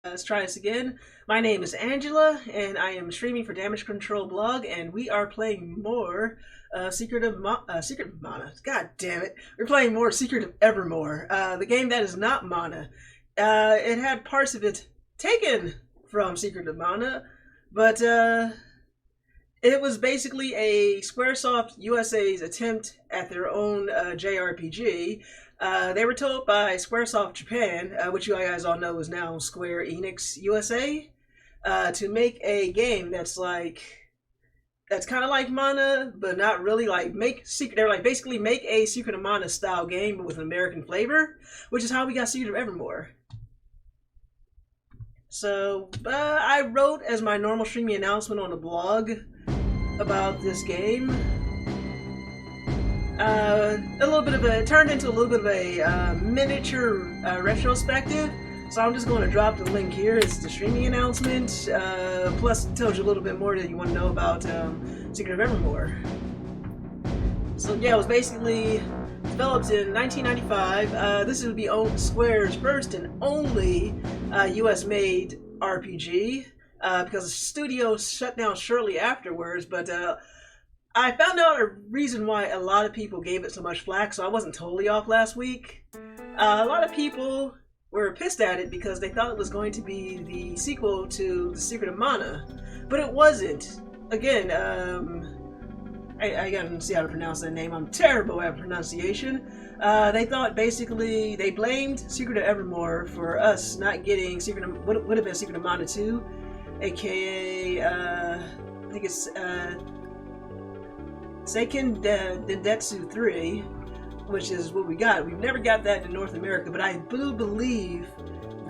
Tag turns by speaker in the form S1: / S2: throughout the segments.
S1: Let's try this again. My name is Angela, and I am streaming for Damage Control Blog, and we are playing more Secret of Mana. God damn it. We're playing more Secret of Evermore, the game that is not Mana. It had parts of it taken from Secret of Mana, but it was basically a Squaresoft USA's attempt at their own JRPG. They were told by Squaresoft Japan, which you guys all know is now Square Enix USA, to make a game that's kind of like Mana, but not really. They're like basically make a Secret of Mana style game, but with an American flavor, which is how we got Secret of Evermore. So I wrote as my normal streaming announcement on the blog about this game. It turned into a little bit of a miniature retrospective. So I'm just going to drop the link here. It's the streaming announcement. Plus, it tells you a little bit more that you want to know about Secret of Evermore. So yeah, it was basically developed in 1995. This would be Square's first and only US-made RPG, because the studio shut down shortly afterwards. But I found out a reason why a lot of people gave it so much flack, so I wasn't totally off last week. A lot of people were pissed at it because they thought it was going to be the sequel to The Secret of Mana, but it wasn't. Again, I gotta see how to pronounce that name. I'm terrible at pronunciation. They thought basically they blamed Secret of Evermore for us not getting what would have been Secret of Mana 2, aka I think it's Seiken Densetsu 3, which is what we got. We've never got that in North America, but I do believe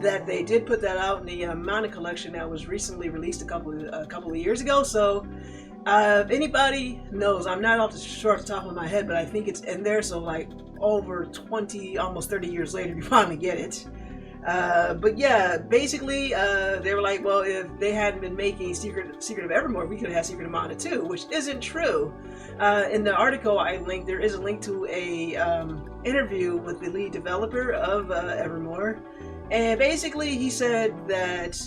S1: that they did put that out in the Mana collection that was recently released a couple of years ago. So if anybody knows, I'm not off the top of my head, but I think it's in there. So like over 20, almost 30 years later, you finally get it. But yeah, basically, they were like, well, if they hadn't been making Secret of Evermore, we could have had Secret of Mana 2, which isn't true. In the article I linked, there is a link to a interview with the lead developer of Evermore, and basically he said that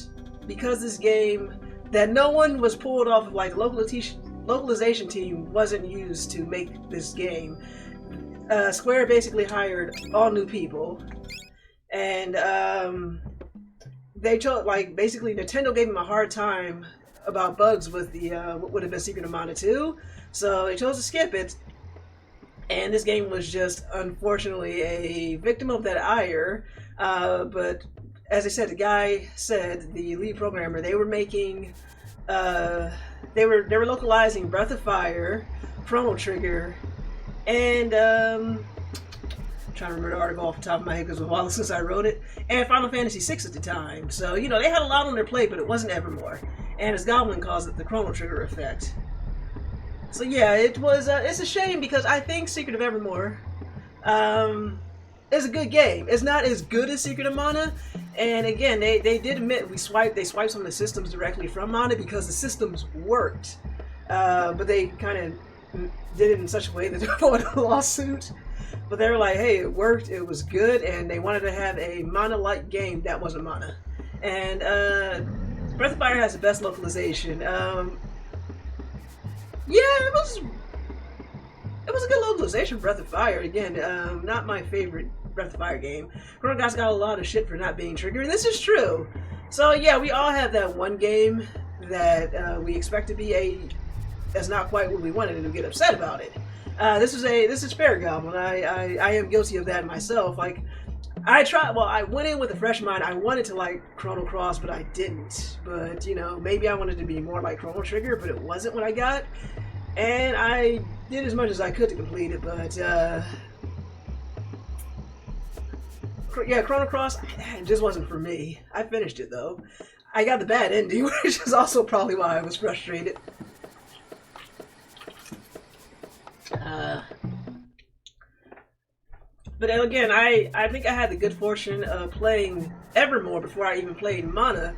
S1: because this game, that no one was pulled off of like localization team wasn't used to make this game. Square basically hired all new people. And they chose, like, basically Nintendo gave them a hard time about bugs with the what would have been Secret of Mana 2, so they chose to skip it. And this game was just unfortunately a victim of that ire. But as I said, the guy said, the lead programmer, they were making they were localizing Breath of Fire, Chrono Trigger, and trying to remember the article off the top of my head because it was a while since I wrote it, and Final Fantasy VI at the time. So, you know, they had a lot on their plate, but it wasn't Evermore. And as Goblin calls it, the Chrono Trigger effect. So yeah, it was, it's a shame because I think Secret of Evermore is a good game. It's not as good as Secret of Mana, and again, they did admit they swiped some of the systems directly from Mana because the systems worked. But they kind of did it in such a way that they avoided a lawsuit. But they were like, hey, it worked, it was good, and they wanted to have a Mana-like game that wasn't Mana. And Breath of Fire has the best localization. Yeah, it was a good localization, Breath of Fire. Again, not my favorite Breath of Fire game. Chrono Trigger's got a lot of shit for not being triggered, and this is true. So yeah, we all have that one game that we expect to be that's not quite what we wanted, and we get upset about it. This is fair, Goblin. I am guilty of that myself. Like, I went in with a fresh mind. I wanted to like Chrono Cross, but I didn't. But, you know, maybe I wanted to be more like Chrono Trigger, but it wasn't what I got. And I did as much as I could to complete it, but, yeah, Chrono Cross, it just wasn't for me. I finished it, though. I got the bad ending, which is also probably why I was frustrated. But again, I think I had the good fortune of playing Evermore before I even played Mana,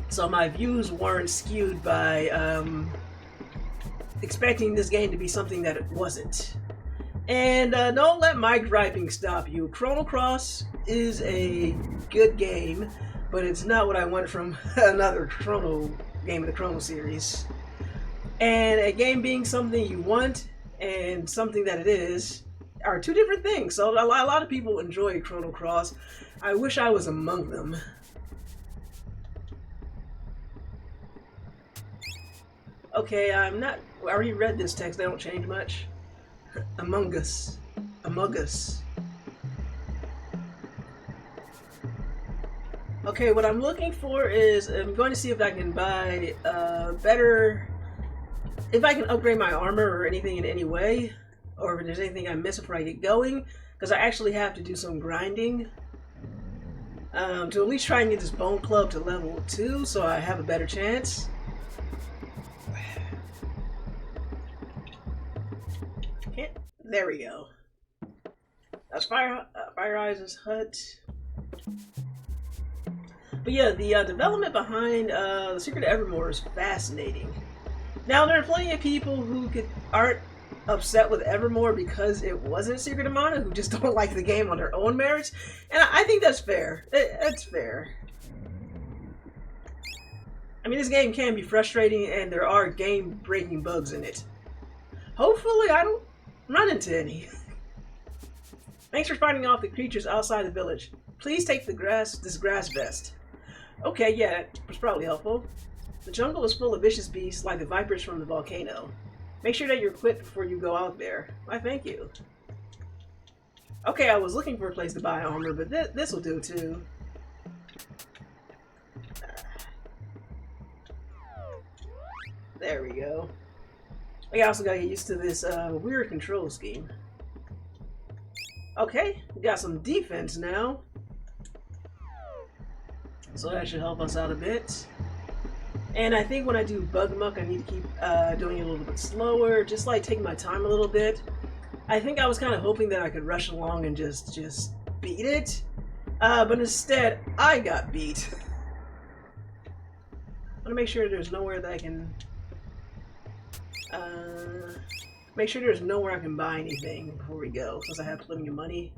S1: so my views weren't skewed by expecting this game to be something that it wasn't. And don't let my griping stop you. Chrono Cross is a good game, but it's not what I want from another Chrono game of the Chrono series. And a game being something you want and something that it is are two different things. So a lot of people enjoy Chrono Cross. I wish I was among them. Okay, I'm not. I already read this text. They don't change much. Among Us. Among Us. Okay, what I'm looking for is I'm going to see if I can buy better. If I can upgrade my armor or anything in any way, or if there's anything I miss before I get going, because I actually have to do some grinding to at least try and get this bone club to level 2, so I have a better chance. There we go. That's Fire Eyes' hut. But yeah, the development behind the Secret of Evermore is fascinating. Now, there are plenty of people who aren't upset with Evermore because it wasn't Secret of Mana, who just don't like the game on their own merits, and I think that's fair. That's fair. I mean, this game can be frustrating, and there are game-breaking bugs in it. Hopefully, I don't run into any. Thanks for fighting off the creatures outside the village. Please take this grass vest. Okay, yeah, that was probably helpful. The jungle is full of vicious beasts like the vipers from the volcano. Make sure that you're equipped before you go out there. Why, thank you. Okay, I was looking for a place to buy armor, but this will do too. There we go. I also gotta get used to this weird control scheme. Okay, we got some defense now. So that should help us out a bit. And I think when I do Bugmuck, I need to keep doing it a little bit slower, just like taking my time a little bit. I think I was kind of hoping that I could rush along and just beat it. But instead, I got beat. I want to make sure there's nowhere that I can... make sure there's nowhere I can buy anything before we go, since I have plenty of money.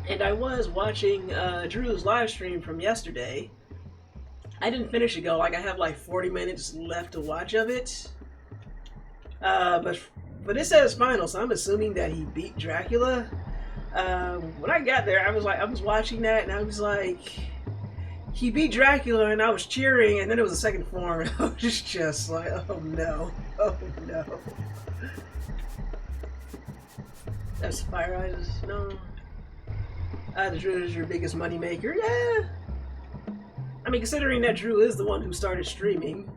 S1: And I was watching Drew's live stream from yesterday. I didn't finish it, like I have like 40 minutes left to watch of it. But it says final, so I'm assuming that he beat Dracula. When I got there, I was watching that, and I was like, he beat Dracula, and I was cheering, and then it was a second form, and I was just like, oh no, oh no. That's Fire Eyes, no. The Drew is your biggest moneymaker, yeah. I mean, considering that Drew is the one who started streaming.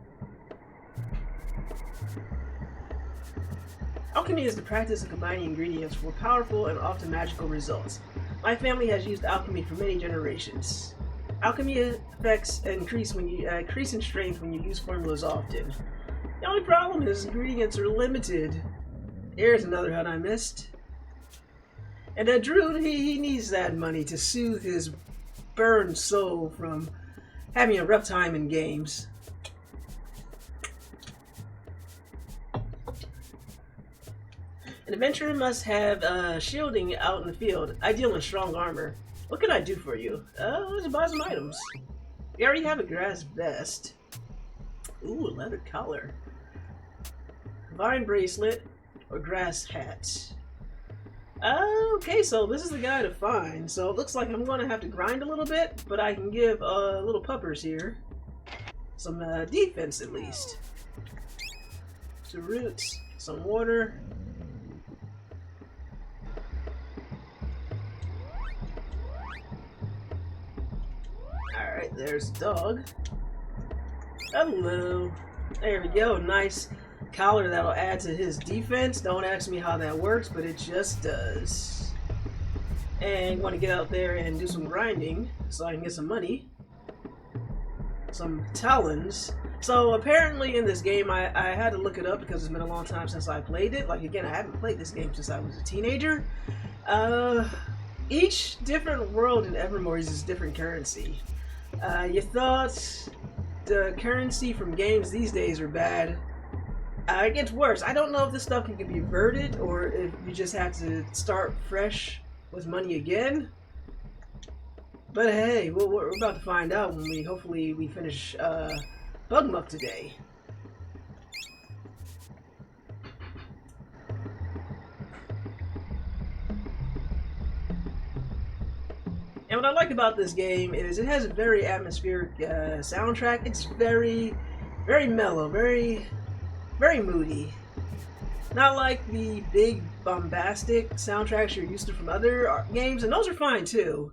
S1: Alchemy is the practice of combining ingredients for powerful and often magical results. My family has used alchemy for many generations. Alchemy effects increase in strength when you use formulas often. The only problem is ingredients are limited. Here's another hut I missed. And that Drew, he needs that money to soothe his burned soul from having a rough time in games. An adventurer must have shielding out in the field, ideal in strong armor. What can I do for you? Let's buy some items. We already have a grass vest. Ooh, a leather collar. Vine bracelet or grass hat. Okay, so this is the guy to find. So it looks like I'm going to have to grind a little bit, but I can give little puppers here some defense at least. Some roots, some water. Alright, there's the dog. Hello. There we go, nice collar that'll add to his defense. Don't ask me how that works, but it just does. And want to get out there and do some grinding so I can get some money. Some talons. So apparently in this game, I had to look it up because it's been a long time since I played it. Like again, I haven't played this game since I was a teenager. Each different world in Evermore uses different currency. You thought the currency from games these days are bad. It gets worse. I don't know if this stuff can be reverted or if you just have to start fresh with money again. But hey, we're about to find out when we hopefully we finish Bugmuck today. And what I like about this game is it has a very atmospheric soundtrack. It's very, very mellow, very moody. Not like the big bombastic soundtracks you're used to from other games, and those are fine too.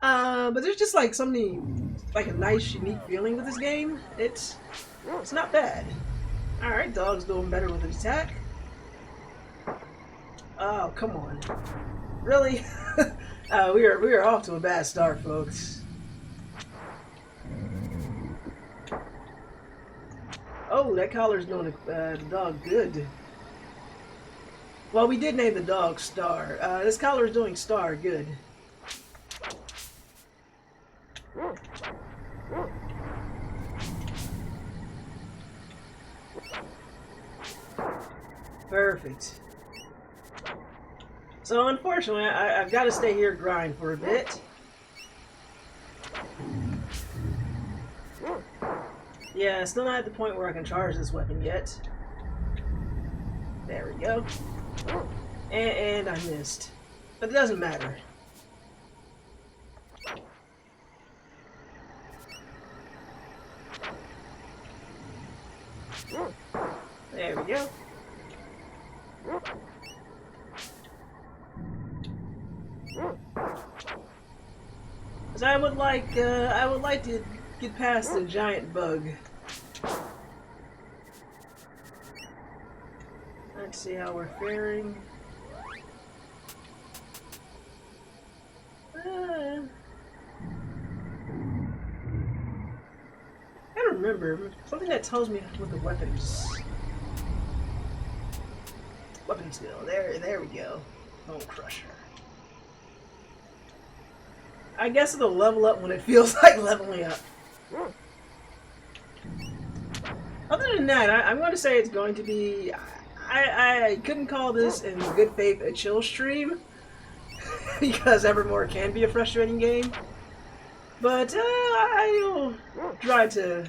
S1: But there's just like something, like a nice, unique feeling with this game. It's not bad. All right, dog's doing better with his attack. Oh, come on, really? We are off to a bad start, folks. Oh, that collar's doing the dog good. Well, we did name the dog Star. This collar is doing Star good. Perfect. So unfortunately, I've got to stay here grind for a bit. Yeah, still not at the point where I can charge this weapon yet. There we go. And I missed. But it doesn't matter. There we go. Cause I would like to get past the giant bug. Let's see how we're faring. I don't remember. Something that tells me what the weapons. Weapon skill. There we go. Bone Crusher. I guess it'll level up when it feels like leveling up. Other than that, I'm going to say it's going to be... I couldn't call this in good faith a chill stream, because Evermore can be a frustrating game. But I'll try to,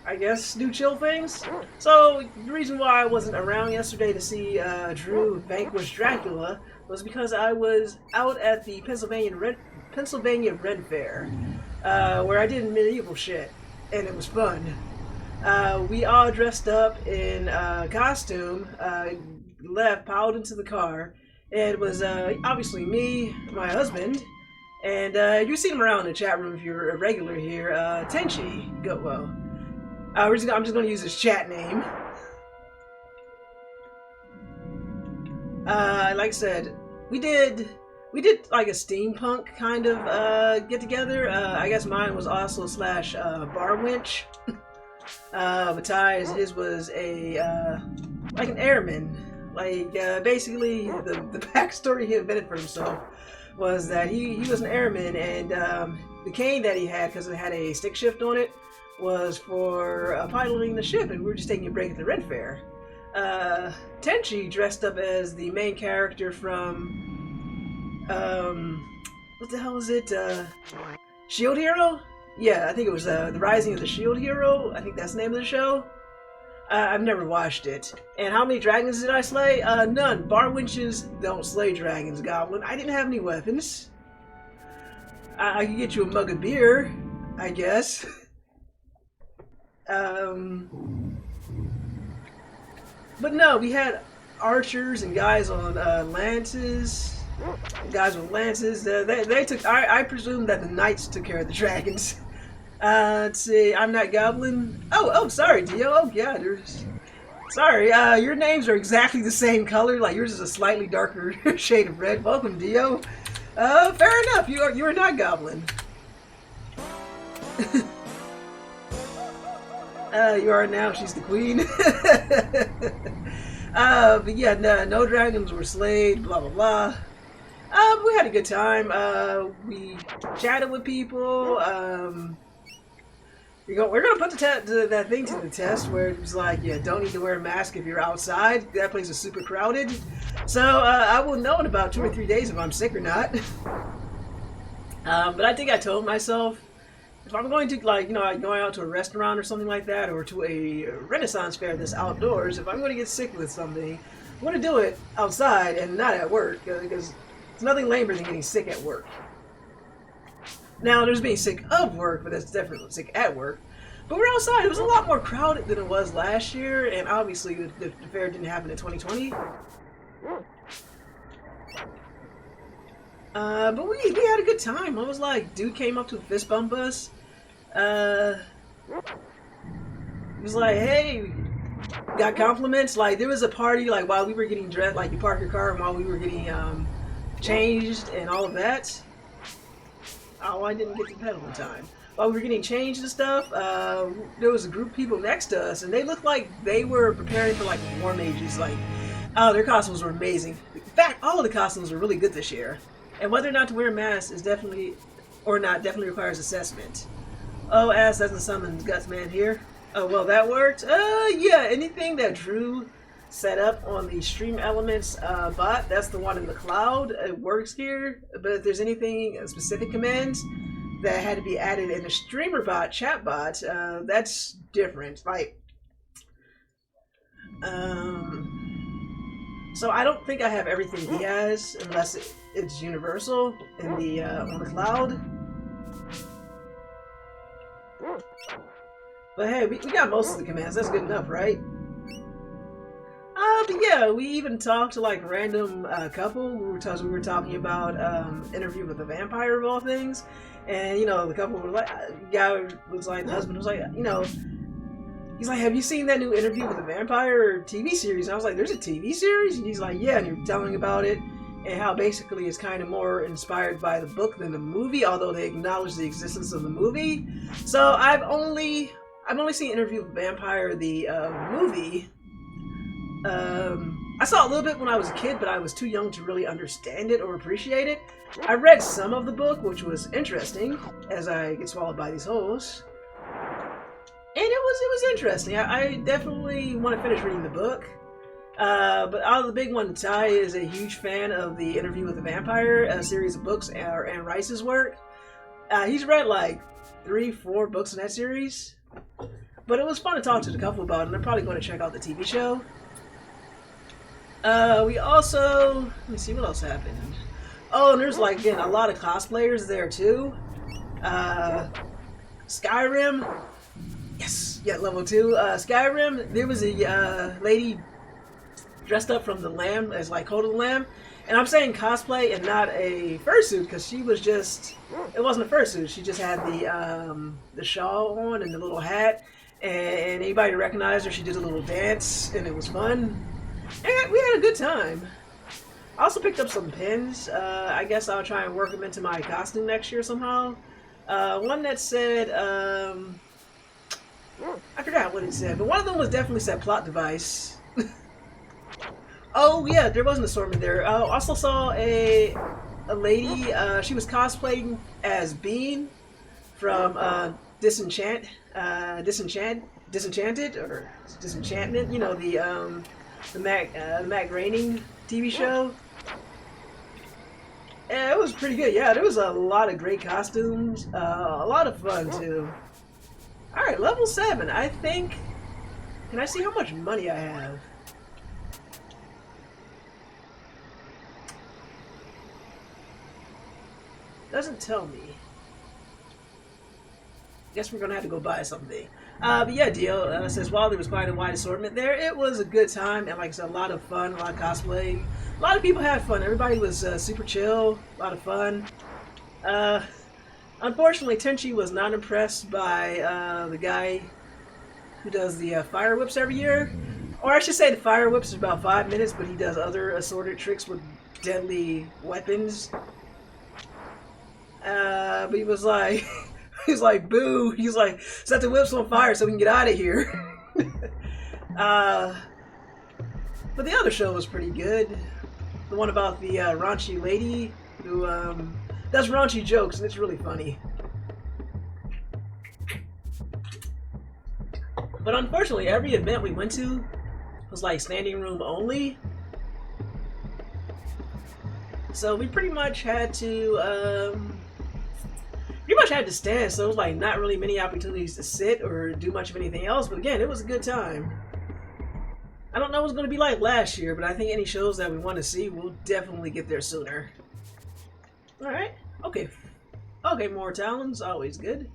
S1: I guess, do chill things. So the reason why I wasn't around yesterday to see Drew vanquish Dracula was because I was out at the Pennsylvania Red Fair, where I did medieval shit, and it was fun. We all dressed up in costume, piled into the car. It was obviously me, my husband, and you've seen him around in the chat room if you're a regular here. Tenchi, I'm just going to use his chat name. Like I said, we did like a steampunk kind of get together. I guess mine was also / bar winch. Matthias, his was a like an airman. Like basically the backstory he invented for himself was that he was an airman, and the cane that he had, because it had a stick shift on it, was for piloting the ship, and we were just taking a break at the Red Fair. Tenchi dressed up as the main character from what the hell is it? Shield Hero? Yeah, I think it was The Rising of the Shield Hero. I think that's the name of the show. I've never watched it. And how many dragons did I slay? None. Bar winches don't slay dragons, Goblin. I didn't have any weapons. I could get you a mug of beer, I guess. But no, we had archers and guys on lances. Guys with lances. They took. I presume that the knights took care of the dragons. Let's see. I'm not Goblin. Oh, sorry, Dio. Oh, yeah. Sorry. Your names are exactly the same color. Like yours is a slightly darker shade of red. Welcome, Dio. Fair enough. You are not Goblin. You are now. She's the queen. But yeah, no dragons were slayed. Blah blah blah. We had a good time. We chatted with people. we're gonna put that thing to the test where it's like, yeah, don't need to wear a mask if you're outside. That place is super crowded. So I will know in about 2 or 3 days if I'm sick or not. But I think I told myself, if I'm going to, like, going out to a restaurant or something like that, or to a Renaissance fair that's outdoors, if I'm going to get sick with something, I'm going to do it outside and not at work, because it's nothing lamer than getting sick at work. Now, there's being sick of work, but that's definitely sick at work. But we're outside. It was a lot more crowded than it was last year, and obviously the fair didn't happen in 2020. But we had a good time. I was like, dude came up to fist bump us. He was like, hey, got compliments. Like, there was a party, like, while we were getting dressed, like, you park your car, and while we were getting changed and all of that. Oh, I didn't get to pedal in time. While we were getting changed and stuff, there was a group of people next to us, and they looked like they were preparing for, like, War Mages. Like, oh, their costumes were amazing. In fact, all of the costumes were really good this year. And whether or not to wear a mask is definitely requires assessment. Oh, ass doesn't summon Gutsman here. Oh, well, that worked. Yeah, anything that Drew set up on the Stream Elements bot, that's the one in the cloud. It works here. But if there's anything, specific commands that had to be added in the streamer bot, chat bot, that's different. Like, so I don't think I have everything he has, unless it's universal in the on the cloud. But hey, we got most of the commands. That's good enough, right? But yeah, we even talked to like random couple. We were talking about Interview with the Vampire of all things, and the couple were like, guy was like, the husband was like, he's like, have you seen that new Interview with the Vampire TV series? And I was like, there's a TV series? And he's like, yeah, and you're telling about it, and how basically it's kind of more inspired by the book than the movie, although they acknowledge the existence of the movie. So I've only seen Interview with the Vampire, the movie. I saw a little bit when I was a kid, but I was too young to really understand it or appreciate it. I read some of the book, which was interesting, as I get swallowed by these holes. And it was interesting. I definitely want to finish reading the book. But out of the big one, Ty is a huge fan of the Interview with the Vampire, a series of books, and Rice's work. He's read like 3-4 books in that series. But it was fun to talk to the couple about, and I'm probably going to check out the TV show. We also, let me see what else happened. Oh, and there's like, again, a lot of cosplayers there too. Skyrim. Yes, yeah, level 2. Skyrim, there was a lady dressed up from the Lamb as like Coda the Lamb. And I'm saying cosplay and not a fursuit, because she was just, it wasn't a fursuit. She just had the shawl on and the little hat. And anybody recognized her, she did a little dance, and it was fun. And we had a good time. I also picked up some pins. I guess I'll try and work them into my costume next year somehow. One that said, I forgot what it said, but one of them was definitely said plot device. Oh yeah, there was an assortment there. I also saw a lady, she was cosplaying as Bean from Disenchantment, or Disenchantment, the Matt Groening TV show. Yeah, it was pretty good. Yeah, there was a lot of great costumes, a lot of fun too. Alright, level 7, I think. Can I see how much money I have? Doesn't tell me. Guess we're gonna have to go buy something. But yeah, Dio says, while there was quite a wide assortment there, it was a good time, and like I said, a lot of fun, a lot of cosplay. A lot of people had fun. Everybody was super chill, a lot of fun. Unfortunately, Tenchi was not impressed by the guy who does the fire whips every year. Or I should say the fire whips is about 5 minutes, but he does other assorted tricks with deadly weapons. But he was like, he's like, boo. He's like, set the whips on fire so we can get out of here. But the other show was pretty good. The one about the raunchy lady who does raunchy jokes, and it's really funny. But unfortunately, every event we went to was like standing room only. So we pretty much had to stand, so it was like not really many opportunities to sit or do much of anything else. But again, it was a good time. I don't know what it's going to be like last year, but I think any shows that we want to see, we'll definitely get there sooner. Alright, okay. Okay, more talons, always good.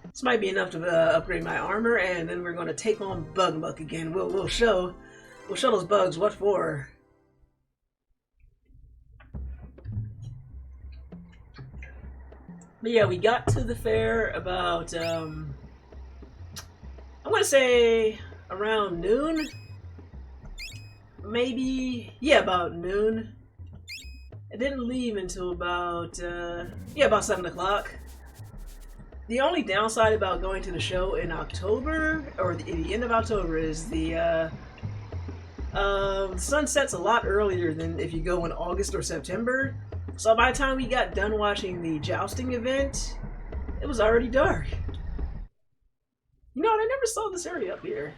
S1: This might be enough to upgrade my armor, and then we're going to take on Bugmuck again. We'll show those bugs what for. But yeah, we got to the fair about I'm gonna say around noon. Maybe, yeah, about noon. I didn't leave until about about 7 o'clock. The only downside about going to the show in October, or the end of October, is the sun sets a lot earlier than if you go in August or September. So by the time we got done watching the jousting event, it was already dark. You know what? I never saw this area up here.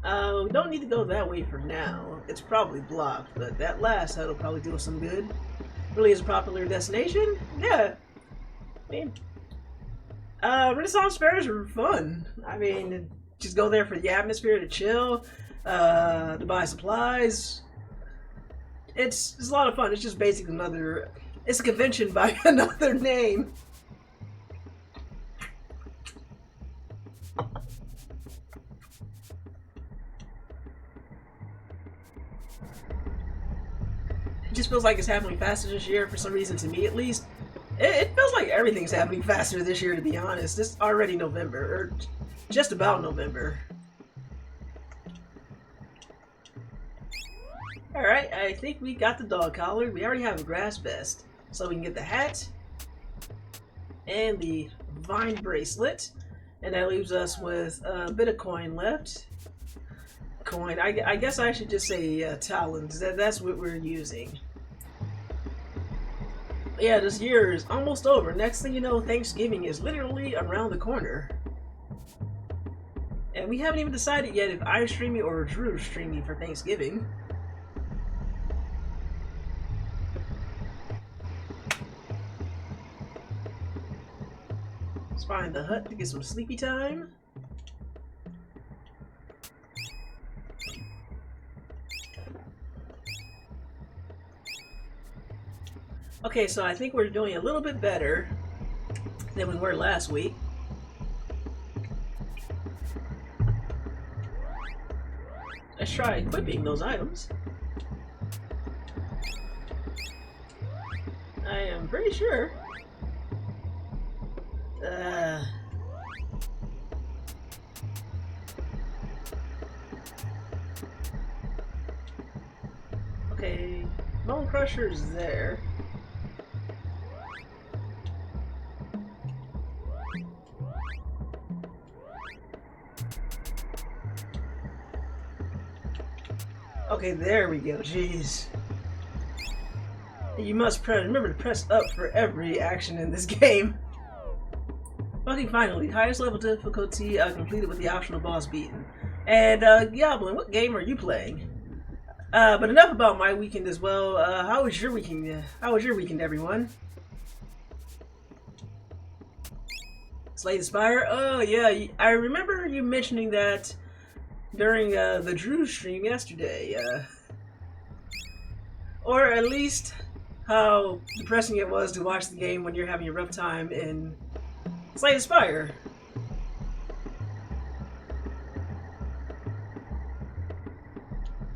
S1: We don't need to go that way for now. It's probably blocked, but that last hut will probably do us some good. Really is a popular destination? Yeah. I mean, Renaissance fairs are fun. I mean, just go there for the atmosphere, to chill, to buy supplies. It's a lot of fun. It's just basically it's a convention by another name. It just feels like it's happening faster this year for some reason, to me at least. It feels like everything's happening faster this year, to be honest. It's already November, or just about November. Alright, I think we got the dog collar. We already have a grass vest, so we can get the hat and the vine bracelet. And that leaves us with a bit of coin left. Coin, I guess I should just say talons. That's what we're using. Yeah, this year is almost over. Next thing you know, Thanksgiving is literally around the corner. And we haven't even decided yet if I'm streaming or Drew's streaming for Thanksgiving. Let's find the hut to get some sleepy time. Okay, so I think we're doing a little bit better than we were last week. Let's try equipping those items. I am pretty sure. Okay, Bone Crusher's there. Okay, there we go. Jeez. You must remember to press up for every action in this game. Okay, finally, highest level difficulty completed with the optional boss beaten. And Goblin, what game are you playing? But enough about my weekend as well. How was your weekend? How was your weekend, everyone? Slay the Spire? Oh yeah, I remember you mentioning that during the Drew stream yesterday. Or at least how depressing it was to watch the game when you're having a rough time in Slay the Spire.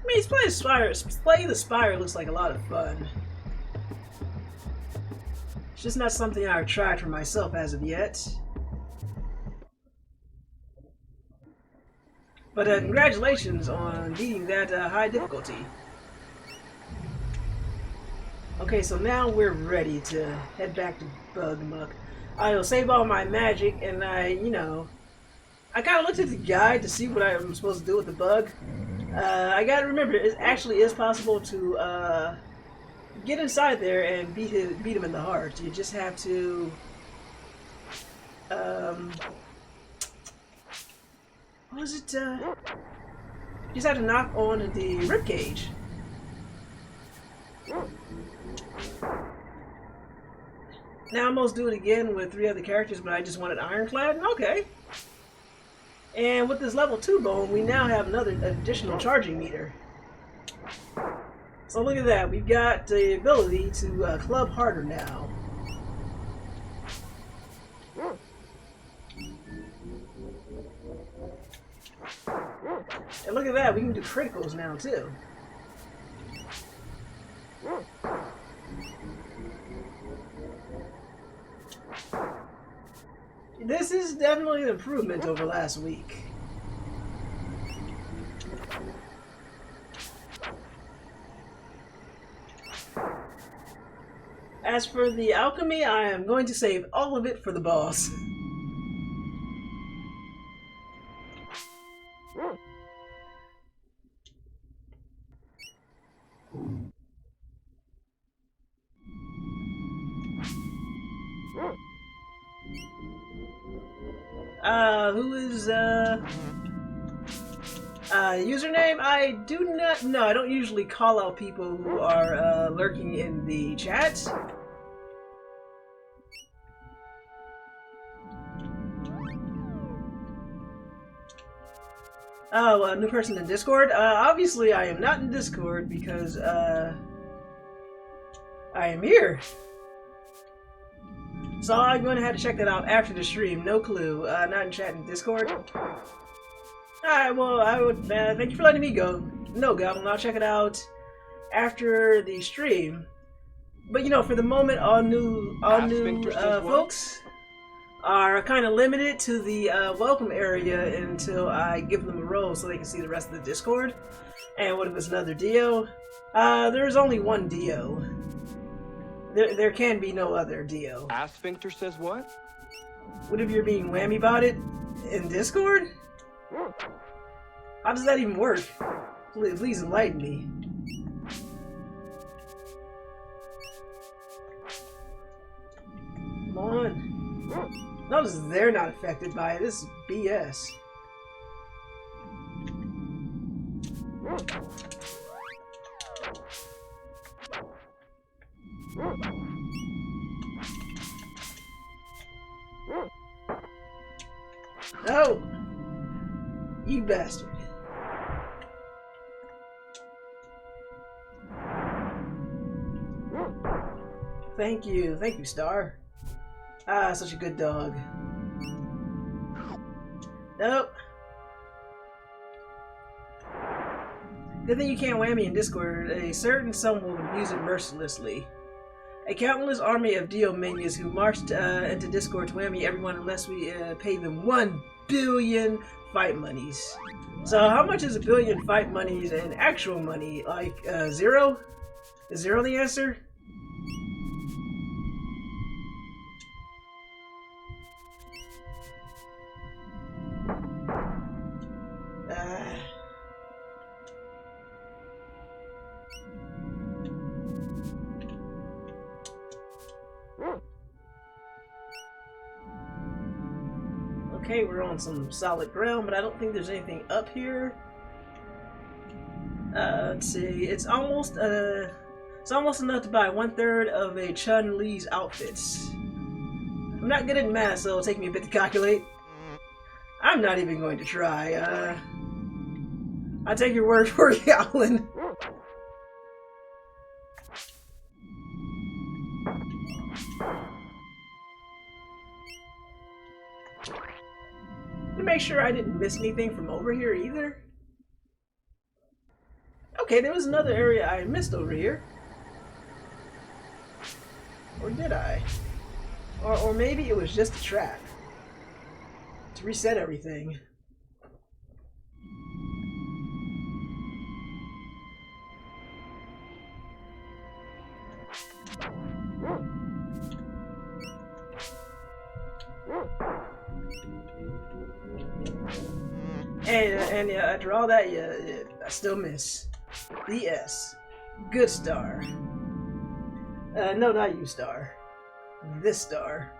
S1: I mean, Slay the Spire looks like a lot of fun. It's just not something I've tried for myself as of yet. But congratulations on beating that high difficulty. Okay, so now we're ready to head back to Bugmuck. I'll save all my magic, and I kind of looked at the guide to see what I'm supposed to do with the bug. I gotta remember, it actually is possible to get inside there and beat him in the heart. You just have to what was it? You just have to knock on the ribcage. Now I'm almost do it again with 3 other characters, but I just wanted Ironclad. Okay. And with this level 2 bone, we now have another additional charging meter. So look at that. We've got the ability to club harder now. And look at that. We can do criticals now too. This is definitely an improvement over last week. As for the alchemy, I am going to save all of it for the boss. Who is, username? I do not know. I don't usually call out people who are, lurking in the chat. Oh, new person in Discord? Obviously I am not in Discord because, I am here. So I'm going to have to check that out after the stream. No clue. Not in chat in Discord. Alright, well, I would, thank you for letting me go. No, Goblin, I'll check it out after the stream. But, you know, for the moment, all new folks are kind of limited to the welcome area until I give them a role so they can see the rest of the Discord. And what if it's another Dio? There's only one Dio. There can be no other Dio.
S2: Asphincter says what?
S1: What if you're being whammy about it in Discord? How does that even work? Please enlighten me. Come on. Notice they're not affected by it. This is BS. No! You bastard. Thank you, Star. Ah, such a good dog. Nope. Good thing you can't whammy in Discord. A certain someone will use it mercilessly. A countless army of Dio minions who marched into Discord to whammy everyone unless we pay them 1 billion fight monies. So how much is 1 billion fight monies in actual money? Like, 0? Is 0 the answer? Okay, we're on some solid ground, but I don't think there's anything up here. Let's see. It's almost enough to buy 1/3 of a Chun-Li's outfits. I'm not good at math, so it'll take me a bit to calculate. I'm not even going to try. I'll take your word for it, Alan. To make sure I didn't miss anything from over here either. Okay, there was another area I missed over here. Or did I? Or maybe it was just a trap to reset everything. And after all that, I still miss. BS. Good Star. No, not you, star. This star.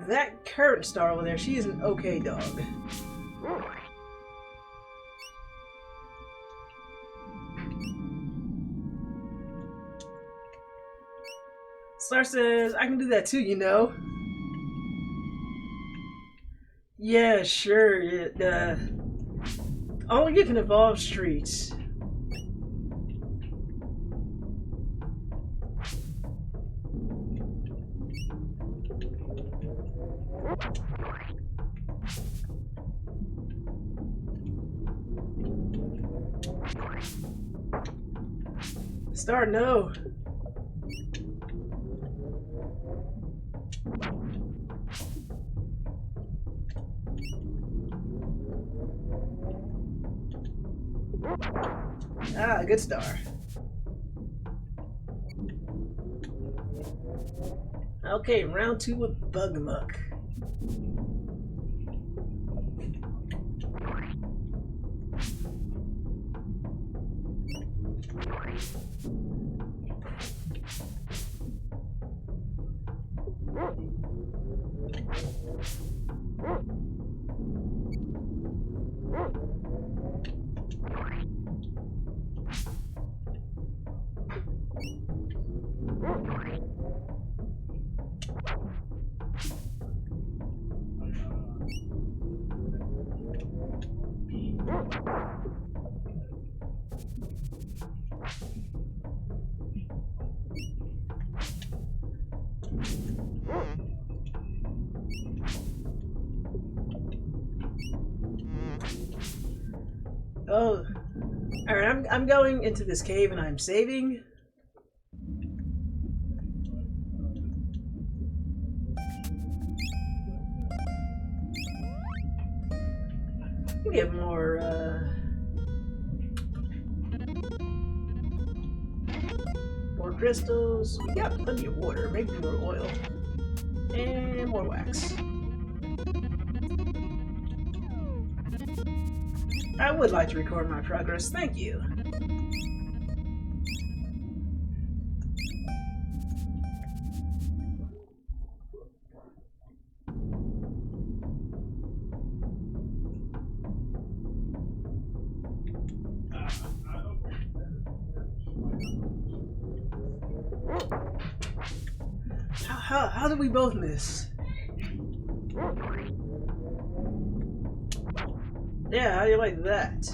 S1: That current star over there, she is an okay dog. Star says, I can do that too, you know. Yeah, sure. Only you can evolve streets. Star, no. Ah, good star. Okay, round 2 with Bugmuck. Oh, alright, I'm going into this cave and I'm saving. Get more crystals. We got plenty of water, maybe more oil. And more wax. I would like to record my progress, thank you. How did we both miss? Yeah, how do you like that?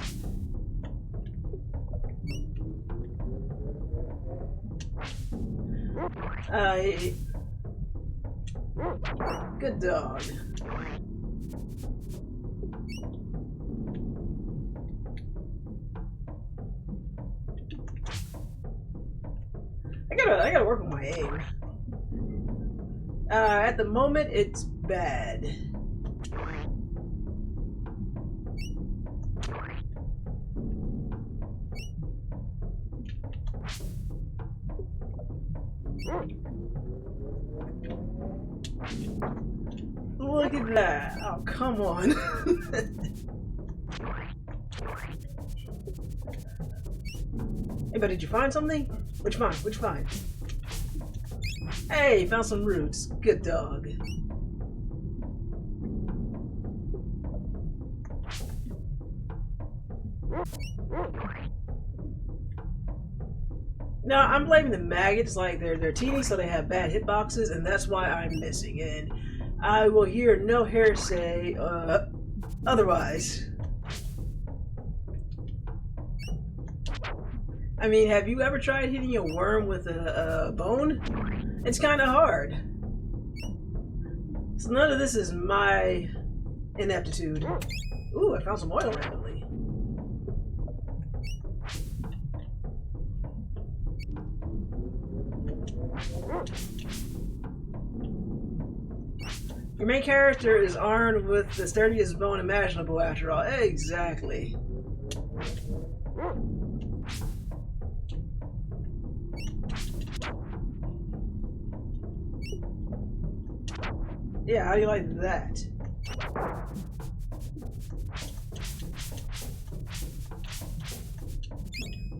S1: Good dog. I gotta work on my aim. At the moment, it's bad. Look at that. Oh, come on. Hey, but did you find something? Which find? Which find? Hey, found some roots. Good dog. Now, I'm blaming the maggots, like they're teeny, so they have bad hitboxes, and that's why I'm missing. And I will hear no hearsay otherwise. I mean, have you ever tried hitting a worm with a bone? It's kind of hard. So none of this is my ineptitude. Ooh, I found some oil randomly. Your main character is armed with the sturdiest bone imaginable, after all. Exactly. Yeah, how do you like that?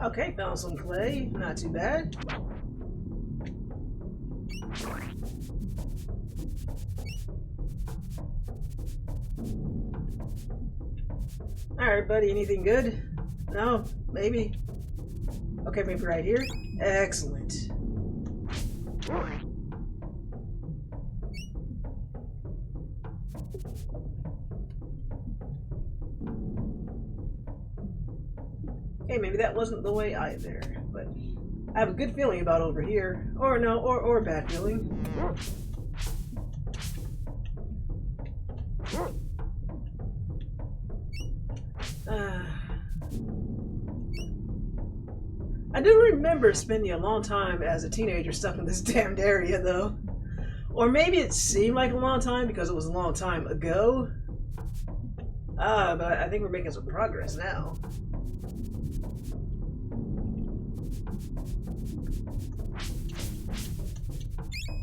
S1: Okay, found some clay. Not too bad. Alright, buddy, anything good? No? Maybe? Okay, maybe right here? Excellent. Okay, maybe that wasn't the way either, but I have a good feeling about over here. Or no, or a bad feeling. I do remember spending a long time as a teenager stuck in this damned area, though. Or maybe it seemed like a long time because it was a long time ago. But I think we're making some progress now.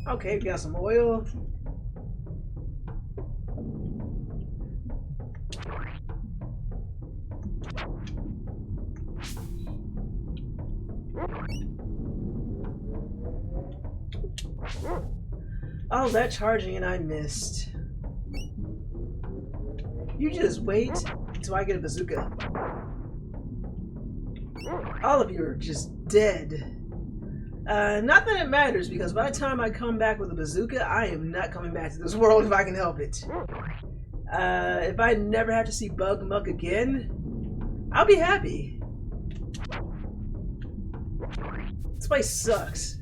S1: Okay, we got some oil. Oh, that charging and I missed. You just wait until I get a bazooka. All of you are just dead. Not that it matters, because by the time I come back with a bazooka, I am not coming back to this world if I can help it. If I never have to see Bugmuck again, I'll be happy. This place sucks.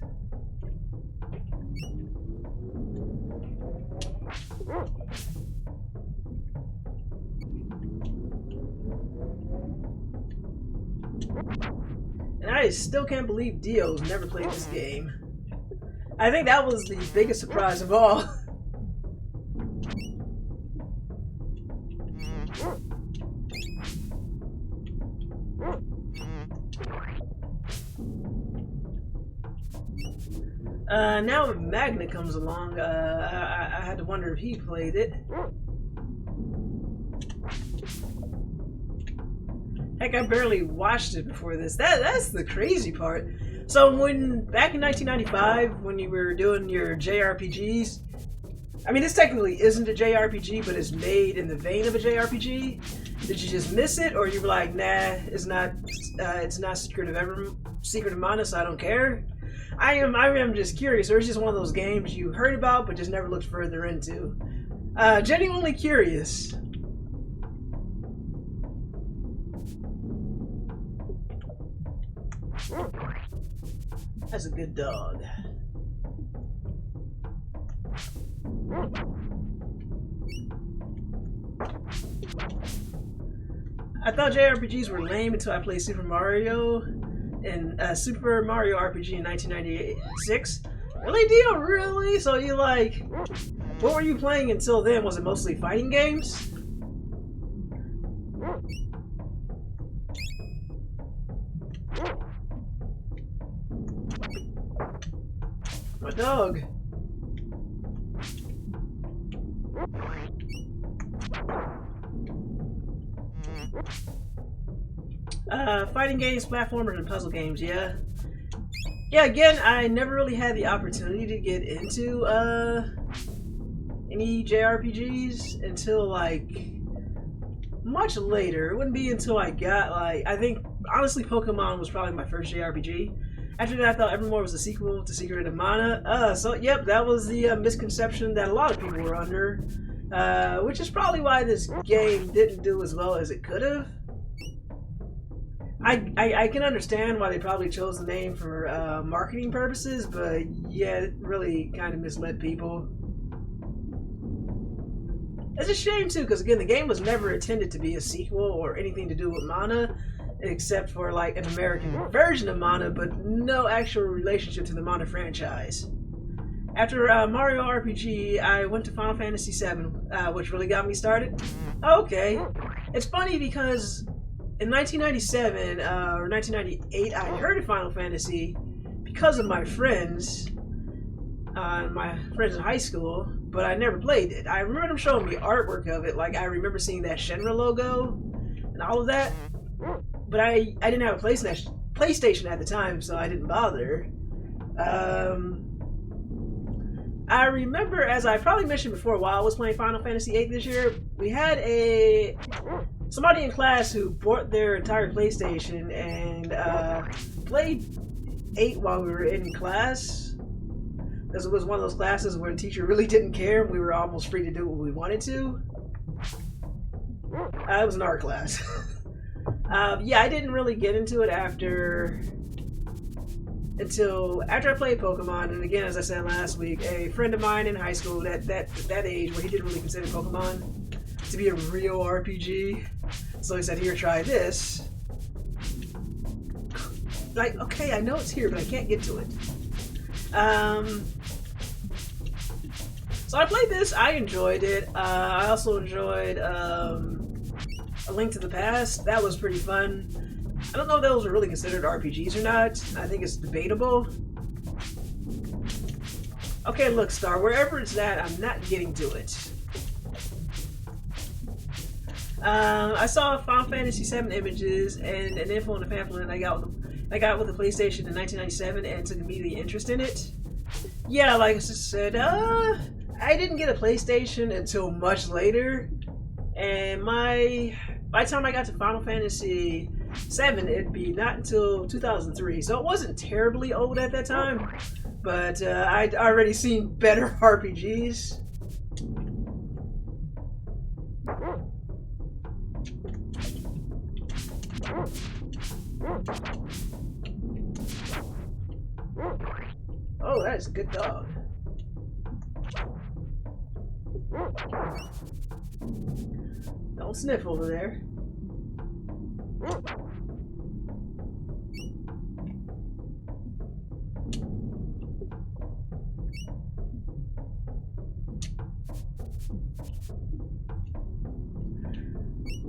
S1: And I still can't believe Dio's never played this game. I think that was the biggest surprise of all. Now if Magna comes along, I had to wonder if he played it. Heck, I barely watched it before this. That's the crazy part. So back in 1995, when you were doing your JRPGs, I mean, this technically isn't a JRPG, but it's made in the vein of a JRPG. Did you just miss it, or you were like, nah, it's not Secret of Mana, so I don't care? I am just curious, or it's just one of those games you heard about but just never looked further into. Genuinely curious. That's a good dog. I thought JRPGs were lame until I played Super Mario and Super Mario RPG in 1996. Really, Dio? Really? So you like, what were you playing until then? Was it mostly fighting games? My dog. Fighting games, platformers, and puzzle games, yeah. Yeah, again, I never really had the opportunity to get into any JRPGs until like much later. It wouldn't be until I got like, I think honestly Pokemon was probably my first JRPG. After that, I thought Evermore was a sequel to Secret of Mana. So yep, that was the misconception that a lot of people were under, which is probably why this game didn't do as well as it could have. I can understand why they probably chose the name for marketing purposes, but yeah, it really kind of misled people. It's a shame too, because again, the game was never intended to be a sequel or anything to do with Mana, except for like an American version of Mana, but no actual relationship to the Mana franchise. After Mario RPG, I went to Final Fantasy VII, which really got me started. Okay, it's funny because in 1997 or 1998, I heard of Final Fantasy because of my friends in high school, but I never played it. I remember them showing me artwork of it, like I remember seeing that Shenmue logo and all of that, but I didn't have a PlayStation at the time, so I didn't bother. I remember, as I probably mentioned before, while I was playing Final Fantasy VIII this year, we had somebody in class who bought their entire PlayStation and played 8 while we were in class. Because it was one of those classes where the teacher really didn't care and we were almost free to do what we wanted to. It was an art class. Yeah, I didn't really get into it until after I played Pokemon, and again, as I said last week, a friend of mine in high school, that age where he didn't really consider Pokemon to be a real RPG, so he said, "Here, try this." Like, okay, I know it's here, but I can't get to it. So I played this. I enjoyed it. I also enjoyed A Link to the Past. That was pretty fun. I don't know if those are really considered RPGs or not. I think it's debatable. Okay, look, Star, wherever it's at, I'm not getting to it. I saw Final Fantasy VII images and an info in the pamphlet I got with the PlayStation in 1997 and took immediate interest in it. Yeah, like I just said, I didn't get a PlayStation until much later, and by the time I got to Final Fantasy VII, it'd be not until 2003, so it wasn't terribly old at that time, but I'd already seen better RPGs. Oh, that's a good dog. Don't sniff over there.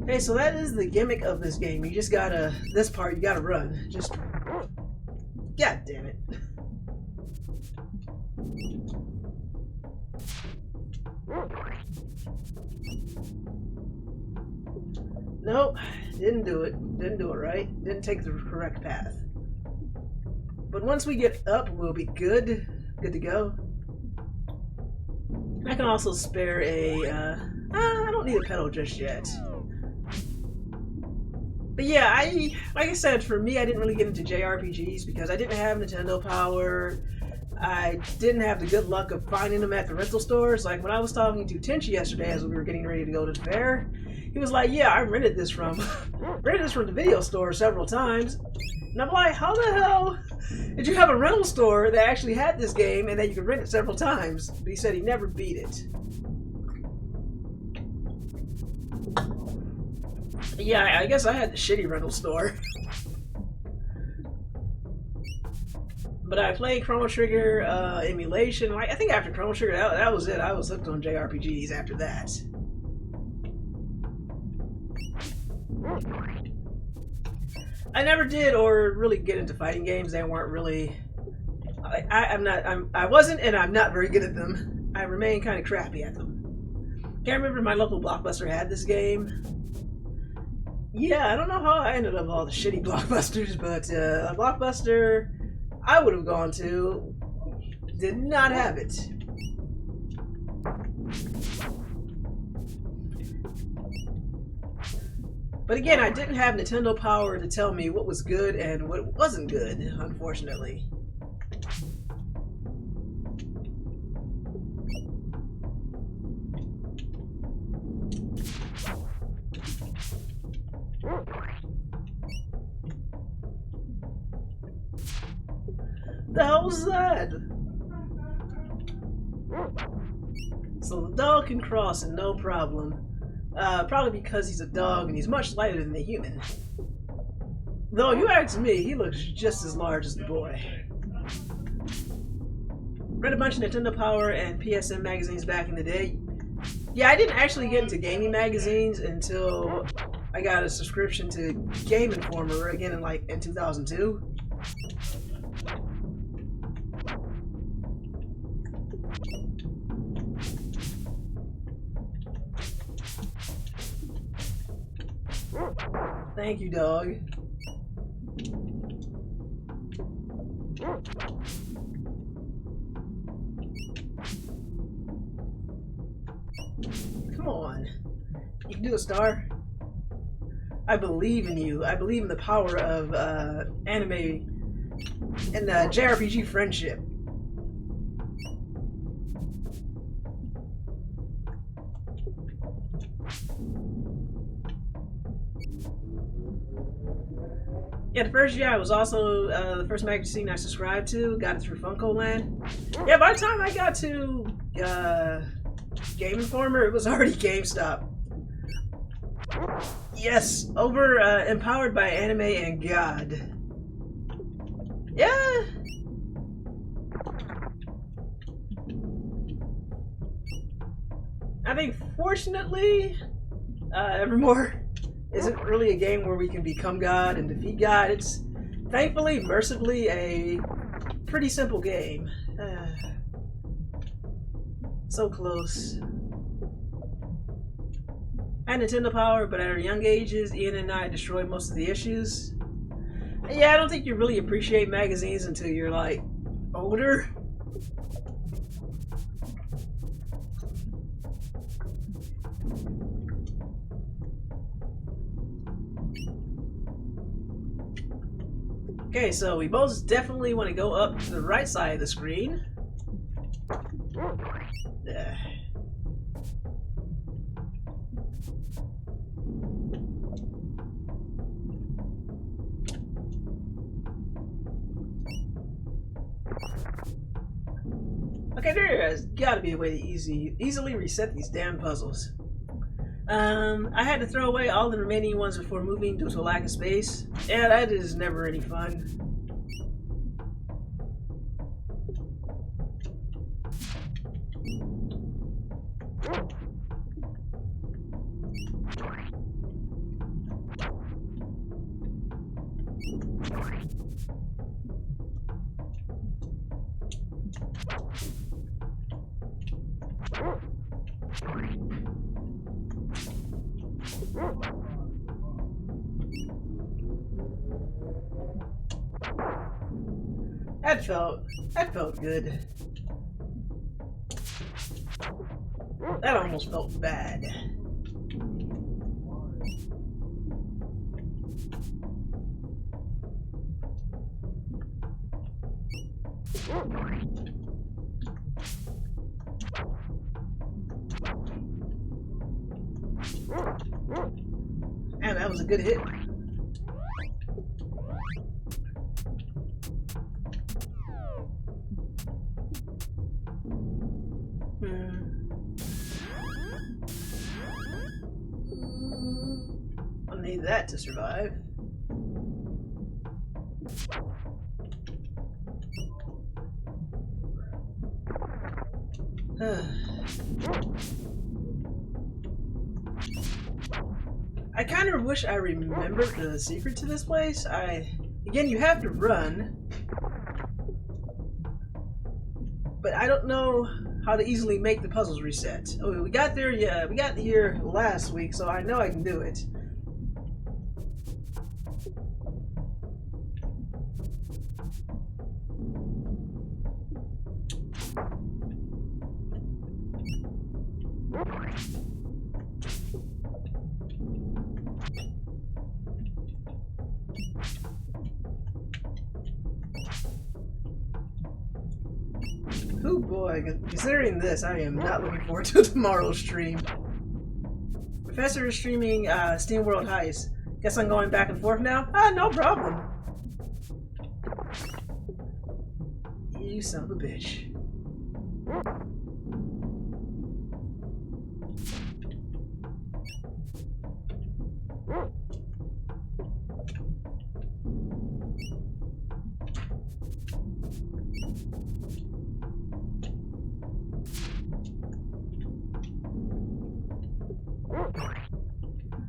S1: Okay, so that is the gimmick of this game. You just gotta, this part you gotta run. Just, god damn it. Nope, didn't do it. Didn't do it right. Didn't take the correct path. But once we get up, we'll be good. Good to go. I can also spare I don't need a pedal just yet. But yeah, like I said, for me, I didn't really get into JRPGs because I didn't have Nintendo Power. I didn't have the good luck of finding them at the rental stores. Like when I was talking to Tenchi yesterday as we were getting ready to go to the fair, he was like, "Yeah, I rented this from the video store several times." And I'm like, "How the hell did you have a rental store that actually had this game and that you could rent it several times?" But he said he never beat it. Yeah, I guess I had the shitty rental store. But I played Chrono Trigger emulation. Like, I think after Chrono Trigger, that was it. I was hooked on JRPGs after that. I never did or really get into fighting games. They weren't really. I wasn't, and I'm not very good at them. I remain kind of crappy at them. Can't remember if my local Blockbuster had this game. Yeah, I don't know how I ended up all the shitty Blockbusters, but a Blockbuster I would have gone to did not have it. But again, I didn't have Nintendo Power to tell me what was good and what wasn't good, unfortunately. The hell was that? So the dog can cross and no problem. Probably because he's a dog and he's much lighter than the human. Though if you ask me, he looks just as large as the boy. Read a bunch of Nintendo Power and PSN magazines back in the day. Yeah, I didn't actually get into gaming magazines until I got a subscription to Game Informer again in 2002. Thank you, dog. Come on. You can do a star. I believe in you. I believe in the power of anime and JRPG friendship. Yeah, the first year I was also the first magazine I subscribed to. Got it through Funko Land. Yeah, by the time I got to Game Informer, it was already GameStop. Yes, empowered by anime and God. Yeah. I think fortunately, Evermore isn't really a game where we can become God and defeat God. It's thankfully, mercifully, a pretty simple game. So close. I had Nintendo Power, but at our young ages, Ian and I destroyed most of the issues. Yeah, I don't think you really appreciate magazines until you're, like, older. Okay, so we both definitely want to go up to the right side of the screen. Okay, there's gotta be a way to easily reset these damn puzzles. I had to throw away all the remaining ones before moving due to a lack of space. Yeah, that is never any fun. That felt good. That almost felt bad. And that was a good hit. I'll need that to survive. I kind of wish I remembered the secret to this place. Again, you have to run, but I don't know how to easily make the puzzles reset. Oh, we got there, yeah, we got here last week, so I know I can do it. Oh boy, considering this, I am not looking forward to tomorrow's stream. Professor is streaming SteamWorld Heist. Guess I'm going back and forth now? No problem. You son of a bitch.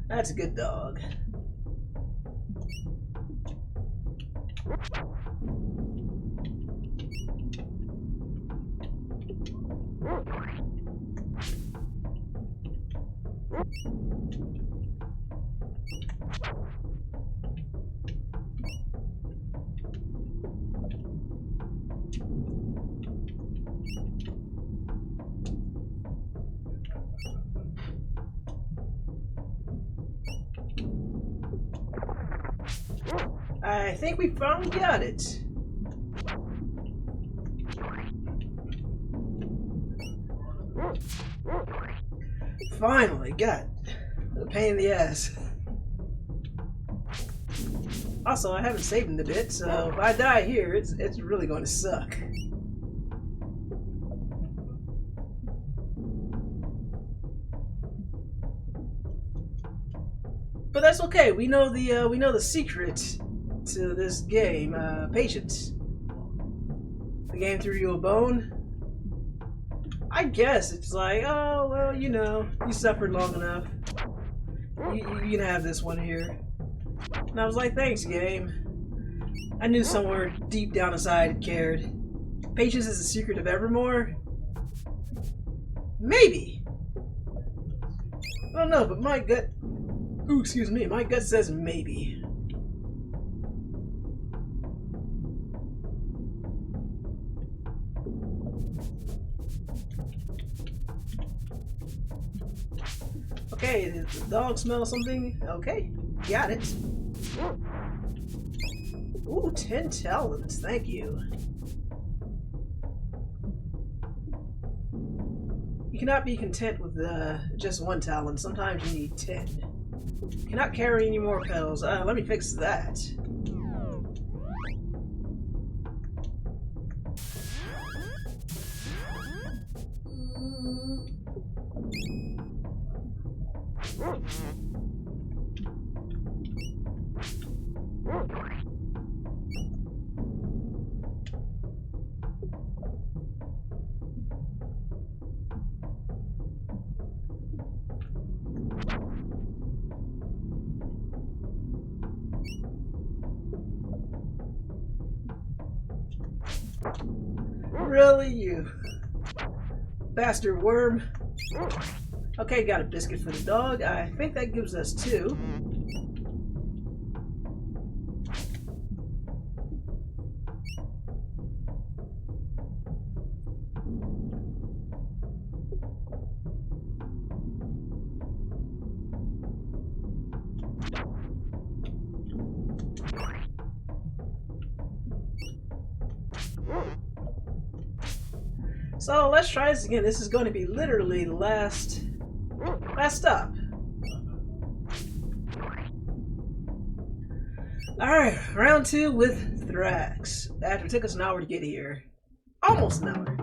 S1: That's a good dog. I think we finally got it. Finally got it. A pain in the ass. Also, I haven't saved in a bit, so if I die here, it's really going to suck. But that's okay. We know the secret to this game. Patience. The game threw you a bone. I guess it's like, oh well, you know, you suffered long enough. You can have this one here. And I was like, thanks, game. I knew somewhere deep down inside it cared. Patience is the secret of Evermore? Maybe. I don't know, but my gut... Ooh, excuse me, my gut says maybe. Okay, does the dog smell something? Okay, got it. Ooh, 10 talents, thank you. You cannot be content with just 1 talent. Sometimes you need 10. You cannot carry any more petals. Let me fix that. Really, you bastard worm? Okay, got a biscuit for the dog. I think that gives us 2. So let's try this again. This is going to be literally the last stop. Alright, round 2 with Thraxx. After it took us an hour to get here. Almost an hour.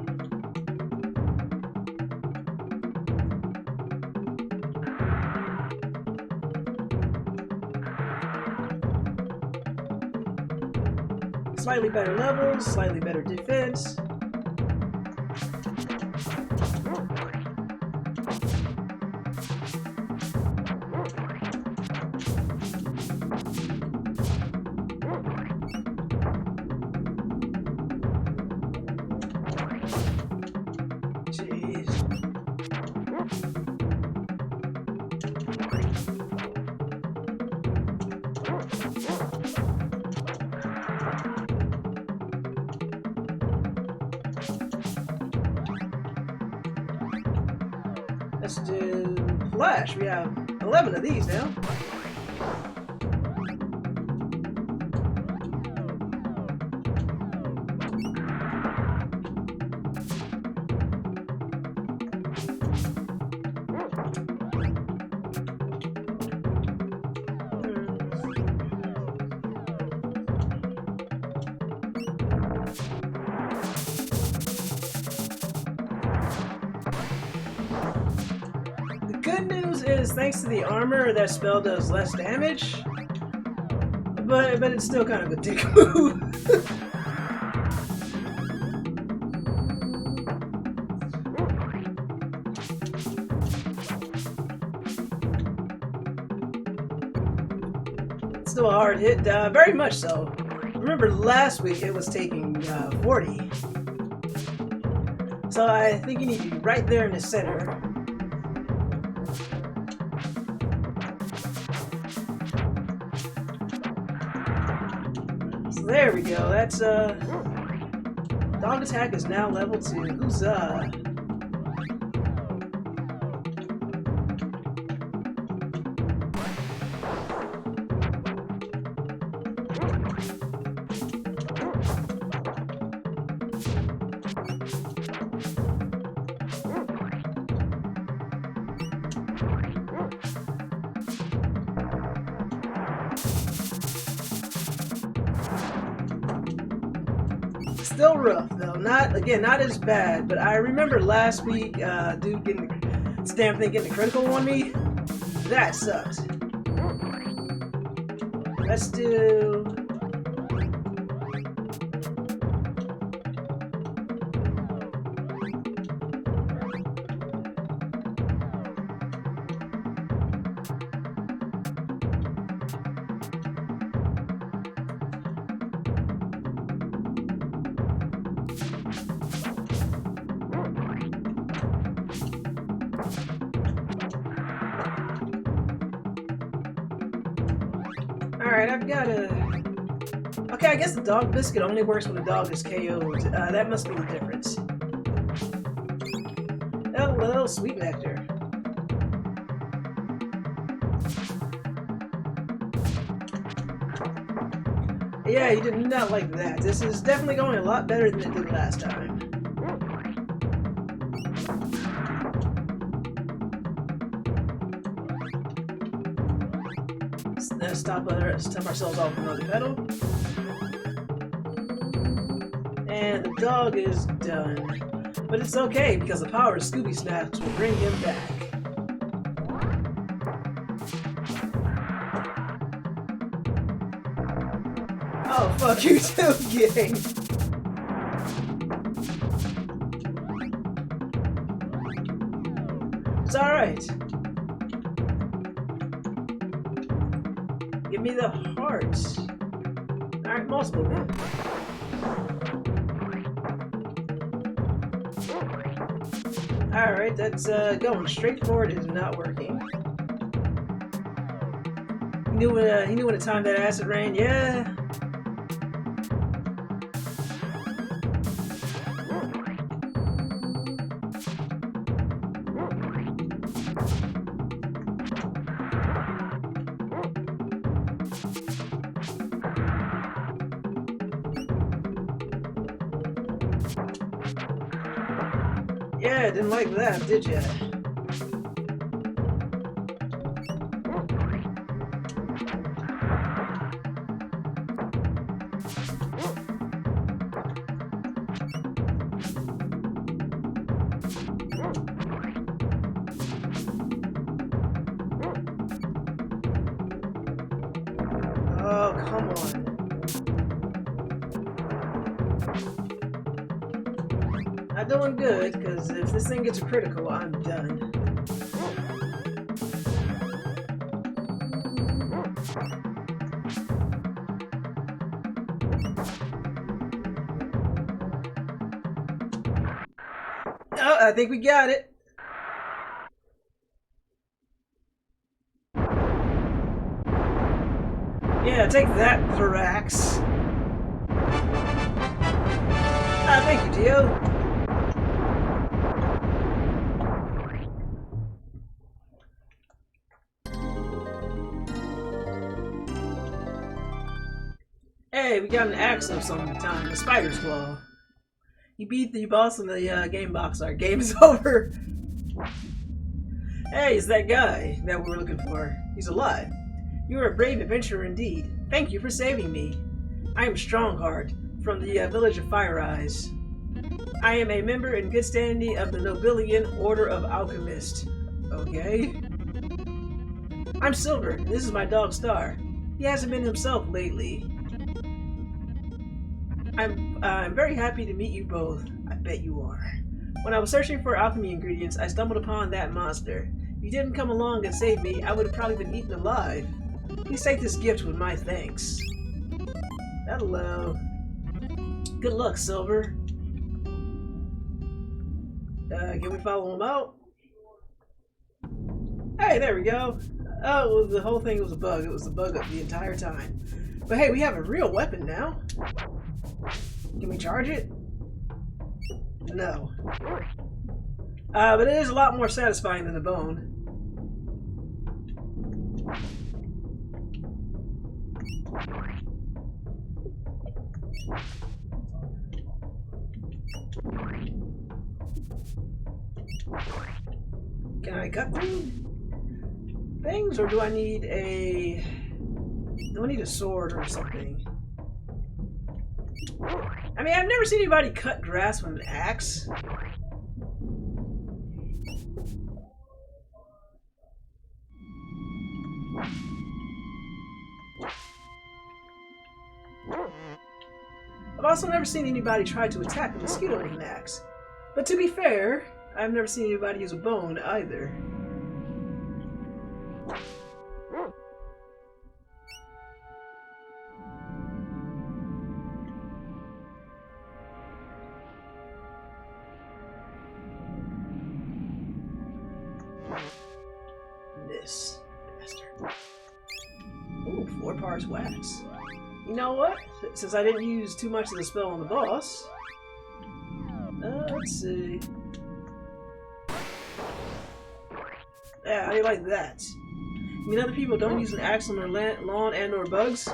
S1: Slightly better levels, slightly better defense. Let's do Flash. We have 11 of these now. Good news is, thanks to the armor, that spell does less damage, but it's still kind of a dick move. It's still a hard hit, very much so. Remember last week it was taking 40, so I think you need to be right there in the center. There we go. That's dog attack is now level 2. Huzzah! Still rough though. Not as bad. But I remember last week, dude getting this damn thing getting a critical on me. That sucked. Let's do. Alright, I've got a... Okay, I guess the dog biscuit only works when the dog is KO'd. That must be the difference. Hello, sweet nectar. Yeah, you did not like that. This is definitely going a lot better than it did last time. Let's stop ourselves off with another pedal. And the dog is done. But it's okay, because the power of Scooby Snaps will bring him back. Oh, fuck you too, gang! It's alright. Give me the hearts. Alright, multiple then. Alright, that's going straight forward is not working. He knew when to time that acid rain, yeah. Yeah, didn't like that, did ya? Oh, come on. Not doing good, because if this thing gets a critical, I'm done. Oh, I think we got it. Yeah, take that, Thraxx. Ah, thank you, Dio. Hey, we got an axe of some time, a spider's claw. You beat the boss in the game box. Our game is over. Hey, it's that guy that we were looking for. He's alive. You are a brave adventurer indeed. Thank you for saving me. I am Strongheart from the village of Fire Eyes. I am a member in good standing of the Nobilian Order of Alchemists. Okay. I'm Silver, and this is my dog Star. He hasn't been himself lately. I'm very happy to meet you both. I bet you are. When I was searching for alchemy ingredients, I stumbled upon that monster. If you didn't come along and save me, I would have probably been eaten alive. Please take this gift with my thanks. Hello. Good luck, Silver. Can we follow him out? Hey, there we go. Oh, well, the whole thing was a bug. It was a bug up the entire time. But hey, we have a real weapon now. Can we charge it? No. But it is a lot more satisfying than a bone. Can I cut through things, or do I need a... Do I need a sword or something? I mean, I've never seen anybody cut grass with an axe. I've also never seen anybody try to attack a mosquito with an axe. But to be fair, I've never seen anybody use a bone either. This bastard. Ooh, 4 parts wax. You know what? Since I didn't use too much of the spell on the boss, let's see. Yeah, how do you like that? I mean, other people don't use an axe on their lawn and/or bugs.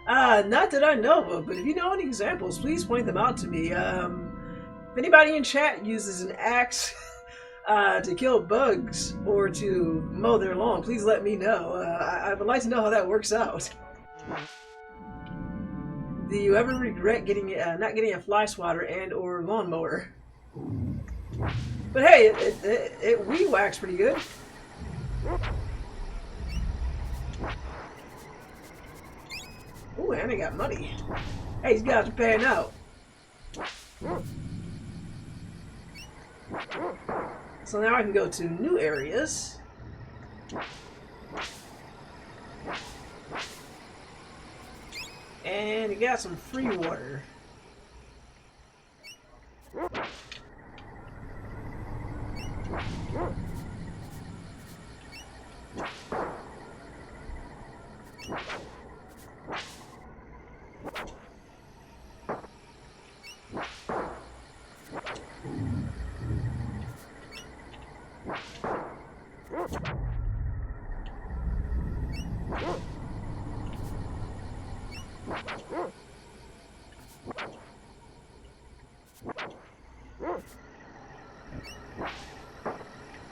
S1: Not that I know of, but if you know any examples, please point them out to me. If anybody in chat uses an axe to kill bugs or to mow their lawn, please let me know. I would like to know how that works out. Do you ever regret getting not getting a fly swatter and/or lawnmower? But hey, it weed whacks pretty good. Ooh, and I got money. Hey, these guys are paying out. So now I can go to new areas. And you got some free water.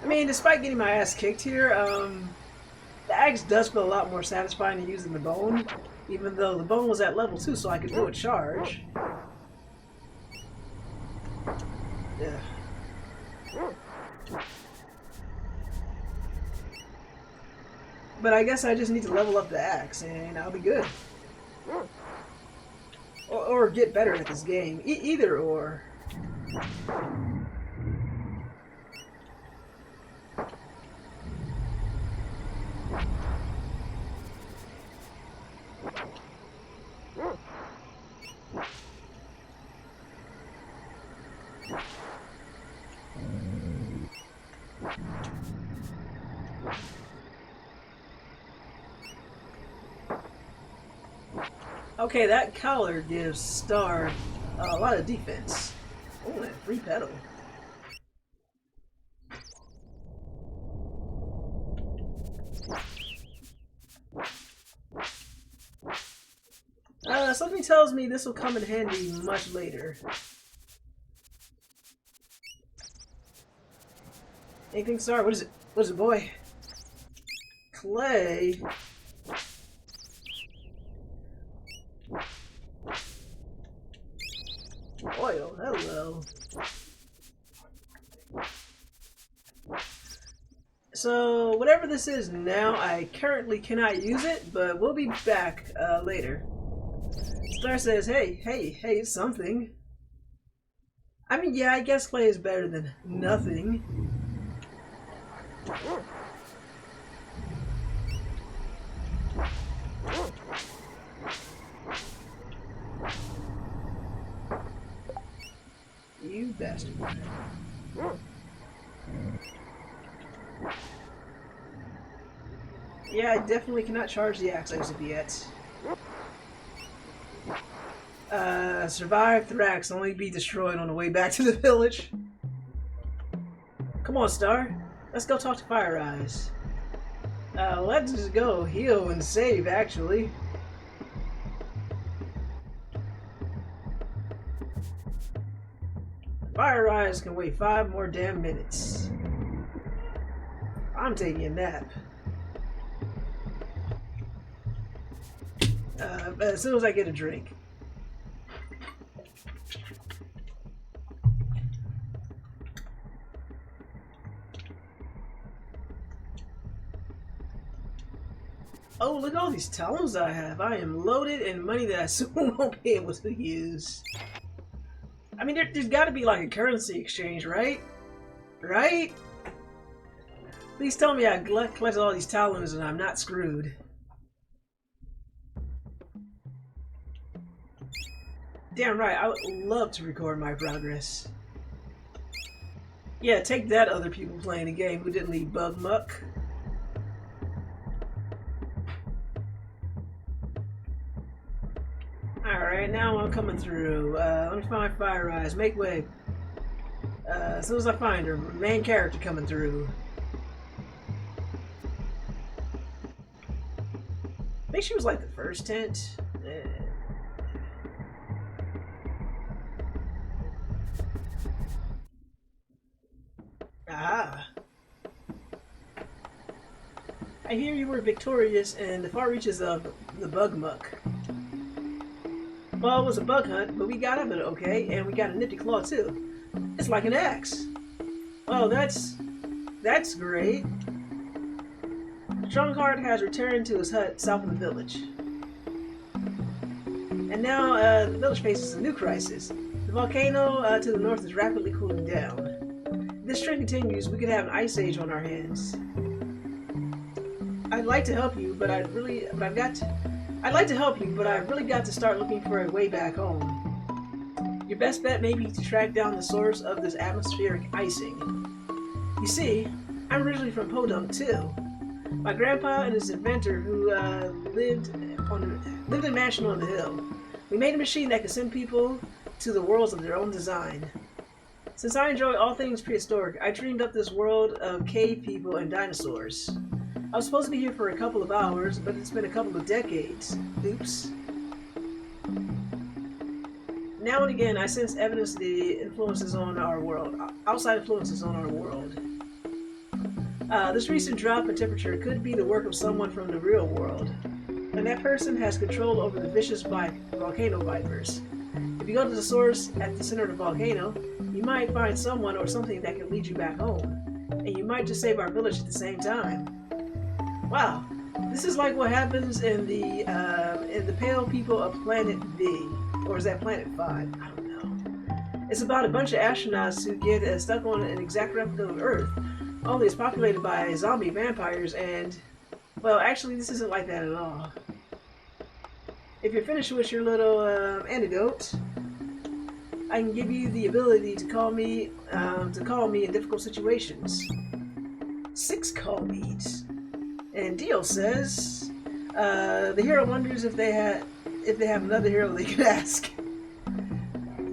S1: I mean, despite getting my ass kicked here, the axe does feel a lot more satisfying than using the bone, even though the bone was at level 2, so I could do a charge. Yeah. But I guess I just need to level up the axe, and I'll be good. Or get better at this game. Either or. Okay, that collar gives Star a lot of defense. Oh, and free pedal. Something tells me this will come in handy much later. Anything, Star? What is it? What is it, boy? Clay. Oil, hello. So, whatever this is now, I currently cannot use it, but we'll be back later. Star says, hey, it's something. I mean, yeah, I guess clay is better than nothing. You bastard. Yeah, I definitely cannot charge the axe as of yet. Survive Thraxx, only be destroyed on the way back to the village. Come on, Star. Let's go talk to Fire Eyes. Let's just go heal and save, actually. Fire Eyes can wait 5 more damn minutes. I'm taking a nap. As soon as I get a drink. Oh, look at all these talons I have. I am loaded in money that I soon won't be able to use. I mean, there's got to be like a currency exchange, right? Right? Please tell me I collected all these talons and I'm not screwed. Damn right, I would love to record my progress. Yeah, take that, other people playing the game who didn't leave Bugmuck. Alright, now I'm coming through. Let me find Fire Eyes. Make way. As soon as I find her, main character coming through. I think she was like the first tent. Ah. I hear you were victorious in the far reaches of the Bugmuck. Well, it was a bug hunt, but we got up it okay, and we got a nifty claw too. It's like an axe. Oh, that's great. Strongheart has returned to his hut south of the village. And now the village faces a new crisis. The volcano to the north is rapidly cooling down. If this trend continues, we could have an ice age on our hands. I'd like to help you, but I'd really got to start looking for a way back home. Your best bet may be to track down the source of this atmospheric icing. You see, I'm originally from Podunk too. My grandpa and his inventor, who lived in a mansion on the hill. We made a machine that could send people to the worlds of their own design. Since I enjoy all things prehistoric, I dreamed up this world of cave people and dinosaurs. I was supposed to be here for a couple of hours, but it's been a couple of decades. Oops. Now and again, I sense evidence of the influences on our world, outside influences on our world. This recent drop in temperature could be the work of someone from the real world, and that person has control over the vicious volcano vipers. If you go to the source at the center of the volcano, you might find someone or something that can lead you back home, and you might just save our village at the same time. Wow, this is like what happens in the Pale People of Planet V, or is that Planet 5? I don't know. It's about a bunch of astronauts who get stuck on an exact replica of Earth, only it's populated by zombie vampires and, well, actually this isn't like that at all. If you're finished with your little antidote, I can give you the ability to call me in difficult situations. 6 call beads. And Dio says, the hero wonders if they have another hero they can ask.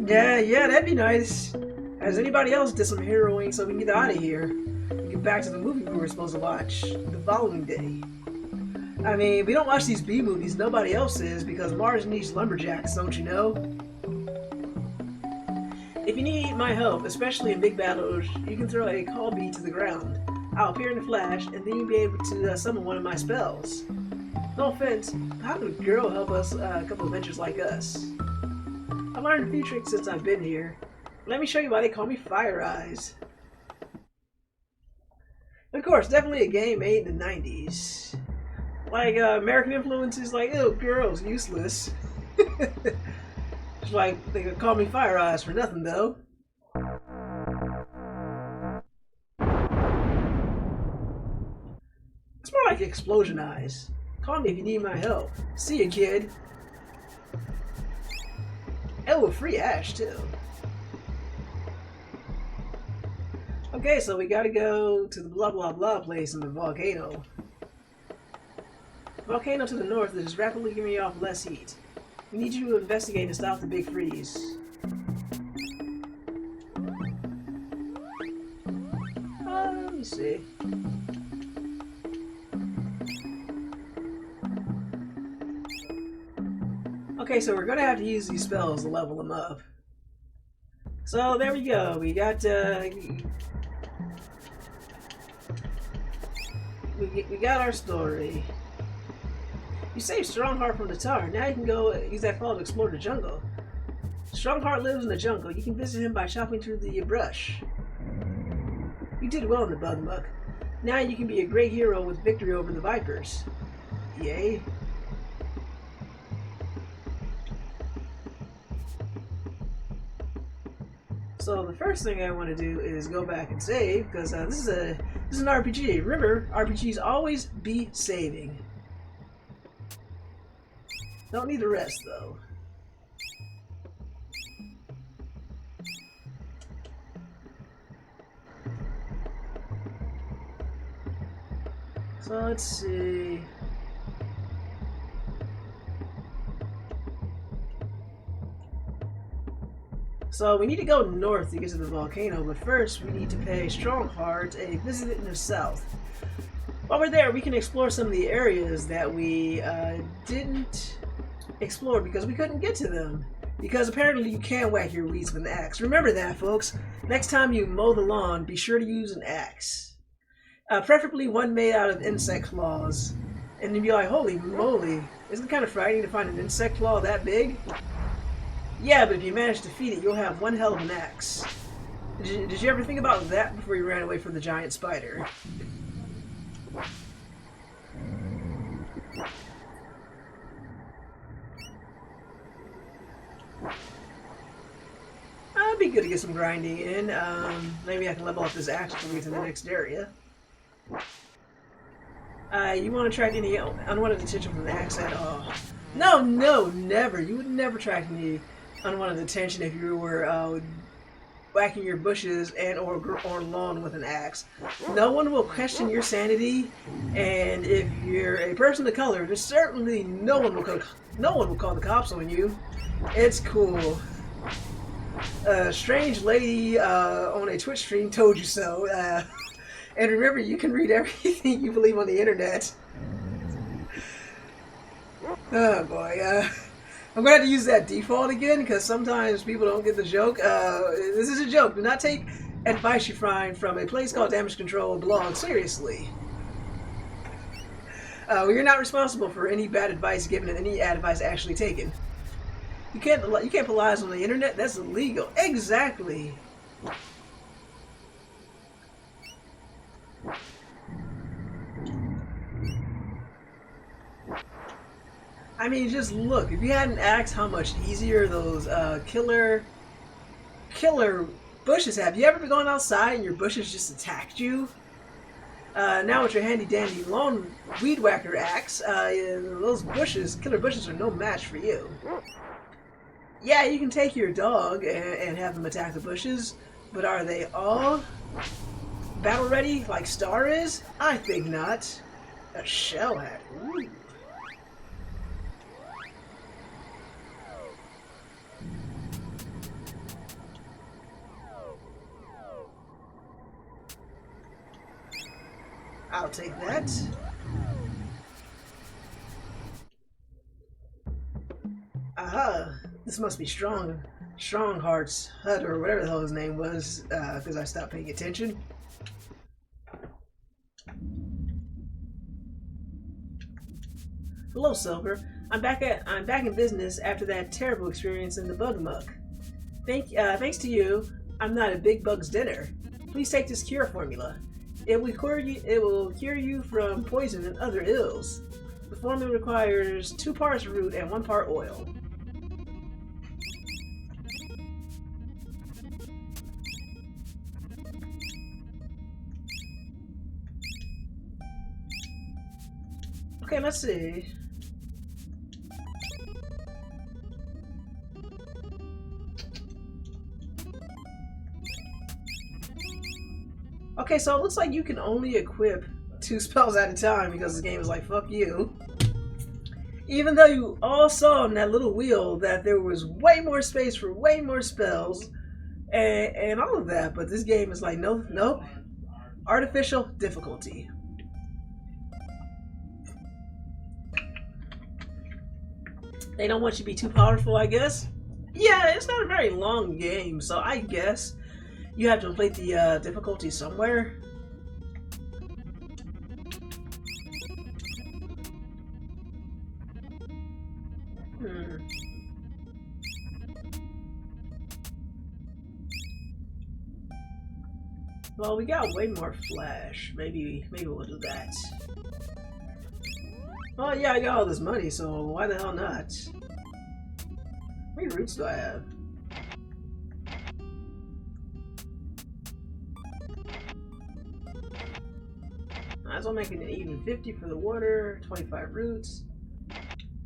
S1: Yeah, that'd be nice. Has anybody else did some heroing so we can get out of here? Get back to the movie we were supposed to watch the following day. I mean, we don't watch these B movies, nobody else is, because Mars needs lumberjacks, don't you know? If you need my help, especially in big battles, you can throw a call bead to the ground. I'll appear in a flash, and then you'll be able to summon one of my spells. No offense, how could a girl help us a couple of adventures like us? I've learned a few tricks since I've been here. Let me show you why they call me Fire Eyes. Of course, definitely a game made in the 90s. Like, American influences, like, ew, girls, useless. It's like, they could call me Fire Eyes for nothing, though. It's more like Explosion Eyes. Call me if you need my help. See ya, kid. Oh, free ash, too. Okay, so we gotta go to the blah blah blah place in the volcano. The volcano to the north is rapidly giving off less heat. We need you to investigate and stop the big freeze. Let me see. Okay, so we're gonna have to use these spells to level them up. So there we go. We got we got our story. You saved Strongheart from the tower. Now you can go use that fall to explore the jungle. Strongheart lives in the jungle. You can visit him by chopping through the brush. You did well in the Bugmuck. Now you can be a great hero with victory over the Vipers. Yay. So the first thing I want to do is go back and save, because this is an RPG. Remember, RPGs always be saving. Don't need the rest though. So let's see. So we need to go north to get to the volcano, but first we need to pay Strongheart a visit in the south. While we're there, we can explore some of the areas that we didn't explore because we couldn't get to them. Because apparently you can whack your weeds with an axe. Remember that, folks. Next time you mow the lawn, be sure to use an axe. Preferably one made out of insect claws. And you'd be like, holy moly, isn't it kind of frightening to find an insect claw that big? Yeah, but if you manage to defeat it, you'll have one hell of an axe. Did you ever think about that before you ran away from the giant spider? It'd be good to get some grinding in. Maybe I can level up this axe before we get to the next area. You won't attract any unwanted attention from the axe at all. No, never. You would never attract any unwanted attention if you were whacking your bushes and or lawn with an axe. No one will question your sanity, and if you're a person of color, there's certainly no one will call the cops on you. It's cool. A strange lady on a Twitch stream told you so. And remember, you can read everything you believe on the internet. Oh boy, I'm going to have to use that default again because sometimes people don't get the joke. This is a joke. Do not take advice you find from a place called Damage Control blog seriously. You're not responsible for any bad advice given and any advice actually taken. You can't put lies on the internet. That's illegal. Exactly. I mean, just look. If you hadn't asked how much easier those killer bushes have. You ever been going outside and your bushes just attacked you? Now with your handy dandy lawn weed whacker axe, those killer bushes are no match for you. Yeah, you can take your dog and have them attack the bushes, but are they all battle ready like Star is? I think not. A shell hat. Ooh. I'll take that. Aha! This must be Strongheart's hut, or whatever the hell his name was, because I stopped paying attention. Hello, Silver. I'm back in business after that terrible experience in the Bugmuck. Thanks to you, I'm not a big bug's dinner. Please take this cure formula. It will cure you from poison and other ills. The formula requires 2 parts root and 1 part oil. Okay, let's see. Okay, so it looks like you can only equip 2 spells at a time because this game is like, fuck you. Even though you all saw in that little wheel that there was way more space for way more spells and all of that, but this game is like, nope. Artificial difficulty. They don't want you to be too powerful, I guess. Yeah, it's not a very long game, so I guess you have to complete the difficulty somewhere. Well, we got way more flash. Maybe we'll do that. Oh yeah, I got all this money, so why the hell not? How many roots do I have? Might as well make it an even 50 for the water, 25 roots,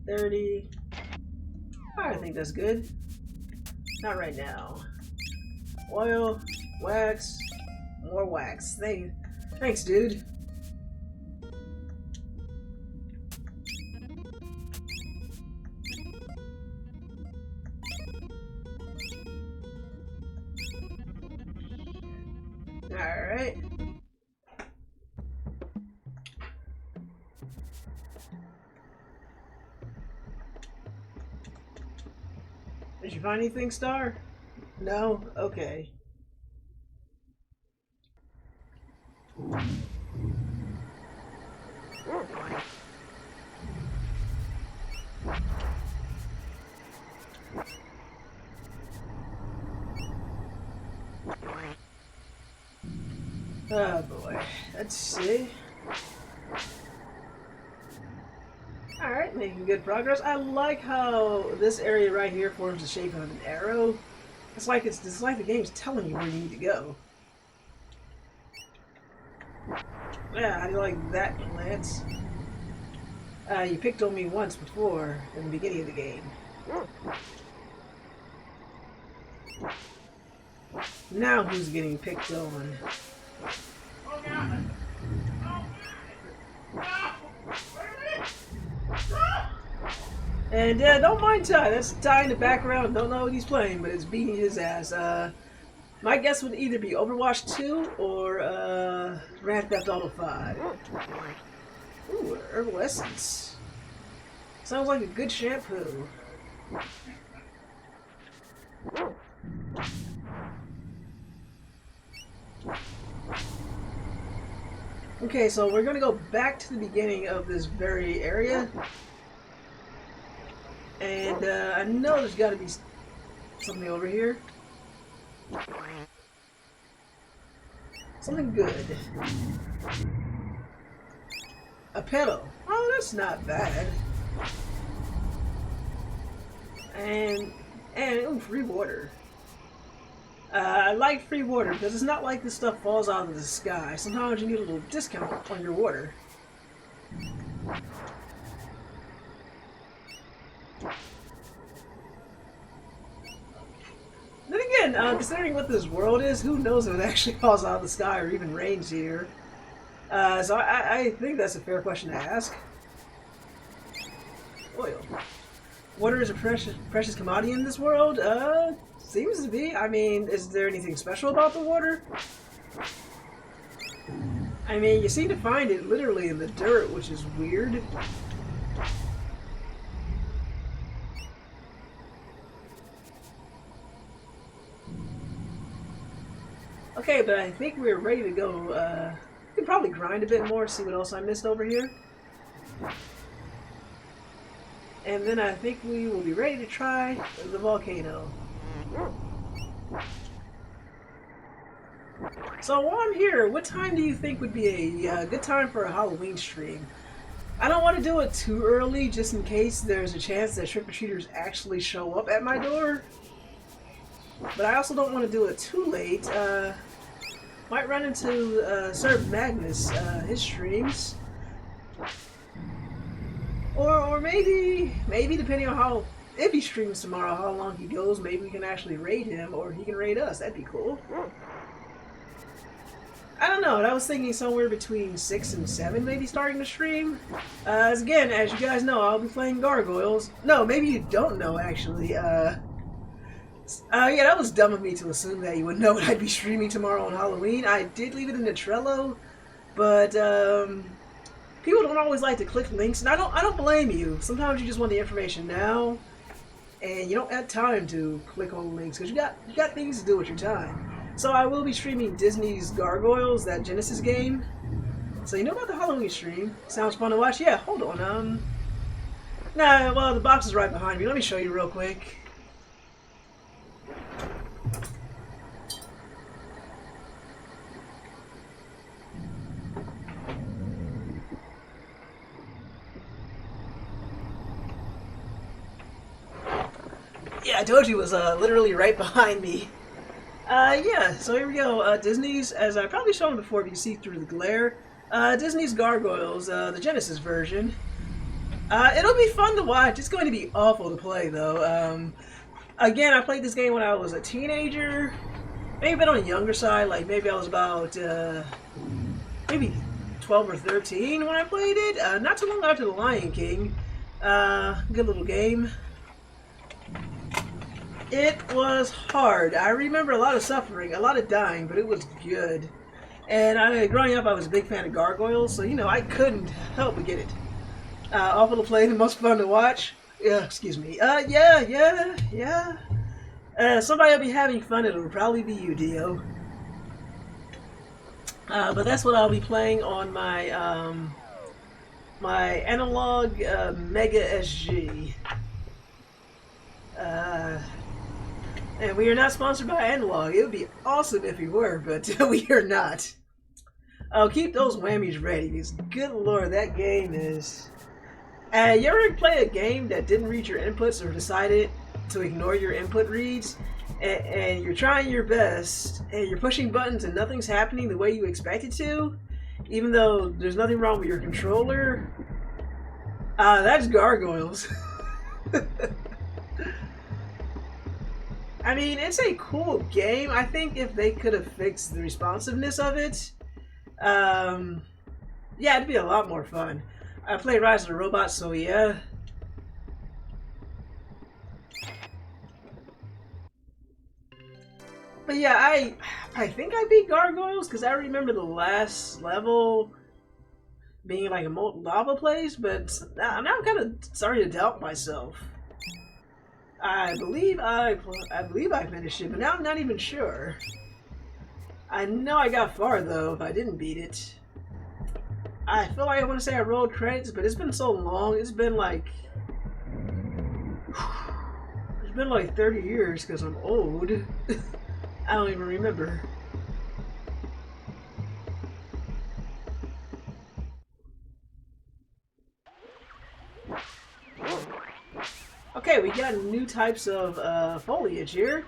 S1: 30. I think that's good. Not right now. Oil, wax, more wax. Thanks, dude. Alright. Did you find anything, Star? No? Okay. Oh boy. Let's see. Alright, making good progress. I like how this area right here forms the shape of an arrow. It's like the game's telling you where you need to go. Yeah, how do you like that, plants? You picked on me once before in the beginning of the game. Now who's getting picked on? And don't mind Ty, that's Ty in the background, don't know what he's playing, but it's beating his ass. My guess would either be Overwatch 2 or Grand Theft Auto 5. Ooh, herbal essence. Sounds like a good shampoo. Okay, so we're gonna go back to the beginning of this very area. And I know there's gotta be something over here. Something good. A petal. Oh, that's not bad. And ooh, free water. I like free water because it's not like this stuff falls out of the sky. Sometimes you need a little discount on your water. Then again, considering what this world is, who knows if it actually falls out of the sky or even rains here. So I think that's a fair question to ask. Oil. Water is a precious commodity in this world? Seems to be. I mean, is there anything special about the water? I mean, you seem to find it literally in the dirt, which is weird. Okay, but I think we're ready to go. We can probably grind a bit more, see what else I missed over here. And then I think we will be ready to try the volcano. So while I'm here, what time do you think would be a good time for a Halloween stream? I don't want to do it too early, just in case there's a chance that trick-or-treaters actually show up at my door. But I also don't want to do it too late. Might run into Sir Magnus, his streams. Or maybe depending on how, if he streams tomorrow, how long he goes, maybe we can actually raid him, or he can raid us. That'd be cool. I don't know, I was thinking somewhere between 6 and 7 maybe starting the stream. Again, as you guys know, I'll be playing gargoyles. No, maybe you don't know, actually. Yeah, that was dumb of me to assume that you would know what I'd be streaming tomorrow on Halloween. I did leave it in the Trello, but people don't always like to click links, and I don't blame you. Sometimes you just want the information now, and you don't have time to click on links because you got things to do with your time. So I will be streaming Disney's Gargoyles, that Genesis game. So you know about the Halloween stream? Sounds fun to watch. Yeah, hold on. Nah, well, the box is right behind me. Let me show you real quick. I told you it was literally right behind me. Yeah, so here we go. Disney's, as I probably shown before if you see through the glare, Disney's Gargoyles, the Genesis version. It'll be fun to watch. It's going to be awful to play, though. Again, I played this game when I was a teenager. Maybe a bit on the younger side. Like, maybe I was about, maybe 12 or 13 when I played it. Not too long after The Lion King. Good little game. It was hard. I remember a lot of suffering, a lot of dying, but it was good. And growing up, I was a big fan of Gargoyles, so, you know, I couldn't help but get it. Awful to play, the most fun to watch. Yeah, excuse me. Yeah. Somebody will be having fun. It'll probably be you, Dio. But that's what I'll be playing on my my analog Mega SG. And we are not sponsored by Analog. It would be awesome if we were, but we are not. I'll keep those whammies ready because, good lord, that game is... you ever play a game that didn't read your inputs or decided to ignore your input reads, and you're trying your best, and you're pushing buttons and nothing's happening the way you expect it to, even though there's nothing wrong with your controller? That's Gargoyles. I mean, it's a cool game. I think if they could have fixed the responsiveness of it, yeah, it'd be a lot more fun. I played Rise of the Robots, so yeah. But yeah, I think I beat Gargoyles because I remember the last level being like a molten lava place, but now I'm kind of starting to doubt myself. I believe I finished it, but now I'm not even sure. I know I got far though if I didn't beat it. I feel like I want to say I rolled credits, but it's been so long. It's been like 30 years because I'm old. I don't even remember. Okay, we got new types of foliage here.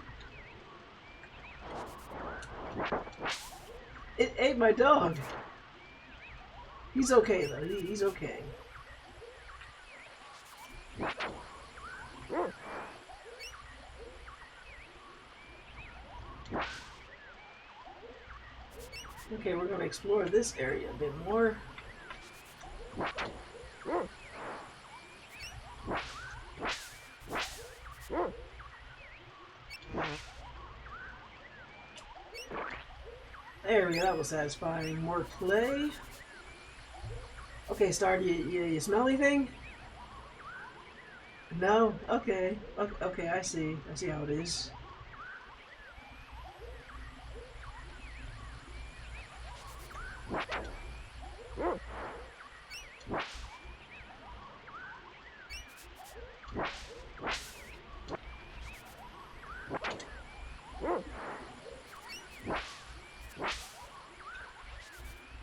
S1: It ate my dog. He's okay though. He's okay. Okay, we're gonna explore this area a bit more. There we go, that was satisfying. More clay. Okay, Star, you smell anything? No? Okay. Okay, I see. I see how it is.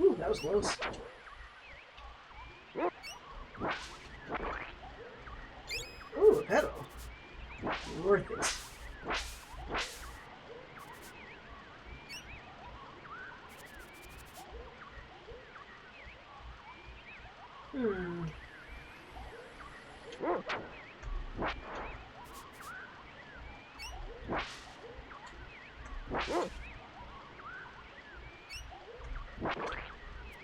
S1: Ooh, that was close. Ooh, a pedal. Worth it.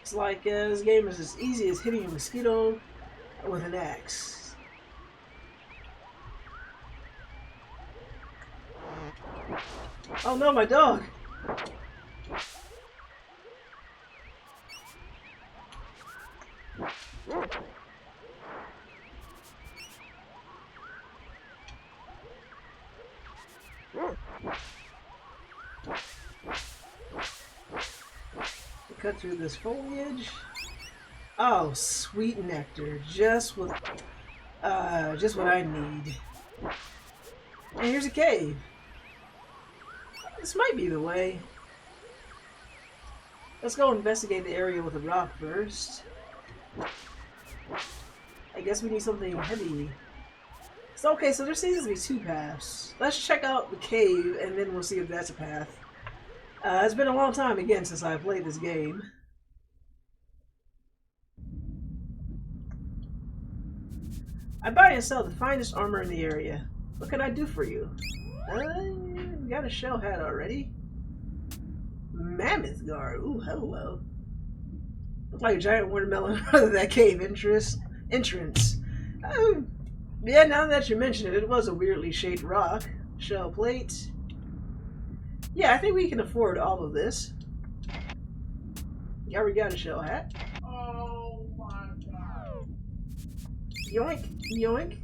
S1: It's like this game is as easy as hitting a mosquito with an axe. Oh no, my dog! Cut through this foliage. Oh, sweet nectar, just what I need. And here's a cave. This might be the way. Let's go investigate the area with a rock first. I guess we need something heavy. So, okay, so there seems to be two paths. Let's check out the cave, and then we'll see if that's a path. It's been a long time, again, since I played this game. I buy and sell the finest armor in the area. What can I do for you? We got a shell hat already. Mammoth guard. Ooh, hello. Looks like a giant watermelon out of that cave entrance. Yeah, now that you mention it, it was a weirdly shaped rock. Shell plate. Yeah, I think we can afford all of this. Yeah, we got a shell hat.
S2: Oh my god.
S1: Yoink, yoink.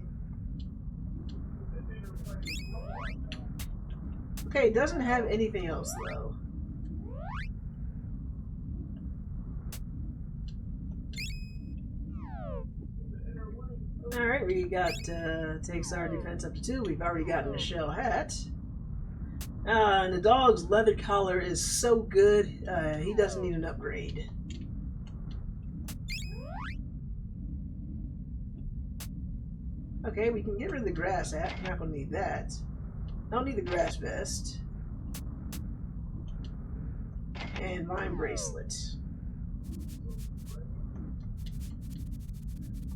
S1: Okay, it doesn't have anything else though. Alright, we got takes our defense up to 2. We've already gotten a shell hat. And the dog's leather collar is so good, he doesn't need an upgrade. Okay, we can get rid of the grass hat. We're not going to need that. Don't need the grass vest. And vine bracelet.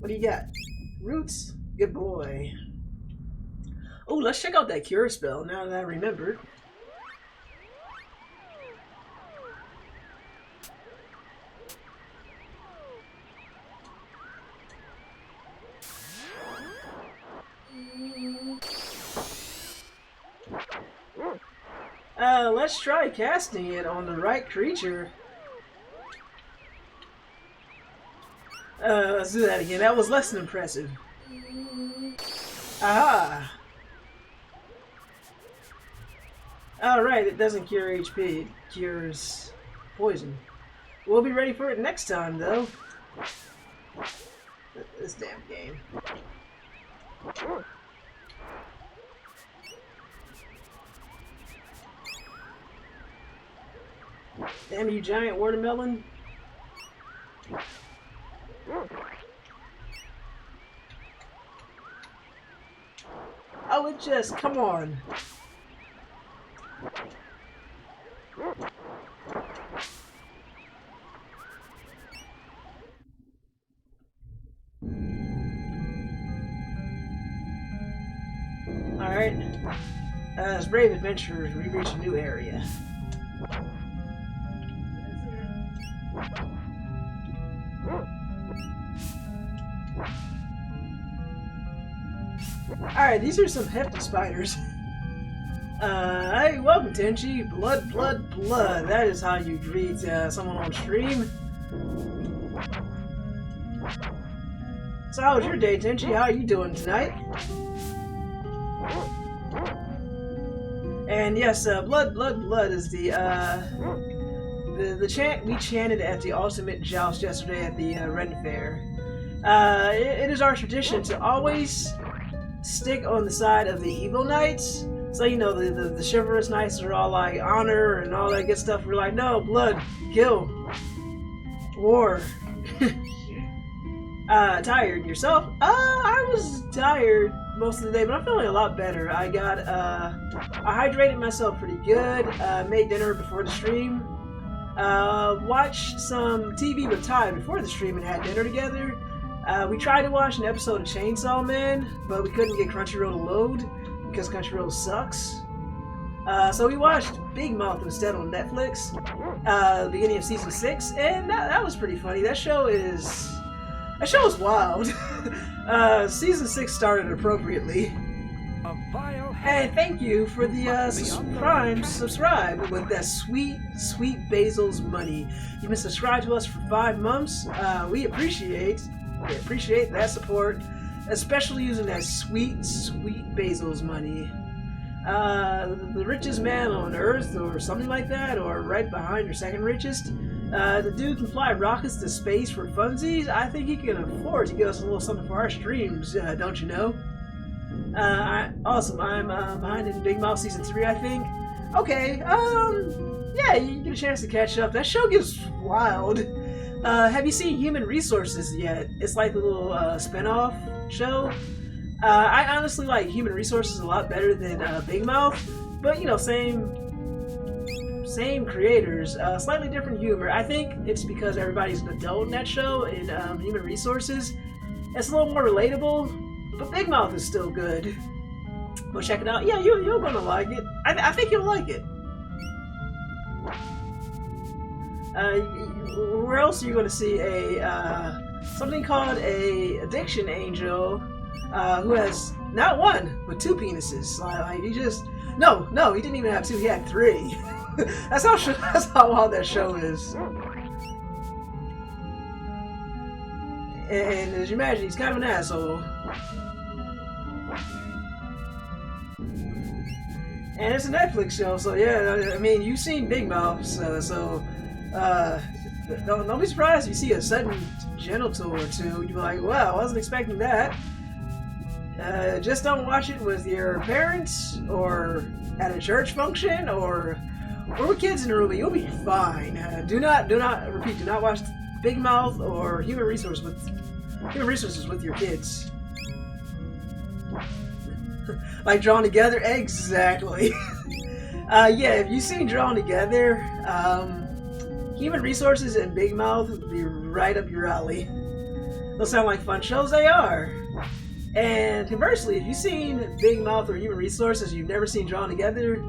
S1: What do you got? Roots? Good boy. Oh, let's check out that cure spell now that I remembered. Let's try casting it on the right creature. Let's do that again. That was less than impressive. Aha! Alright, it doesn't cure HP. It cures poison. We'll be ready for it next time, though. This damn game. Damn you, giant watermelon. Oh, it just, come on. Alright. As brave adventurers, we reach a new area. Alright, these are some hefty spiders. Hey, welcome Tenchi. Blood, blood, blood. That is how you greet someone on stream. So how was your day, Tenchi? How are you doing tonight? And yes, blood, blood, blood is the chant we chanted at the Ultimate Joust yesterday at the Ren Fair. It is our tradition to always stick on the side of the evil knights. So, you know, the chivalrous knights are all like honor and all that good stuff. We're like, no, blood, kill, war. Tired. Yourself? I was tired most of the day, but I'm feeling a lot better. I hydrated myself pretty good, made dinner before the stream, watched some TV with Ty before the stream and had dinner together. We tried to watch an episode of Chainsaw Man, but we couldn't get Crunchyroll to load because Crunchyroll sucks. So we watched Big Mouth instead on Netflix, the beginning of season 6, and that was pretty funny. That show is wild. Season 6 started appropriately. And thank you for the Prime subscribe with that sweet, sweet Basil's money. You've been subscribed to us for 5 months. We appreciate that support, especially using that sweet, sweet Basil's money. The richest man on Earth, or something like that, or right behind your second richest. The dude can fly rockets to space for funsies. I think he can afford to give us a little something for our streams, don't you know? Awesome. I'm behind in Big Mouth Season 3, I think. Okay, yeah, you get a chance to catch up. That show gets wild. Have you seen Human Resources yet? It's like a little spin-off show. I honestly like Human Resources a lot better than Big Mouth, but you know, same creators, slightly different humor. I think it's because everybody's an adult in that show. In Human Resources, it's a little more relatable, but Big Mouth is still good. Go check it out. Yeah, you're gonna like it. I think you'll like it. Where else are you gonna see a something called a addiction angel who has not one but two penises? Like he just no, he didn't even have two. He had three. That's how wild that show is. And as you imagine, he's kind of an asshole. And it's a Netflix show, so yeah, I mean, you've seen Big Mouth, so don't be surprised if you see a sudden genital or two. You're like, wow, I wasn't expecting that. Just don't watch it with your parents, or at a church function, or with kids in the room. You'll be fine. Do not watch Big Mouth or Human Resources with your kids. Like Drawn Together? Exactly. Yeah, if you've seen Drawn Together, Human Resources and Big Mouth would be right up your alley. They'll sound like fun shows, they are. And conversely, if you've seen Big Mouth or Human Resources, you've never seen Drawn Together,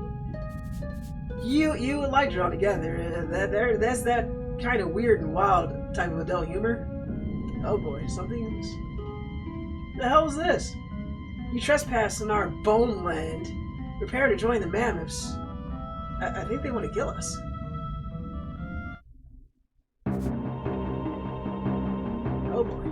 S1: you would like Drawn Together. That's that kind of weird and wild type of adult humor. Oh boy, something's... The hell is this? You trespass in our bone land. Prepare to join the Mammoths. I think they want to kill us. Oh boy.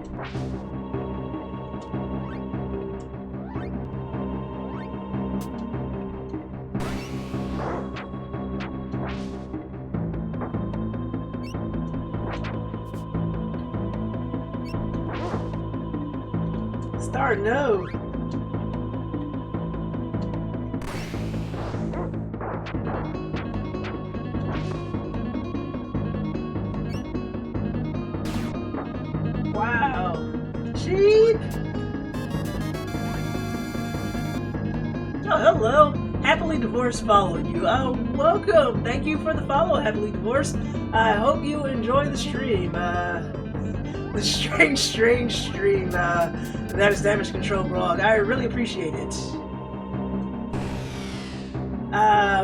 S1: Star, no. Wow. Sheep. Oh, hello. Happily Divorced followed you. Welcome. Thank you for the follow, Happily Divorced. I hope you enjoy the stream. The strange stream that is Damage Control Blog. I really appreciate it.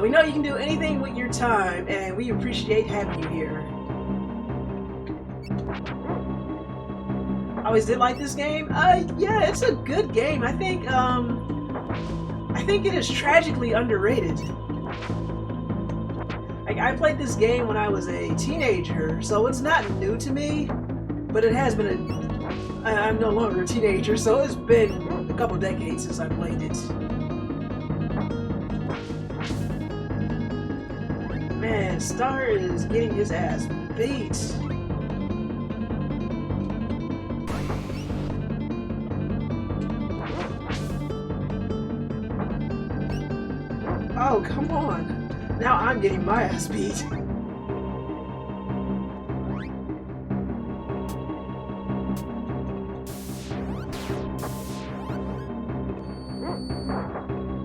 S1: We know you can do anything with your time, and we appreciate having you here. Always did like this game? Yeah, it's a good game. I think it is tragically underrated. Like, I played this game when I was a teenager, so it's not new to me, but it has been I'm no longer a teenager, so it's been a couple decades since I played it. Man, Star is getting his ass beat. Oh, come on. Now I'm getting my ass beat.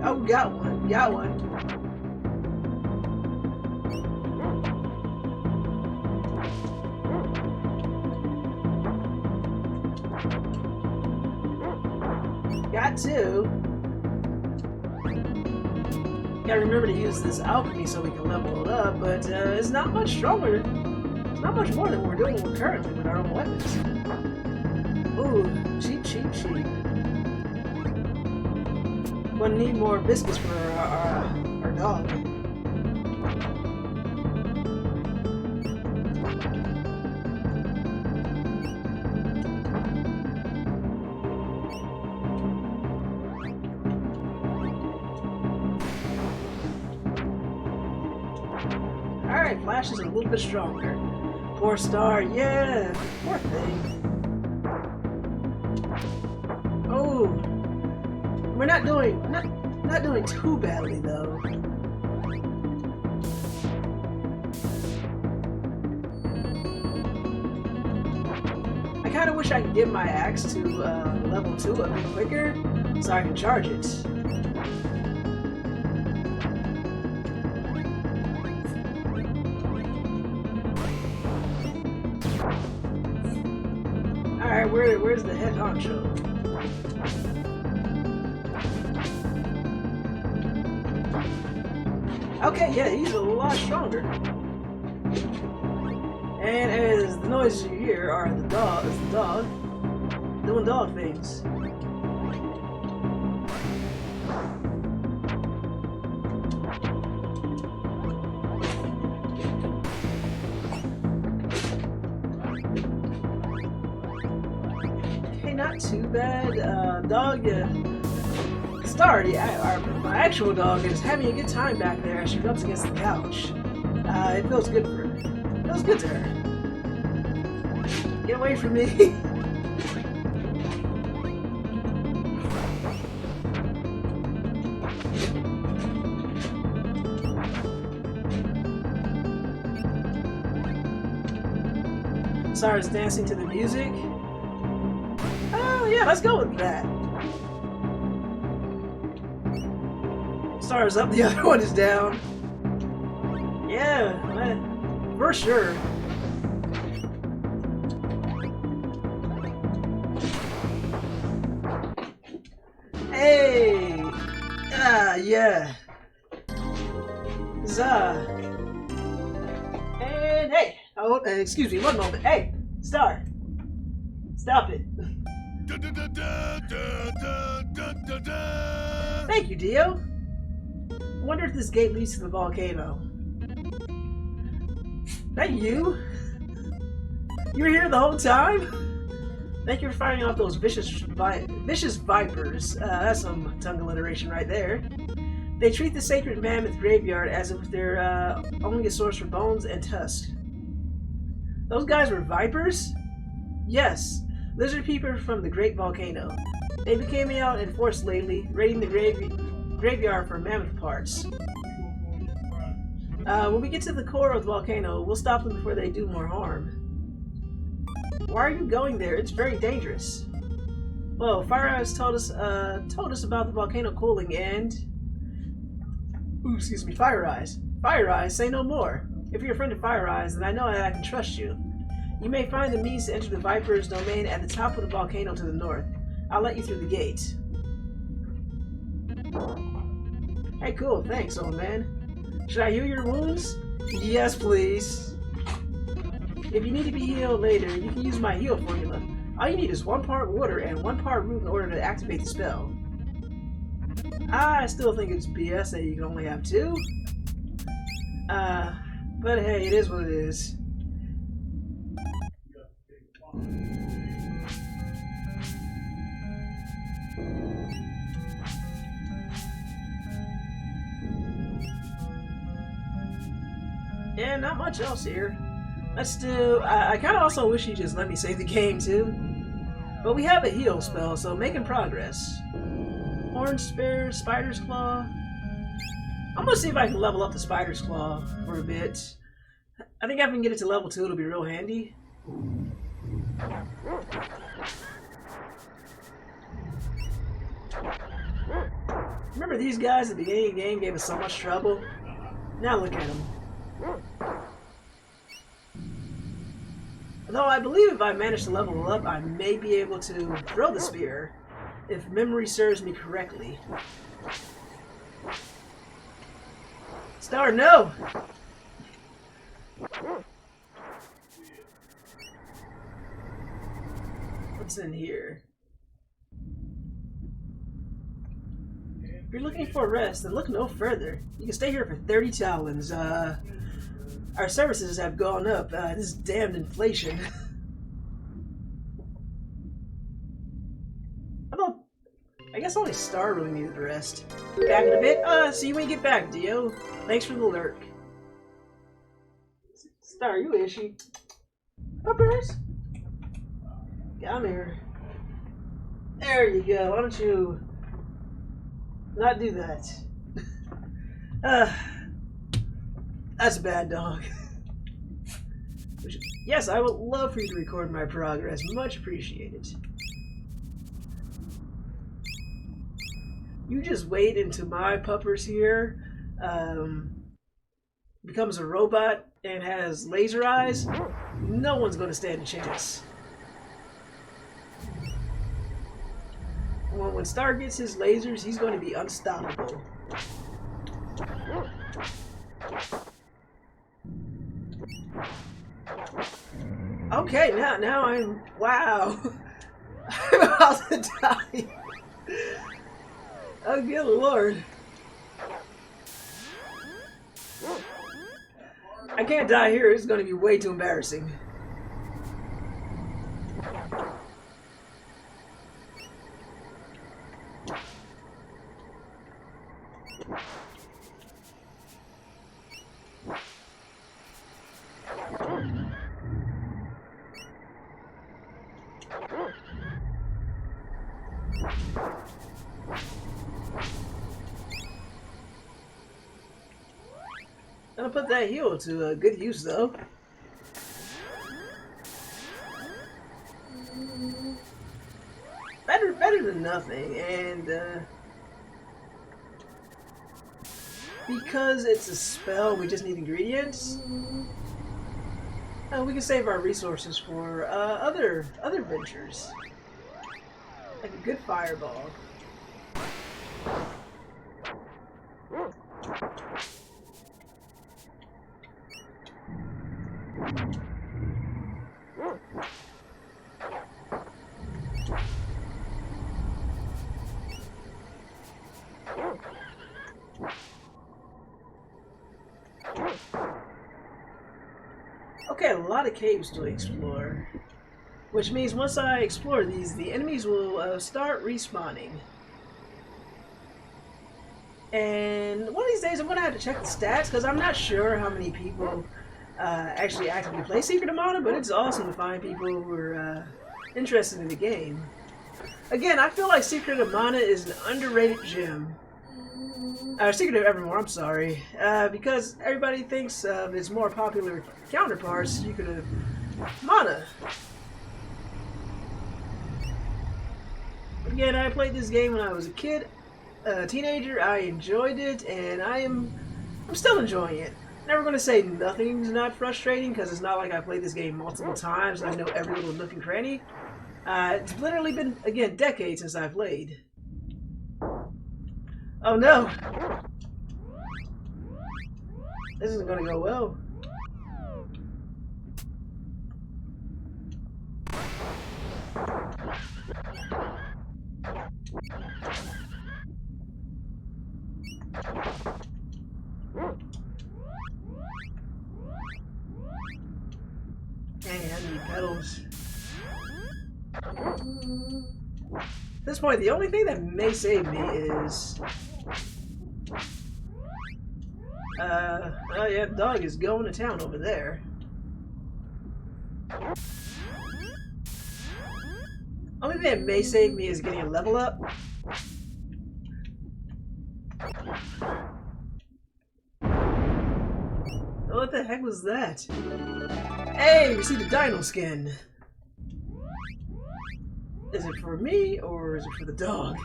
S1: Oh, got one. Got one. Got two. Gotta remember to use this alchemy so we can level it up, but it's not much stronger. It's not much more than we're doing currently with our own weapons. Ooh, cheap. Gonna need more biscuits for our dog. Alright, Flash is a little bit stronger. Poor Star, yeah, poor thing. Oh, we're not doing too badly though. I kind of wish I could get my axe to level 2 a bit quicker so I can charge it. Alright, where's the head honcho? Okay, yeah, he's a lot stronger. And as the noises you hear are the dog doing dog things. Okay, not too bad. Dog, Star, my actual dog is having a good time back there as she rubs against the couch. It feels good for her. It feels good to her. Get away from me. Star's dancing to the music. Oh yeah, let's go with that. Star's up, the other one is down. Yeah, for sure. Hey! Yeah. Huzzah. And hey! Oh, excuse me, one moment. Hey, Star! Stop it. Thank you, Dio. I wonder if this gate leads to the volcano. That you? You were here the whole time? Thank you for fighting off those vicious vipers. That's some tongue alliteration right there. They treat the sacred Mammoth graveyard as if they're only a source for bones and tusks. Those guys were vipers? Yes, lizard people from the Great Volcano. They've been camping out in force lately, raiding the graveyard for mammoth parts. When we get to the core of the volcano, we'll stop them before they do more harm. Why are you going there? It's very dangerous. Well, Fire Eyes told us about the volcano cooling and... Ooh, excuse me, Fire Eyes. Fire Eyes, say no more. If you're a friend of Fire Eyes, then I know that I can trust you. You may find the means to enter the Viper's domain at the top of the volcano to the north. I'll let you through the gate. Hey, cool, thanks, old man. Should I heal your wounds? Yes, please. If you need to be healed later, you can use my heal formula. All you need is 1 part water and 1 part root in order to activate the spell. I still think it's BS that you can only have 2. But hey, it is what it is. Yeah, not much else here. Let's do... I kind of also wish you just let me save the game, too. But we have a heal spell, so making progress. Horn Spear, Spider's Claw. I'm gonna see if I can level up the Spider's Claw for a bit. I think if I can get it to level 2, it'll be real handy. Remember these guys at the beginning of the game gave us so much trouble? Now look at them. Though I believe if I manage to level up, I may be able to throw the spear, if memory serves me correctly. Star, no! What's in here? If you're looking for rest, then look no further. You can stay here for 30 talons. Our services have gone up. This damned inflation. I guess only Star really needed the rest. Back in a bit. See you when you get back, Dio. Thanks for the lurk. Star, you ishy. Puppers. Come here. There you go. Why don't you not do that? That's a bad dog. Yes, I would love for you to record my progress. Much appreciated. You just wait until my puppers here becomes a robot and has laser eyes. No one's going to stand a chance. When Star gets his lasers, he's going to be unstoppable. Okay, now I'm... Wow. I'm about to die. Oh, good lord. I can't die here. It's going to be way too embarrassing. I'll put that heal to good use, though. Better than nothing, and because it's a spell, we just need ingredients. We can save our resources for other ventures, like a good fireball. Okay, a lot of caves to explore, which means once I explore these, the enemies will start respawning. And one of these days I'm going to have to check the stats, because I'm not sure how many people actually actively play Secret of Mana, but it's awesome to find people who are interested in the game. Again, I feel like Secret of Mana is an underrated gem. Secret of Evermore, I'm sorry. Because everybody thinks of its more popular counterparts, Secret of Mana. But again, I played this game when I was a kid, a teenager. I enjoyed it, and I'm still enjoying it. Never going to say nothing's not frustrating, because it's not like I played this game multiple times and I know every little nook and cranny. It's literally been, again, decades since I've played. Oh no! This isn't going to go well. Dang, I need petals. At this point, the only thing that may save me is... oh yeah, the dog is going to town over there. Only thing that may save me is getting a level up. What the heck was that? Hey, we see the dino skin. Is it for me, or is it for the dog?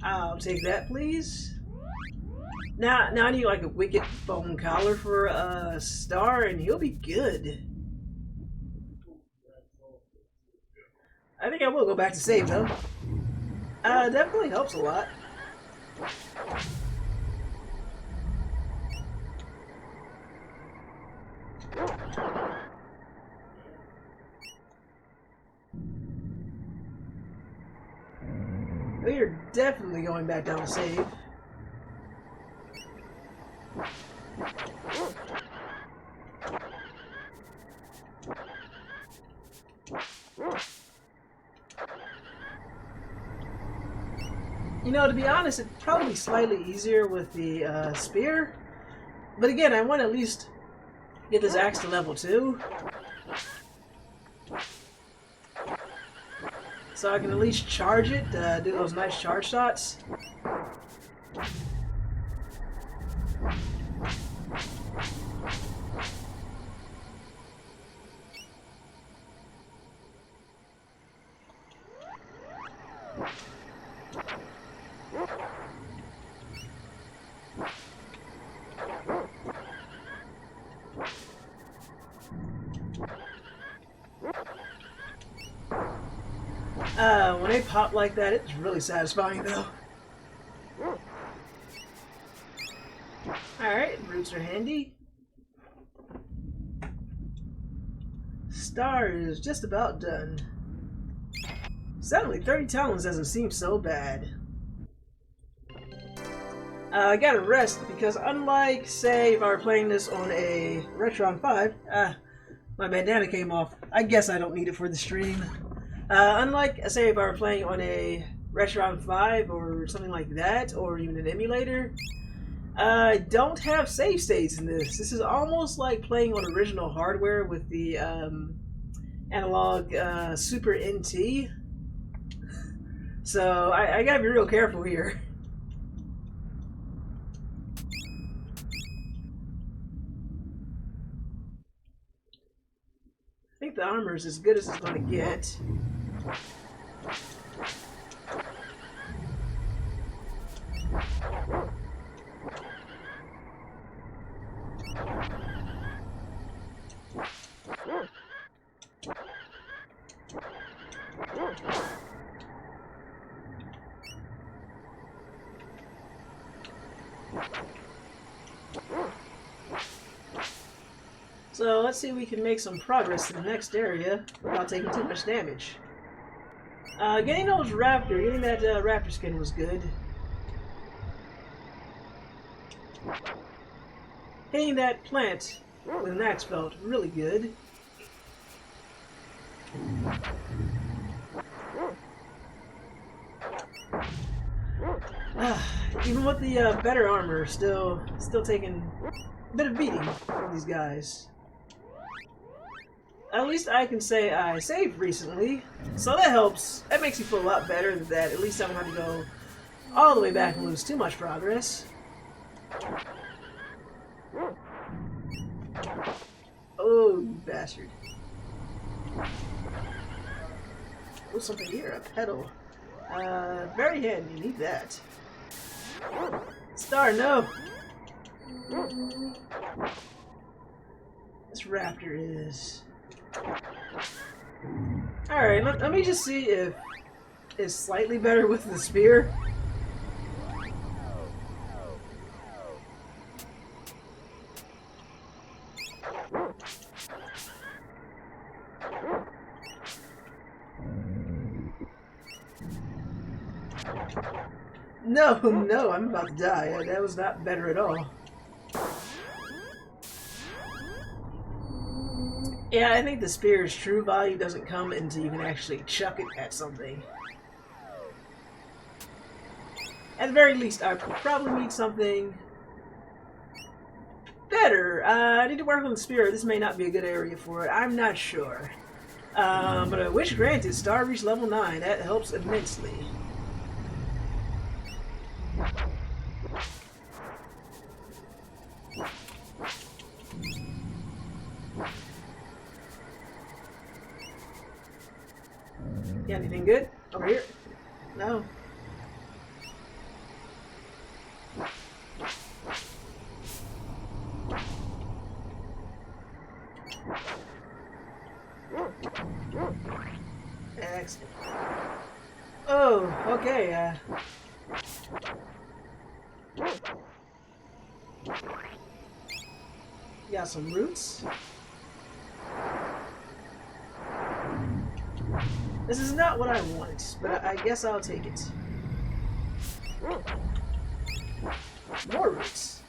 S1: I'll take that, please. Now I need like a wicked bone collar for a Star, and he'll be good. I think I will go back to save, though. Definitely helps a lot. We are definitely going back down to save. You know, to be honest, it's probably slightly easier with the spear. But again, I want to at least get this axe to level 2. So I can at least charge it, do those nice charge shots. When they pop like that, it's really satisfying though. Alright, roots are handy. Star is just about done. Suddenly, 30 talons doesn't seem so bad. I gotta rest because unlike, say, if I were playing this on a Retron 5, my bandana came off. I guess I don't need it for the stream. Unlike, say, if I were playing on a Retron 5 or something like that, or even an emulator, I don't have save states in this. This is almost like playing on original hardware with the analog Super NT. So I gotta be real careful here. I think the armor is as good as it's gonna get. So let's see if we can make some progress in the next area without taking too much damage. Getting that raptor skin was good. Hitting that plant with an axe felt really good. Even with the better armor, still taking a bit of beating from these guys. At least I can say I saved recently, so that helps. That makes me feel a lot better that at least I don't have to go all the way back and lose too much progress. Oh, you bastard. Oh, something here, a pedal. Very handy, need that. Star, no! This raptor is... Alright, let me just see if it's slightly better with the spear. No, no, I'm about to die. That was not better at all. Yeah, I think the spear's true value doesn't come until you can actually chuck it at something. At the very least, I probably need something better. I need to work on the spear. This may not be a good area for it. I'm not sure. But a wish granted, Star reached level 9. That helps immensely. Yeah, anything good? Over here? No. Excellent. Oh, okay, got some roots. This is not what I want, but I guess I'll take it. More roots.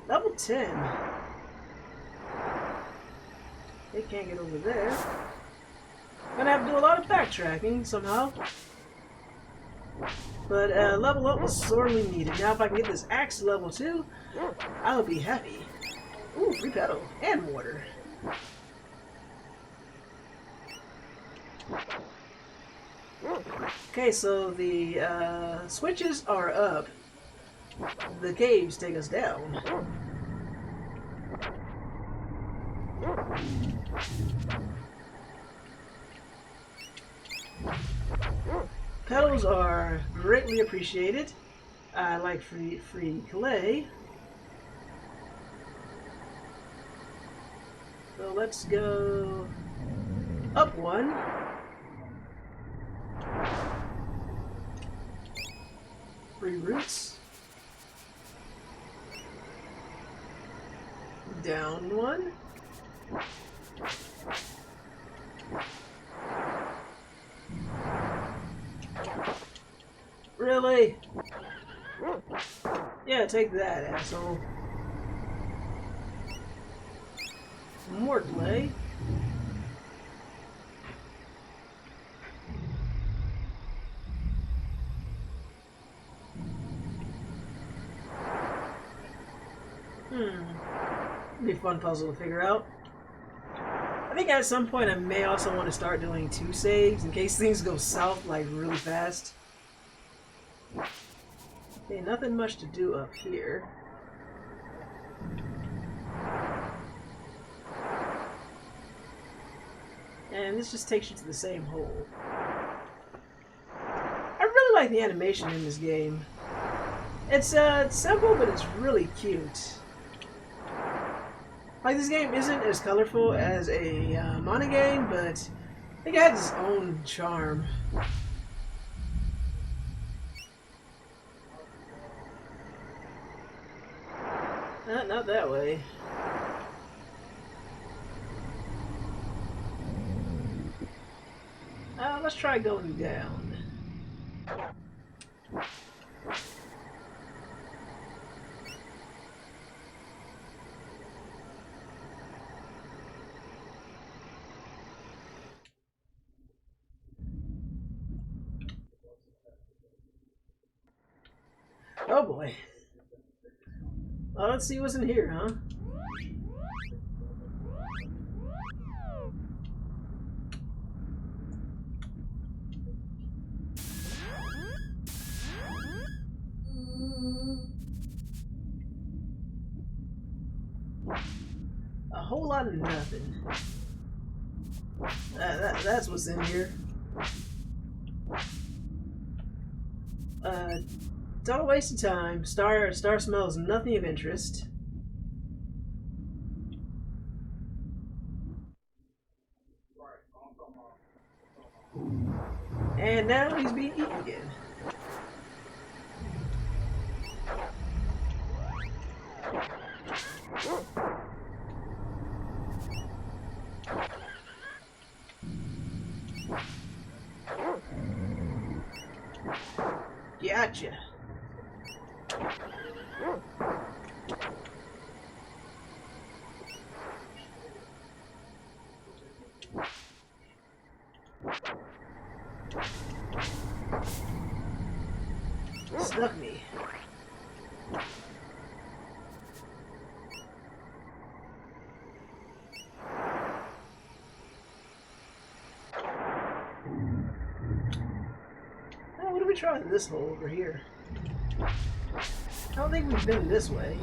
S1: Level 10. They can't get over there. Gonna have to do a lot of backtracking somehow. But level up was sorely needed. Now if I can get this axe to level 2, I'll be happy. Ooh, free pedal and water. Okay, so the switches are up. The caves take us down. Petals are greatly appreciated. I like free clay. So let's go up one. Free roots. Down one. Really? Yeah, take that, asshole. More clay. Be a fun puzzle to figure out. I think at some point I may also want to start doing 2 saves in case things go south like really fast. Okay, nothing much to do up here. And this just takes you to the same hole. I really like the animation in this game. It's simple, but it's really cute. Like, this game isn't as colorful as a Mana game, but I think it has its own charm. Not that way. Let's try going down. Oh boy. Well, let's see what's in here, huh? A whole lot of nothing. That's what's in here. Don't waste of time. Star smells nothing of interest. And now he's being eaten again. Gotcha. Snuck me. What do we try this hole over here? I don't think we've been this way.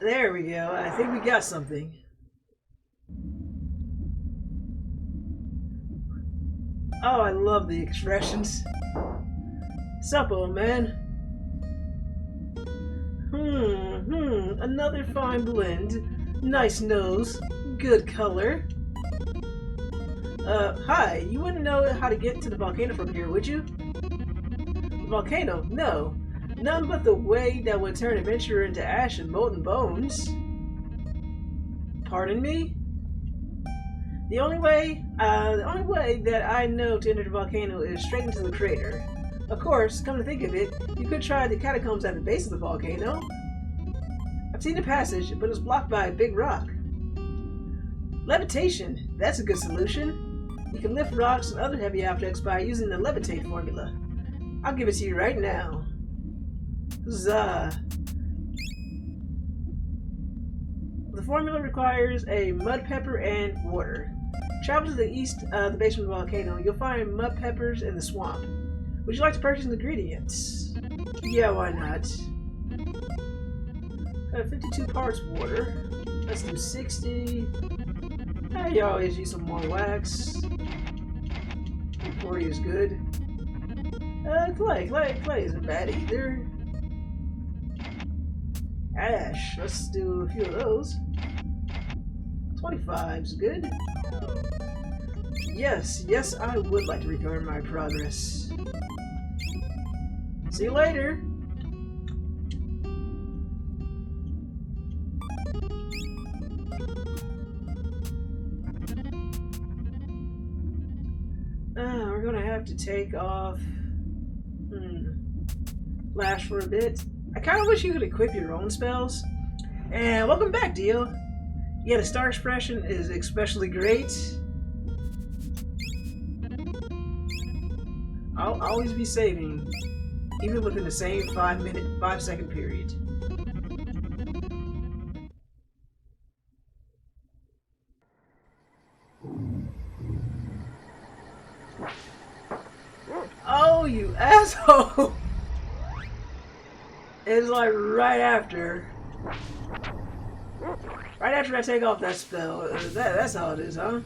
S1: There we go. I think we got something. Oh, I love the expressions. Sup, old man? Another fine blend. Nice nose. Good color. Hi. You wouldn't know how to get to the volcano from here, would you? The volcano? No. None but the way that would turn adventurer into ash and molten bones. Pardon me? The only way that I know to enter the volcano is straight into the crater. Of course, come to think of it, you could try the catacombs at the base of the volcano. I've seen the passage, but it's blocked by a big rock. Levitation, that's a good solution. You can lift rocks and other heavy objects by using the levitate formula. I'll give it to you right now. Huzzah. The formula requires a mud pepper and water. Travel to the east of the base of the volcano. You'll find mud peppers in the swamp. Would you like to purchase ingredients? Yeah, why not? 52 parts water. Let's do 60. You always use some more wax. 40 is good. Clay isn't bad either. Ash, let's do a few of those. 25 is good. Yes, I would like to record my progress. See you later. We're gonna have to take off Flash for a bit. I kind of wish you could equip your own spells. And welcome back, Dio. Yeah, the star expression is especially great. I'll always be saving, even within the same 5-second period. Oh, you asshole! It's like right after I take off that spell. That's how it is, huh?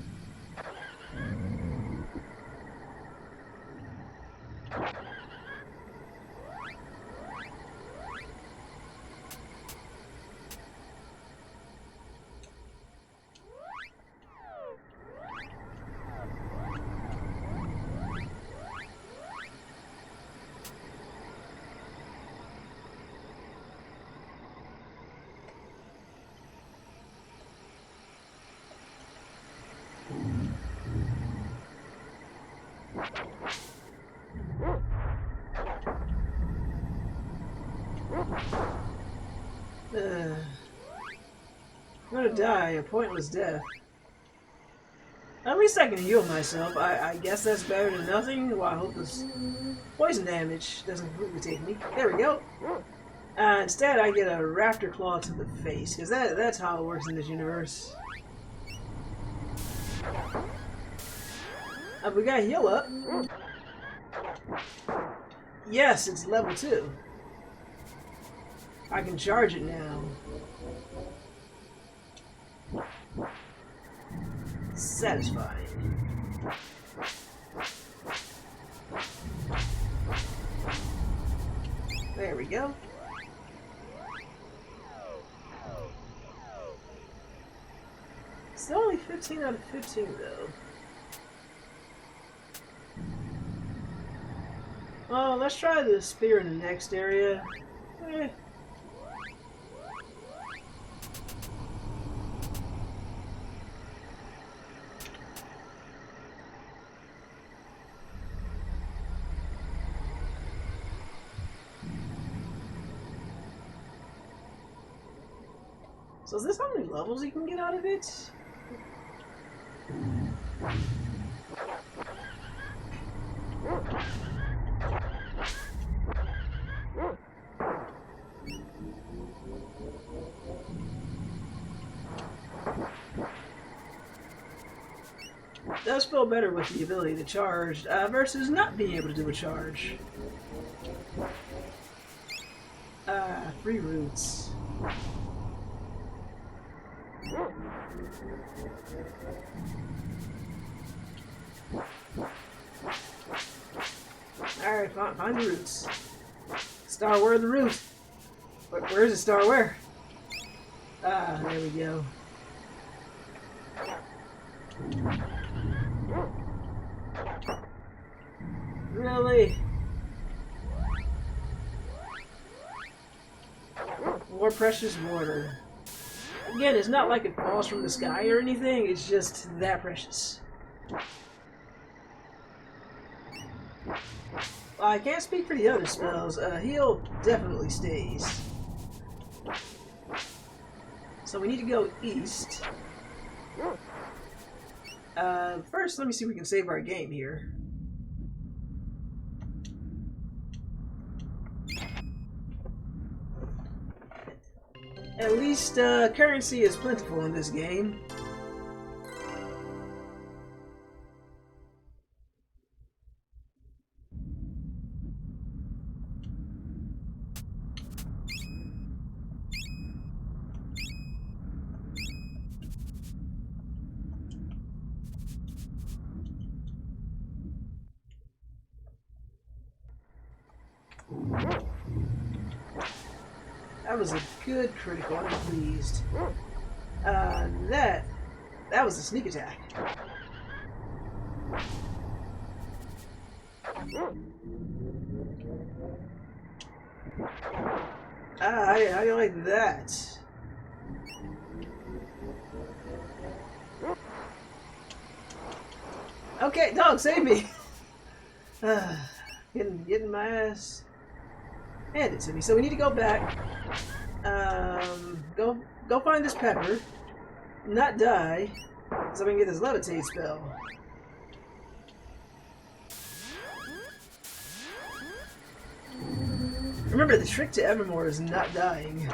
S1: I'm gonna die a pointless death. At least I can heal myself. I guess that's better than nothing. Well, I hope this poison damage doesn't completely take me. There we go. Instead, I get a raptor claw to the face, because that's how it works in this universe. We got heal up. Yes, it's level 2. I can charge it now. Satisfying. There we go. It's only 15 out of 15 though. Oh, let's try the spear in the next area. So is this how many levels you can get out of it? It does feel better with the ability to charge versus not being able to do a charge. Free roots. Alright, find the roots. Star, where are the roots? Where is the star? Where? There we go. Really? More precious water. Again, it's not like it falls from the sky or anything, it's just that precious. I can't speak for the other spells. Heal definitely stays. So we need to go east. First, let me see if we can save our game here. At least currency is plentiful in this game. That was a good critical. I'm pleased. That was a sneak attack. How do you like that? Okay, dog, save me! Getting my ass handed to me. So we need to go back. Go find this pepper. Not die. So we can get this levitate spell. Remember, the trick to Evermore is not dying.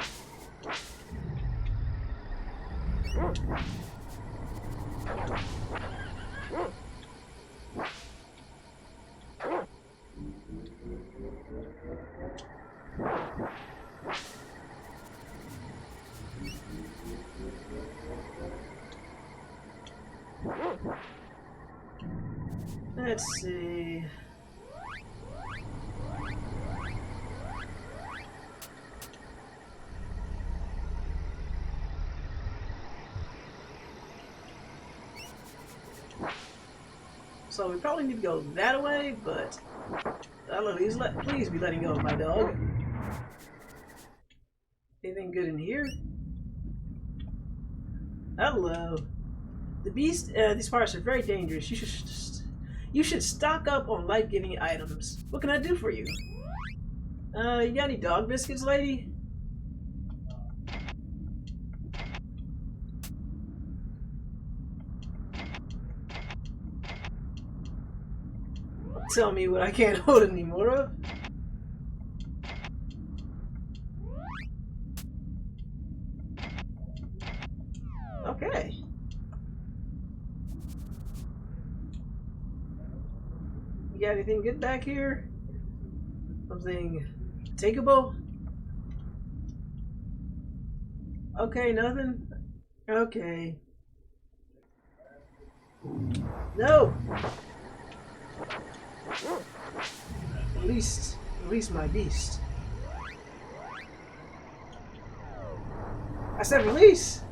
S1: Let's see. So we probably need to go that way, but I don't know, please be letting go of my dog. Anything good in here? Hello. The beast, these forests are very dangerous. You should stock up on life-giving items. What can I do for you? You got any dog biscuits, lady? Tell me what I can't hold any more of. Okay. You got anything good back here? Something takeable? Okay, nothing? Okay. No! Release my beast. I said release!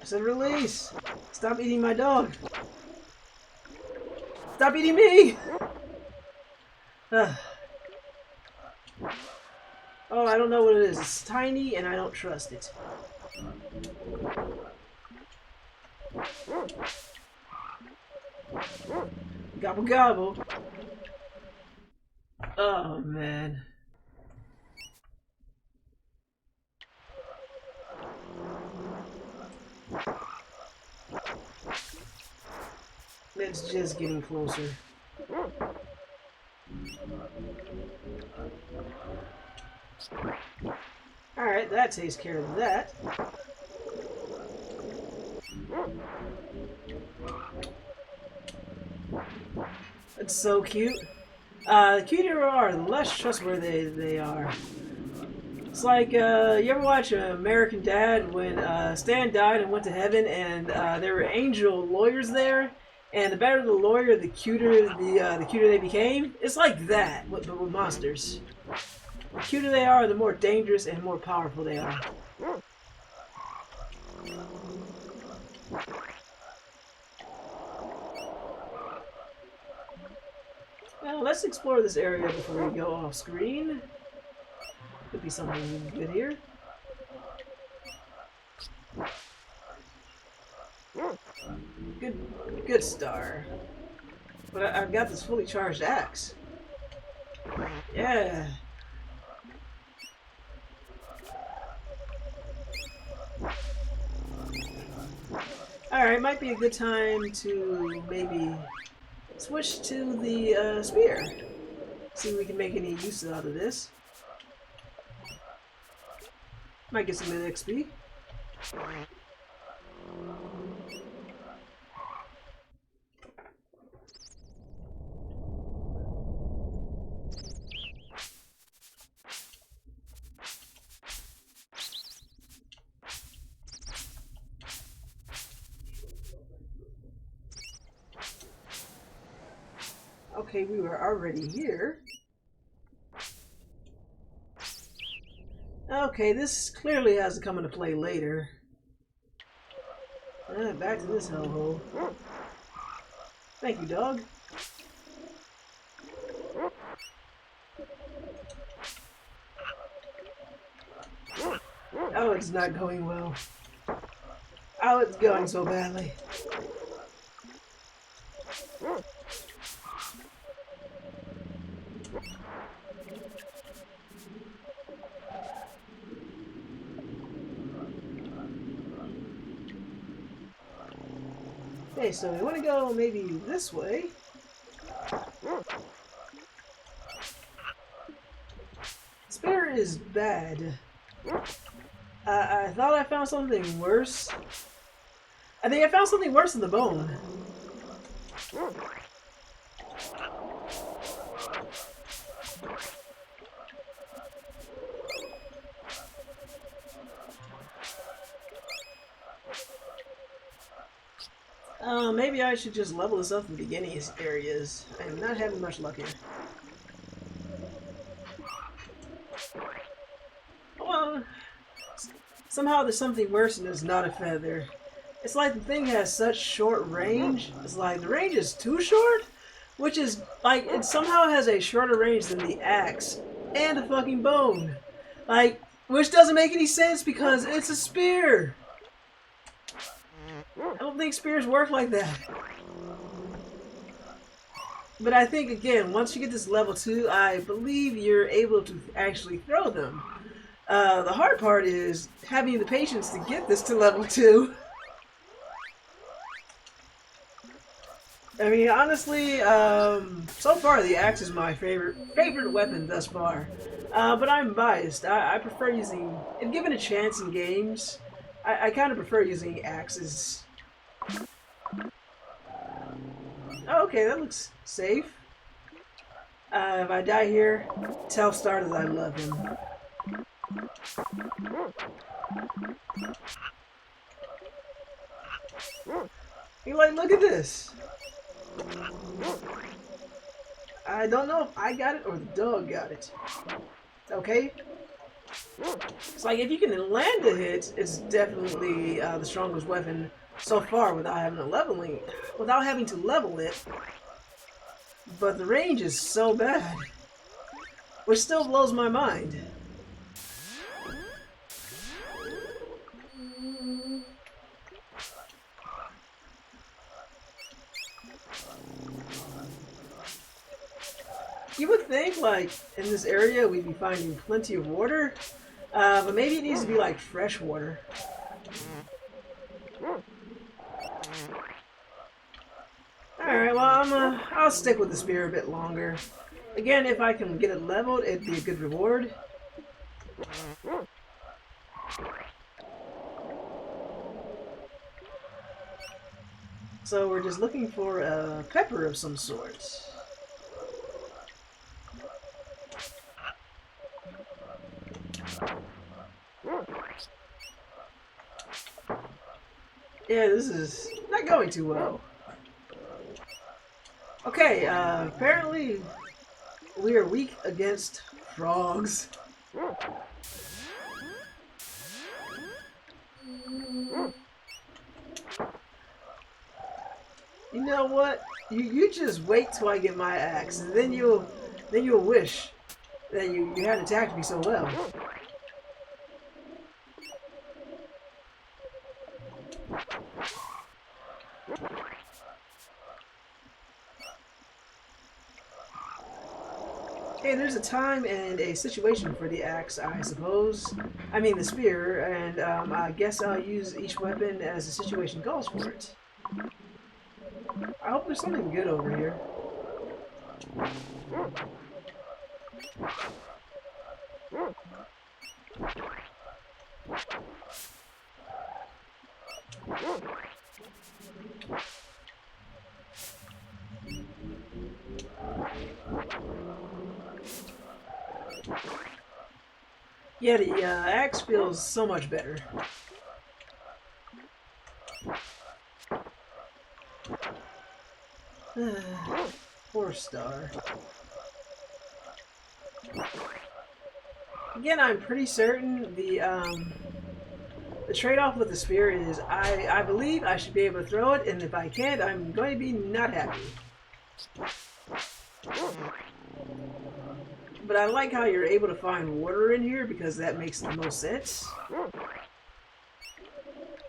S1: I said release! Stop eating my dog! Stop eating me! Oh, I don't know what it is. It's tiny and I don't trust it. Gobble gobble. Oh man. It's just getting closer. Alright, that takes care of that. It's so cute. The cuter you are, the less trustworthy they are. It's like, you ever watch American Dad when Stan died and went to heaven and there were angel lawyers there? And the better the lawyer, the cuter they became. It's like that, but with monsters. The cuter they are, the more dangerous and more powerful they are. Well, let's explore this area before we go off screen. Could be something good here. Good star. But I've got this fully charged axe. Yeah. Alright, might be a good time to maybe switch to the spear. See if we can make any use out of this. Might get some XP. Okay, we were already here. Okay, this clearly has to come into play later. Back to this hellhole. Thank you, dog. Oh, it's not going well. Oh, it's going so badly. Okay, so we want to go maybe this way. Spear is bad. I thought I found something worse. I think I found something worse than the bone. Maybe I should just level this up in the beginning areas. I'm not having much luck here. Well, somehow there's something worse and it's not a feather. It's like the thing has such short range. It's like the range is too short, which is like it somehow has a shorter range than the axe and the fucking bone. Like, which doesn't make any sense because it's a spear. I don't think spears work like that. But I think, again, once you get this level 2, I believe you're able to actually throw them. The hard part is having the patience to get this to level 2. I mean, honestly, so far the axe is my favorite weapon thus far. But I'm biased. I prefer using, if given a chance in games, I kind of prefer using axes. Oh, okay, that looks safe. If I die here, tell Star that I love him. You're like, look at this. I don't know if I got it or the dog got it. Okay? It's like if you can land a hit, it's definitely the strongest weapon so far without having to level it. But the range is so bad, which still blows my mind. You would think, like, in this area we'd be finding plenty of water, but maybe it needs to be like fresh water. Alright, well, I'll stick with the spear a bit longer. Again, if I can get it leveled, it'd be a good reward. So we're just looking for a pepper of some sort. Yeah, this is not going too well. Okay, apparently we are weak against frogs. You know what? You just wait till I get my axe, and then you'll wish that you hadn't attacked me so well. Hey, there's a time and a situation for the axe, I suppose. I mean the spear, and I guess I'll use each weapon as the situation calls for it. I hope there's something good over here. Yeah, the axe feels so much better. Four star. Again, I'm pretty certain the trade-off with the spear is I believe I should be able to throw it, and if I can't, I'm going to be not happy. But I like how you're able to find water in here because that makes the most sense.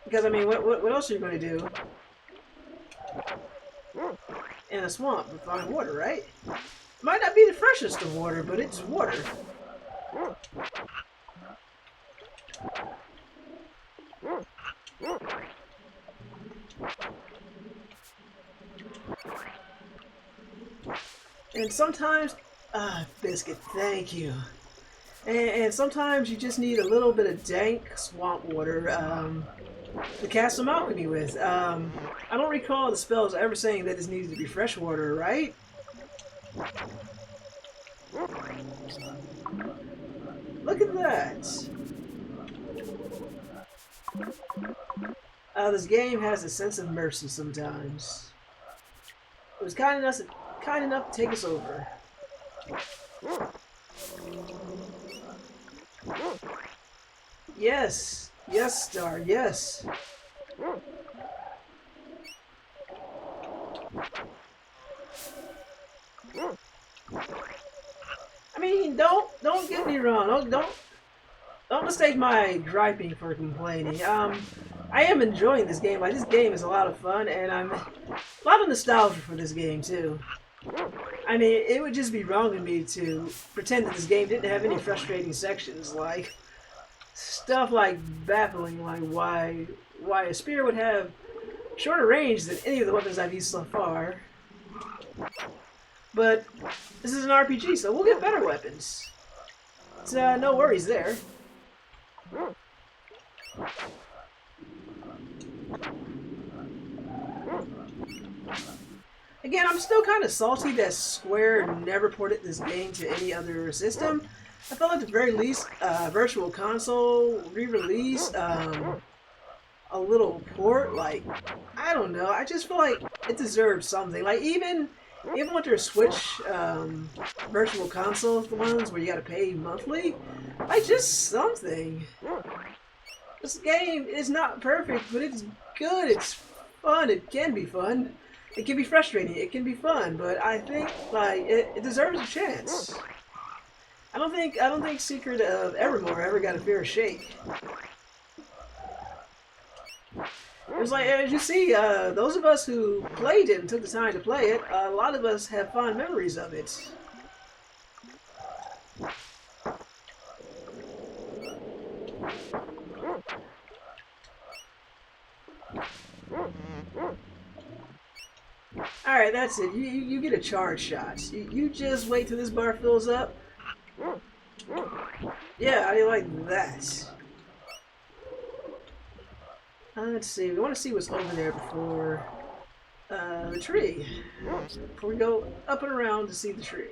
S1: Because I mean, what else are you going to do in a swamp to find water, right? Might not be the freshest of water, but it's water. And sometimes, biscuit, thank you. And sometimes you just need a little bit of dank swamp water to cast some alchemy with. I don't recall the spells ever saying that this needed to be fresh water, right? Look at that. This game has a sense of mercy sometimes. It was kind enough to take us over. Yes. Yes, Star, yes. I mean, don't get me wrong. Don't mistake my griping for complaining. I am enjoying this game. Like, this game is a lot of fun, and I'm a lot of nostalgia for this game too. I mean, it would just be wrong of me to pretend that this game didn't have any frustrating sections, like stuff like baffling, like why a spear would have shorter range than any of the weapons I've used so far. But this is an RPG, so we'll get better weapons. It's no worries there. Again, I'm still kind of salty that Square never ported this game to any other system. I felt at the very least, Virtual Console re-release, a little port, like, I don't know, I just feel like it deserves something. Like, even with their Switch Virtual Console ones where you gotta pay monthly, like, just something. This game is not perfect, but it's good, it's fun, it can be fun. It can be frustrating, it can be fun, but I think, like, it deserves a chance. I don't think Secret of Evermore ever got a fair shake. It was like, as you see, those of us who played it and took the time to play it, a lot of us have fond memories of it. Alright, that's it. You get a charge shot. You just wait till this bar fills up. Yeah, how do you like that? Let's see. We want to see what's over there before the tree. Before we go up and around to see the tree.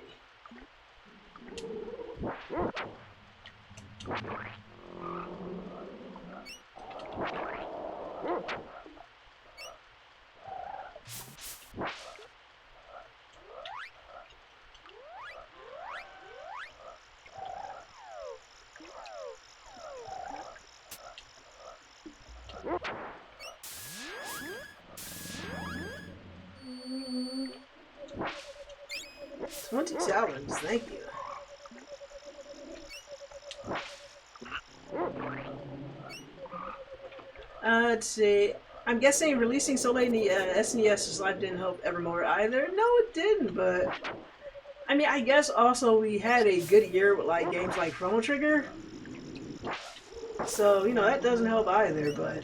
S1: $20, thank you. Let's see. I'm guessing releasing so late in the SNES's life didn't help Evermore either. No, it didn't, but I mean, I guess also we had a good year with like games like Chrono Trigger. So, you know, that doesn't help either, but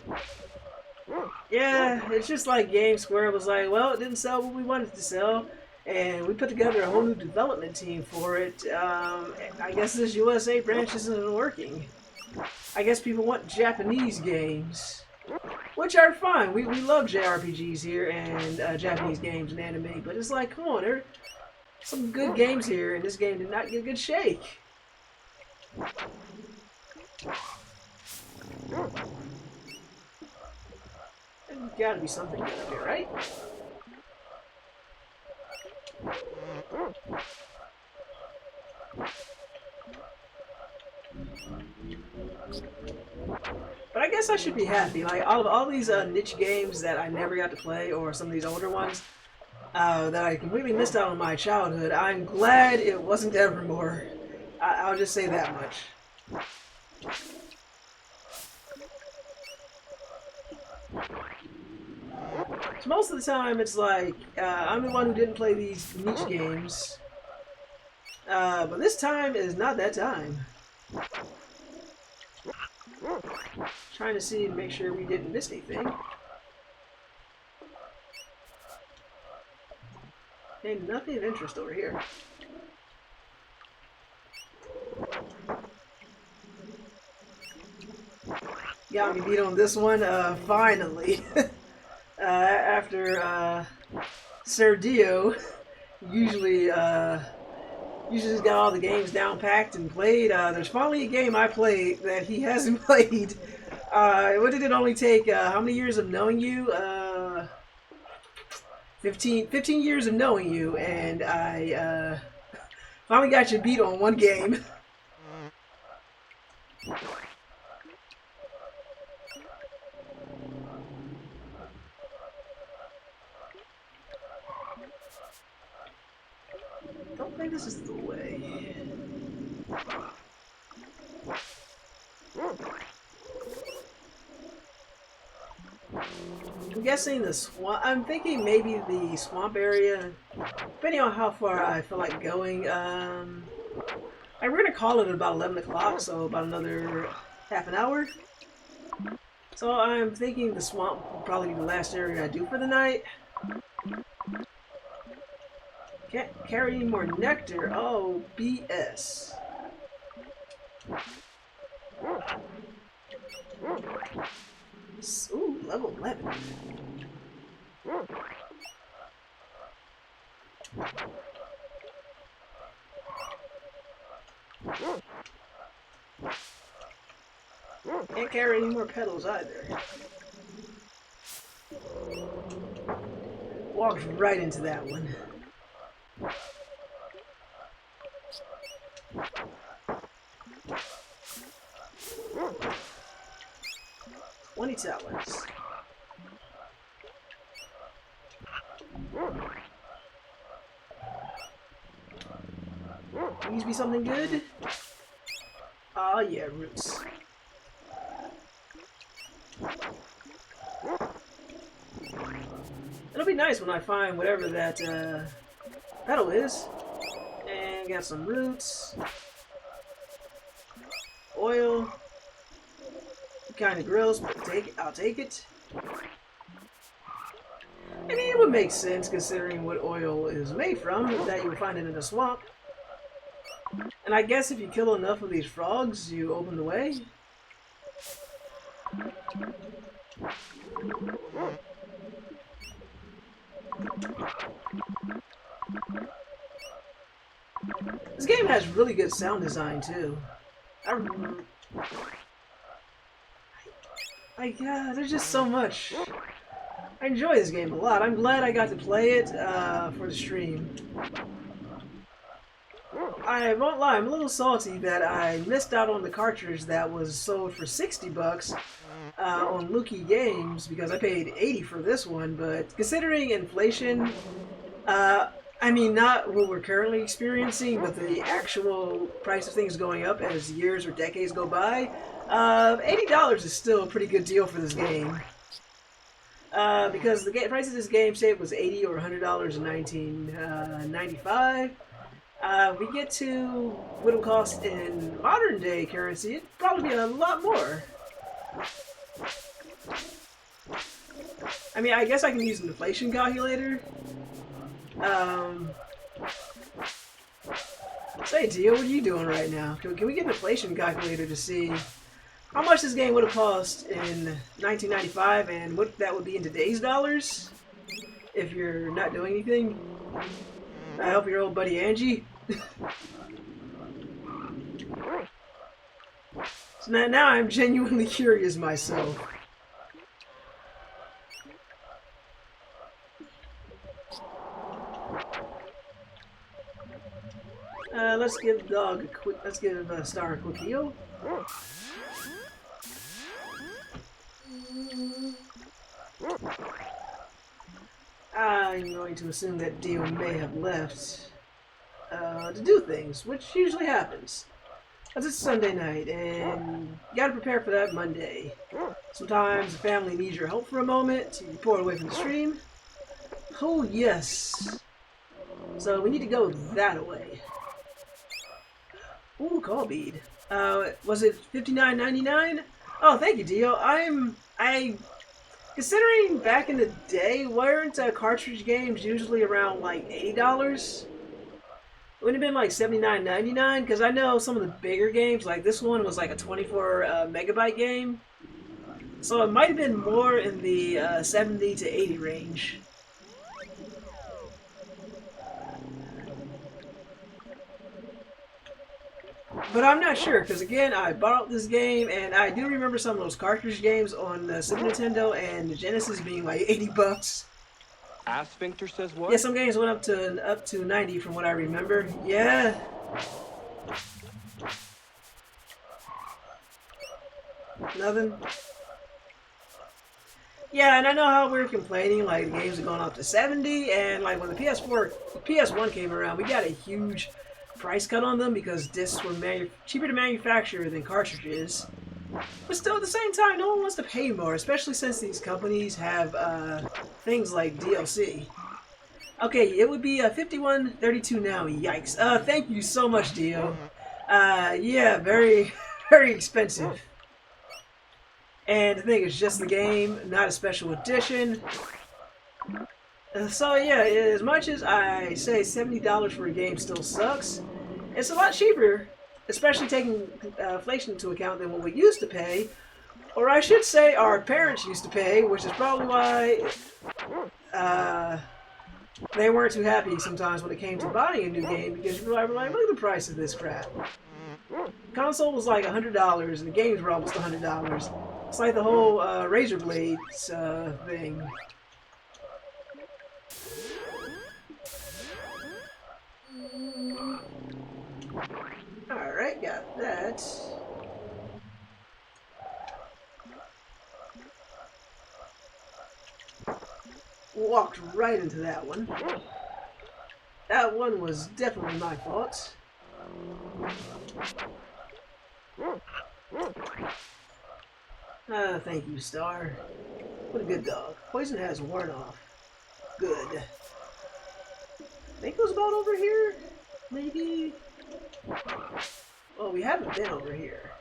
S1: yeah, it's just like Game Square was like, well, it didn't sell what we wanted it to sell, and we put together a whole new development team for it. I guess this USA branch isn't working. I guess people want Japanese games. which are fine. We love JRPGs here and Japanese games and anime, but it's like, come on, there are some good games here, and this game did not get a good shake. There's gotta be something good up here, right? But I guess I should be happy. Like all these niche games that I never got to play, or some of these older ones that I completely missed out on my childhood. I'm glad it wasn't Evermore. I'll just say that much. So most of the time, it's like I'm the one who didn't play these niche games, but this time is not that time. Trying to see and make sure we didn't miss anything. And nothing of interest over here. Got me beat on this one, finally. After Sir Dio usually just got all the games down packed and played. There's finally a game I played that he hasn't played. What did it only take? How many years of knowing you? 15 years of knowing you, and I finally got you beat on one game. Don't think this is the way. I'm guessing the swamp. I'm thinking maybe the swamp area, depending on how far I feel like going. We're gonna call it about 11 o'clock, so about another half an hour. So I'm thinking the swamp will probably be the last area I do for the night. Can't carry any more nectar. Oh, BS. Ooh, level 11. Can't carry any more petals either. Walked right into that one. $20. Please be something good. Ah, yeah, roots. It'll be nice when I find whatever that petal is. And got some roots. Oil. Kind of gross, but I'll take it. I mean, it would make sense considering what oil is made from, that you would find it in a swamp. And I guess if you kill enough of these frogs, you open the way. This game has really good sound design too. There's just so much. I enjoy this game a lot. I'm glad I got to play it for the stream. I won't lie, I'm a little salty that I missed out on the cartridge that was sold for $60 on Luki Games because I paid $80 for this one. But considering inflation, I mean, not what we're currently experiencing, but the actual price of things going up as years or decades go by, $80 is still a pretty good deal for this game. Because the price of this game, say it was $80 or $100 in 1995, we get to what it would cost in modern day currency, it'd probably be a lot more. I mean, I guess I can use an inflation calculator. Say, Dio, what are you doing right now? Can we get an inflation calculator to see how much this game would have cost in 1995 and what that would be in today's dollars if you're not doing anything. I help your old buddy Angie. So now I'm genuinely curious myself. Let's give Dog a quick. Let's give Star a quick heal. I'm going to assume that Dio may have left to do things, which usually happens. As it's Sunday night, and you gotta prepare for that Monday. Sometimes the family needs your help for a moment to report away from the stream. Oh yes. So we need to go that way. Ooh, call bead. Was it $59.99? Oh, thank you, Dio. Considering back in the day, weren't cartridge games usually around like $80? It would have been like $79.99 because I know some of the bigger games, like this one, was like a 24 megabyte game. So it might have been more in the 70 to 80 range. But I'm not sure, because again, I bought this game, and I do remember some of those cartridge games on the Super Nintendo and the Genesis being like 80 bucks.
S3: Asphincter says what?
S1: Yeah, some games went up to 90 from what I remember. Yeah. Nothing. Yeah, and I know how we were complaining, like the games are going up to 70, and like when the PS1 came around, we got a huge price cut on them because discs were cheaper to manufacture than cartridges. But still, at the same time, no one wants to pay more, especially since these companies have things like DLC. Okay, it would be $51.32 now. Yikes! Thank you so much, Dio. Yeah, very, very expensive. And the thing is, just the game, not a special edition. So yeah, as much as I say $70 for a game still sucks, it's a lot cheaper, especially taking inflation into account than what we used to pay, or I should say our parents used to pay, which is probably why they weren't too happy sometimes when it came to buying a new game, because you were like, look at the price of this crap. Console was like $100, and the games were almost $100. It's like the whole Razor Blades thing. Alright, got that. Walked right into that one. That one was definitely my fault. Thank you, Star. What a good dog. Poison has worn off. Good. I think it was about over here? Maybe? Well, we haven't been over here.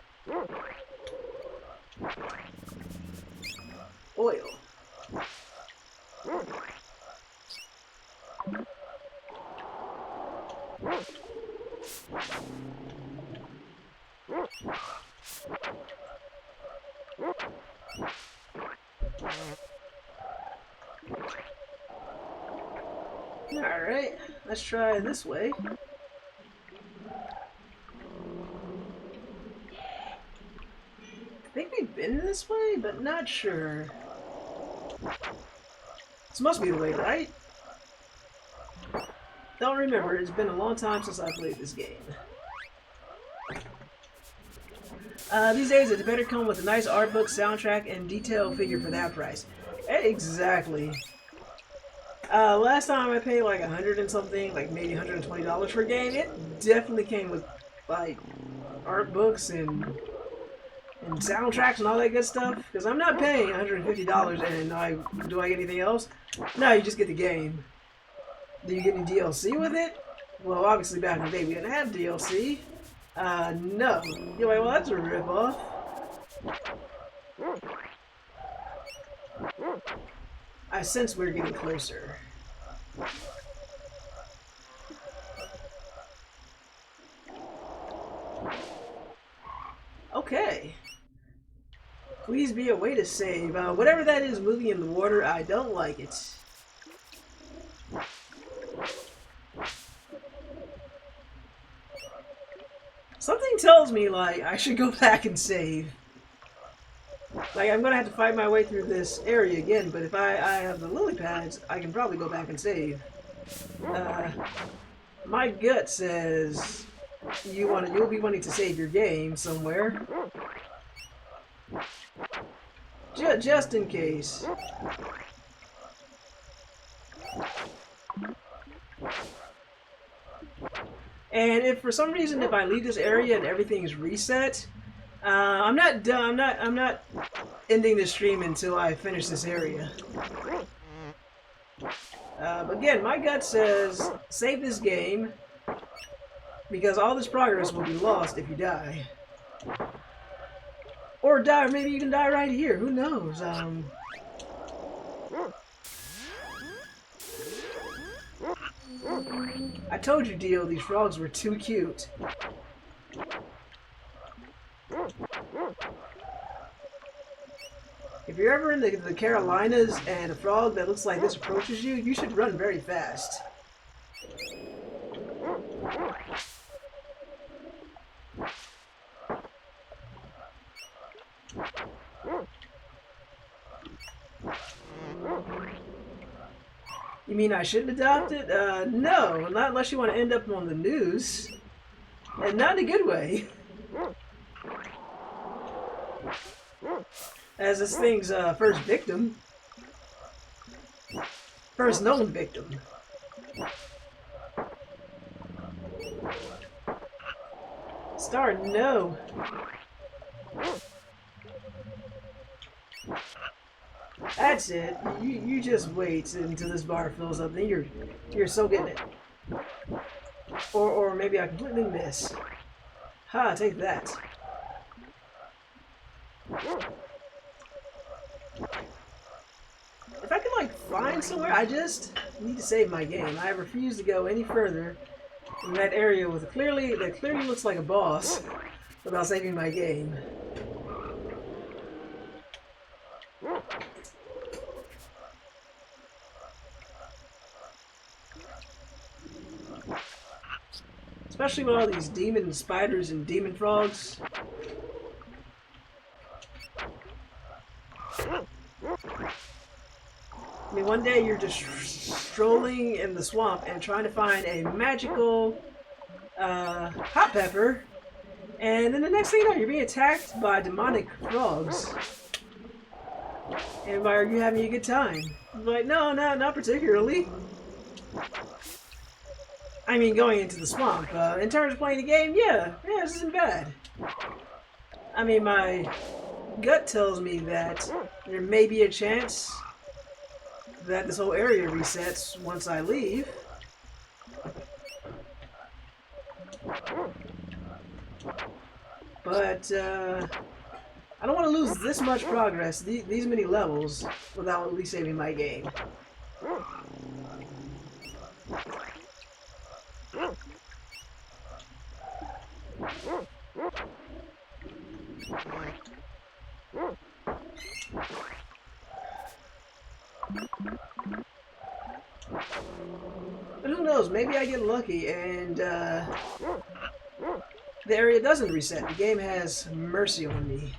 S1: Oil. Alright, let's try this way. I think we've been this way, but not sure. This must be the way, right? Don't remember, it's been a long time since I played this game. These days it better come with a nice art book, soundtrack, and detail figure for that price. Exactly. Last time I paid like 100 and something, like maybe $120 for a game, it definitely came with like art books and soundtracks and all that good stuff. Because I'm not paying $150 and do I get anything else? No, you just get the game. Do you get any DLC with it? Well, obviously back in the day we didn't have DLC. No. You're like, well, that's a ripoff. I sense we're getting closer. Okay. me a way to save. Whatever that is moving in the water, I don't like it. Something tells me, like, I should go back and save. Like, I'm gonna have to fight my way through this area again, but if I have the lily pads, I can probably go back and save. My gut says you'll be wanting to save your game somewhere. Just in case. And if for some reason if I leave this area and everything's reset, I'm not done. I'm not ending the stream until I finish this area. Again, my gut says save this game because all this progress will be lost if you die. Or die, or maybe you can die right here. Who knows? I told you, Dio, these frogs were too cute. If you're ever in the Carolinas and a frog that looks like this approaches you, you should run very fast. You mean I shouldn't adopt it? No, not unless you want to end up on the news. And not in a good way. As this thing's first victim. First known victim. Star, no. That's it. You just wait until this bar fills up. Then you're so getting it. Or maybe I completely miss. Ha! Take that. If I can like find somewhere, I just need to save my game. I refuse to go any further in that area with that clearly looks like a boss without saving my game. Especially with all these demon spiders and demon frogs. I mean, one day you're just strolling in the swamp and trying to find a magical hot pepper, and then the next thing you know, you're being attacked by demonic frogs. And why are you having a good time? I'm like, no, not particularly. I mean, going into the swamp. In terms of playing the game, yeah, this isn't bad. I mean, my gut tells me that there may be a chance that this whole area resets once I leave. But, I don't want to lose this much progress, these many levels, without at least saving my game. But who knows, maybe I get lucky and the area doesn't reset. The game has mercy on me.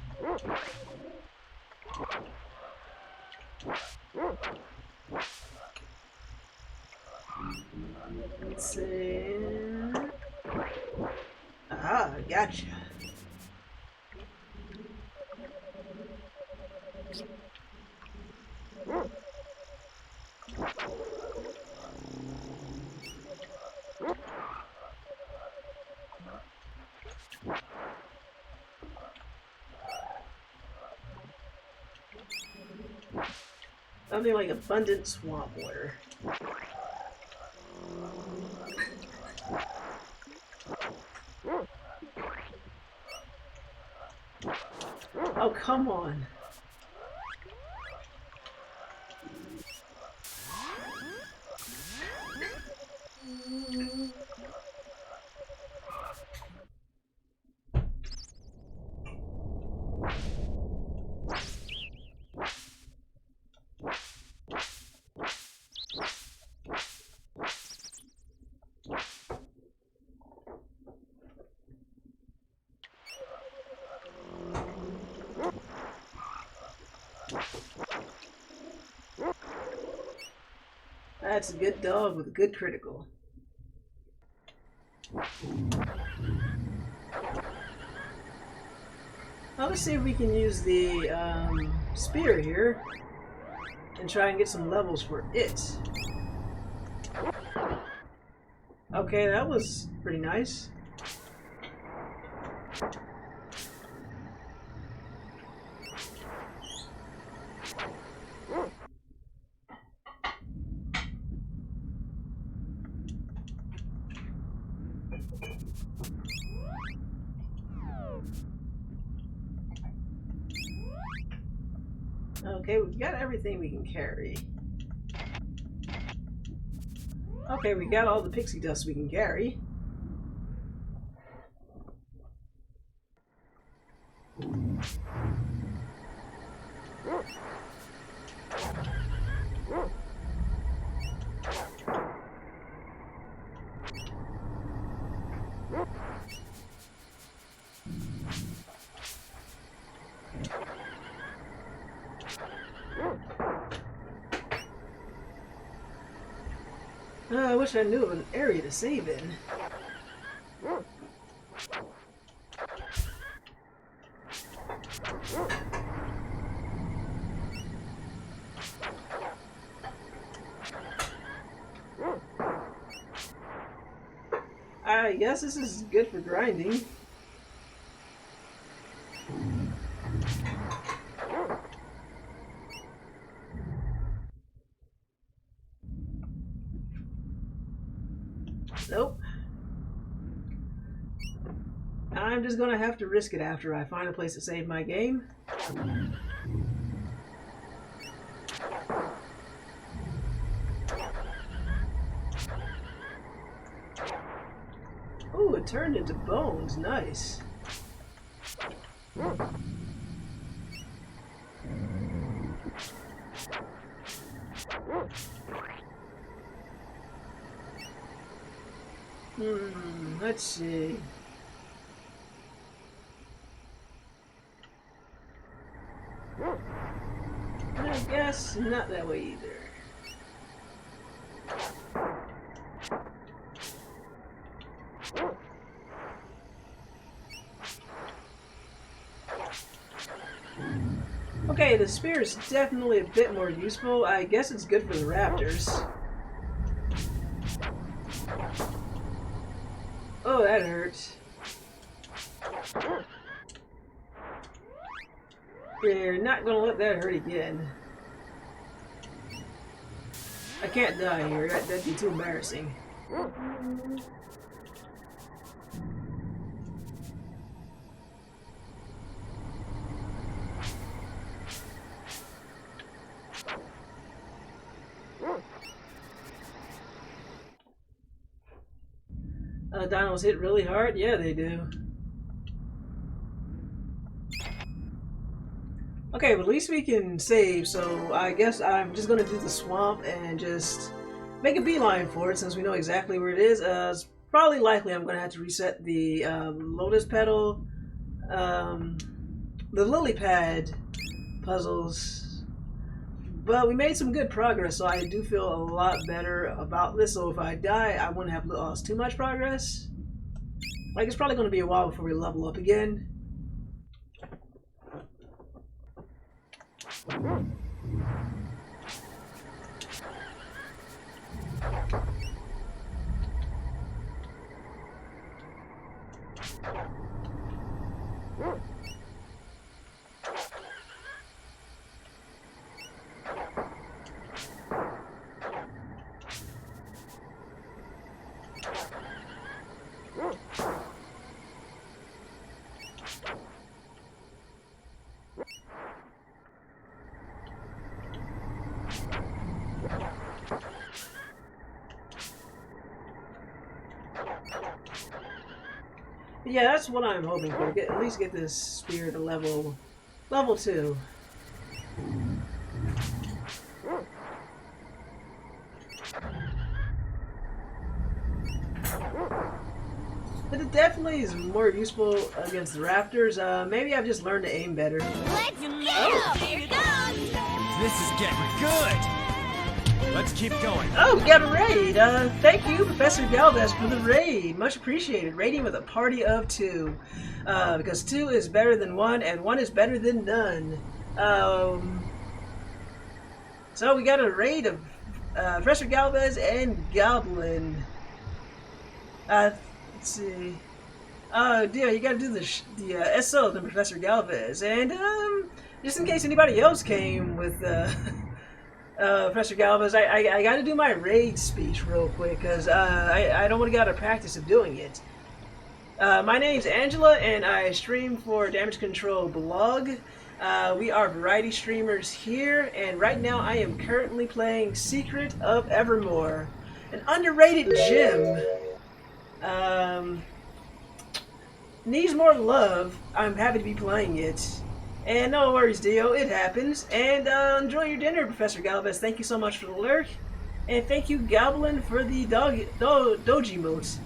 S1: Let's see. Ah, gotcha. Something like abundant swamp water. Oh, come on. That's a good dog with a good critical. Now let's see if we can use the spear here and try and get some levels for it. Okay, that was pretty nice. Okay, we've got everything we can carry. Okay, we got all the pixie dust we can carry. I wish I knew of an area to save in. I guess this is good for grinding. Nope. I'm just gonna have to risk it after I find a place to save my game. Ooh, it turned into bones. Nice. Let's see. I guess not that way either. Okay, the spear is definitely a bit more useful. I guess it's good for the raptors. Oh, that hurts. You're not gonna let that hurt again. I can't die here. That'd be too embarrassing. Dinos hit really hard? Yeah, they do. Okay, but at least we can save, so I guess I'm just gonna do the swamp and just make a beeline for it since we know exactly where it is. It's probably likely I'm gonna have to reset the lotus petal, the lily pad puzzles. But we made some good progress, so I do feel a lot better about this. So if I die, I wouldn't have lost too much progress. Like, it's probably going to be a while before we level up again. Yeah, that's what I'm hoping for. At least get this spear to level 2. But it definitely is more useful against the raptors. Maybe I've just learned to aim better.
S4: Let's go! Here goes! This is getting good. Let's keep going.
S1: Oh, we got a raid. Thank you, Professor Galvez, for the raid. Much appreciated. Raiding with a party of 2. Because 2 is better than 1, and 1 is better than none. So we got a raid of Professor Galvez and Goblin. Let's see. Dear, you gotta do the SO than Professor Galvez. And, just in case anybody else came with, Professor Galvez, I gotta do my raid speech real quick, because, I don't want to get out of practice of doing it. My name's Angela, and I stream for Damage Control blog. We are variety streamers here, and right now I am currently playing Secret of Evermore, an underrated gem. Needs more love. I'm happy to be playing it. And no worries, Dio, it happens. And enjoy your dinner, Professor Galvez. Thank you so much for the lurk. And thank you, Goblin, for the doji motes.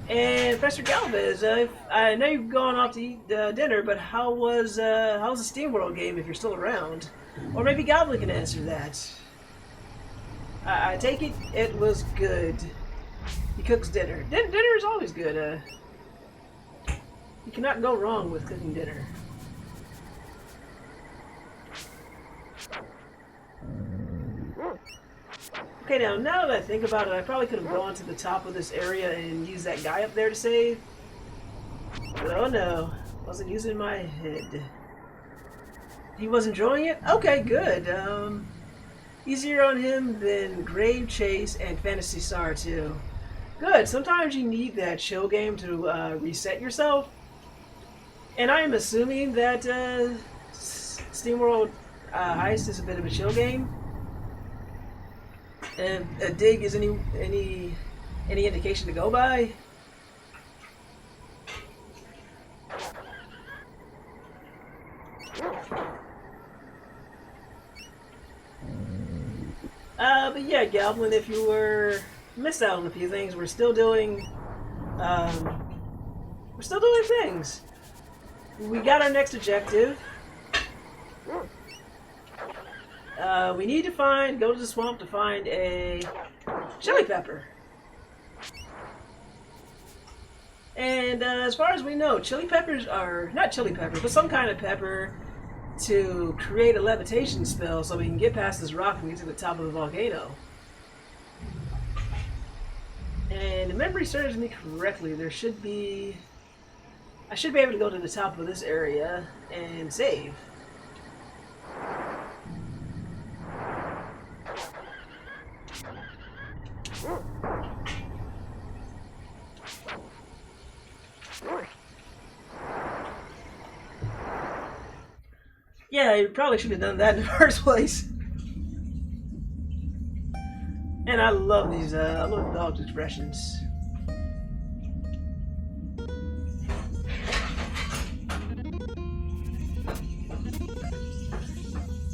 S1: And Professor Galvez, I know you've gone off to eat dinner, but how's the SteamWorld game if you're still around? Or maybe Goblin can answer that. I take it it was good. He cooks dinner. Dinner is always good. You cannot go wrong with cooking dinner. Okay, now that I think about it, I probably could have gone to the top of this area and used that guy up there to save. But oh no, wasn't using my head. He was enjoying it? Okay, good. Easier on him than Grave Chase and Fantasy Star 2. Good, sometimes you need that chill game to reset yourself. And I am assuming that SteamWorld Heist is a bit of a chill game. And a dig is any indication to go by. But yeah, Goblin, if you were missed out on a few things, we're still doing things. We got our next objective. We need to go to the swamp to find a chili pepper. And as far as we know, chili peppers are, not chili pepper, but some kind of pepper to create a levitation spell so we can get past this rock and get to the top of the volcano. And if memory serves me correctly, I should be able to go to the top of this area and save. Yeah, you probably should have done that in the first place. And I love these, I love the dog's expressions.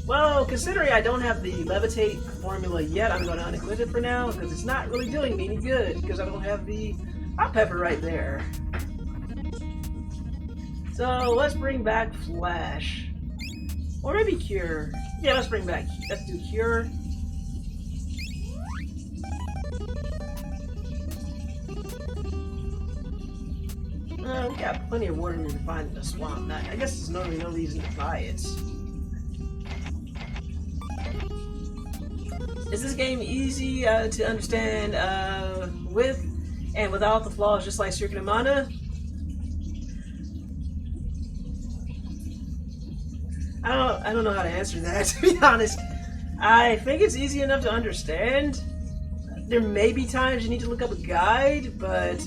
S1: Well, considering I don't have the levitate formula yet, I'm going to unequip it for now, because it's not really doing me any good, because I don't have the hot pepper right there. So, let's bring back Flash. Or maybe Cure. Yeah, let's do Cure. We got plenty of water to find in the swamp. I guess there's no reason to buy it. Is this game easy to understand with and without the flaws, just like Secret of Mana? I don't know how to answer that, to be honest. I think it's easy enough to understand. There may be times you need to look up a guide, but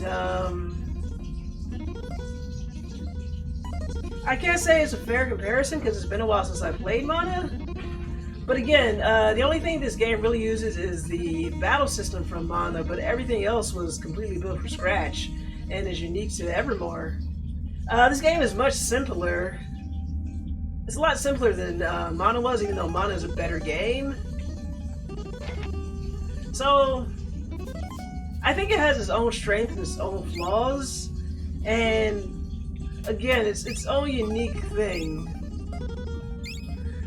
S1: I can't say it's a fair comparison because it's been a while since I played Mana. But again, the only thing this game really uses is the battle system from Mana, but everything else was completely built from scratch and is unique to Evermore. This game is much simpler. It's a lot simpler than Mana was, even though Mana is a better game. So, I think it has its own strength and its own flaws, and again, it's its own unique thing.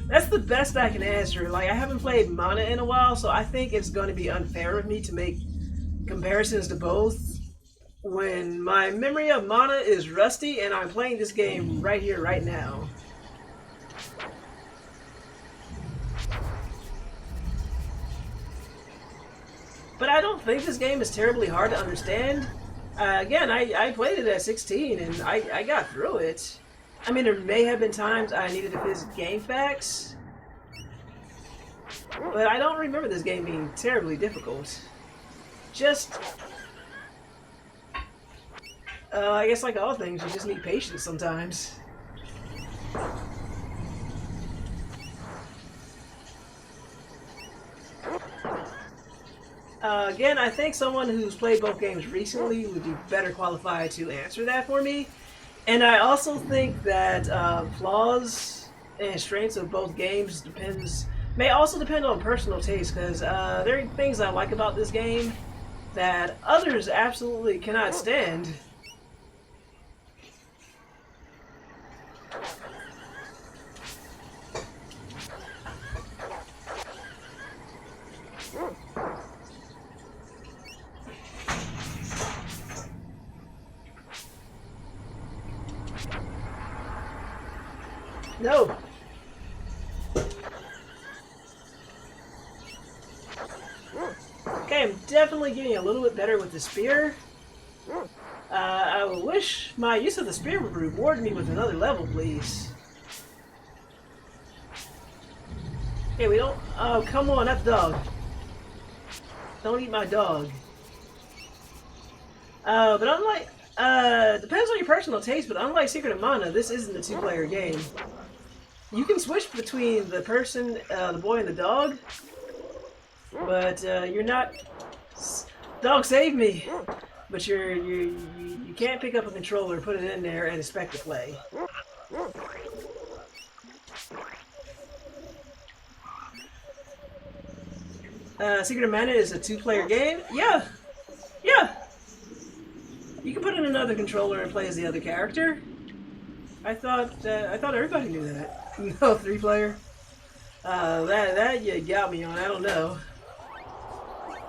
S1: That's the best I can answer. Like, I haven't played Mana in a while, so I think it's going to be unfair of me to make comparisons to both when my memory of Mana is rusty and I'm playing this game right here, right now. But I don't think this game is terribly hard to understand. Again, I played it at 16 and I got through it. I mean, there may have been times I needed to visit game facts, but I don't remember this game being terribly difficult. Just, I guess like all things, you just need patience sometimes. Again, I think someone who's played both games recently would be better qualified to answer that for me. And I also think that flaws and strengths of both games may also depend on personal taste, because there are things I like about this game that others absolutely cannot stand. No. Okay, I'm definitely getting a little bit better with the spear. I wish my use of the spear would reward me with another level, please. Okay, we don't... Oh, come on, that dog. Don't eat my dog. But unlike... depends on your personal taste, but unlike Secret of Mana, this isn't a two-player game. You can switch between the person, the boy and the dog, but you're not... Dog, save me! But you can't pick up a controller, put it in there, and expect to play. Secret of Mana is a two-player game? Yeah! Yeah! You can put in another controller and play as the other character. I thought everybody knew that. No, three-player. That you got me on. I don't know.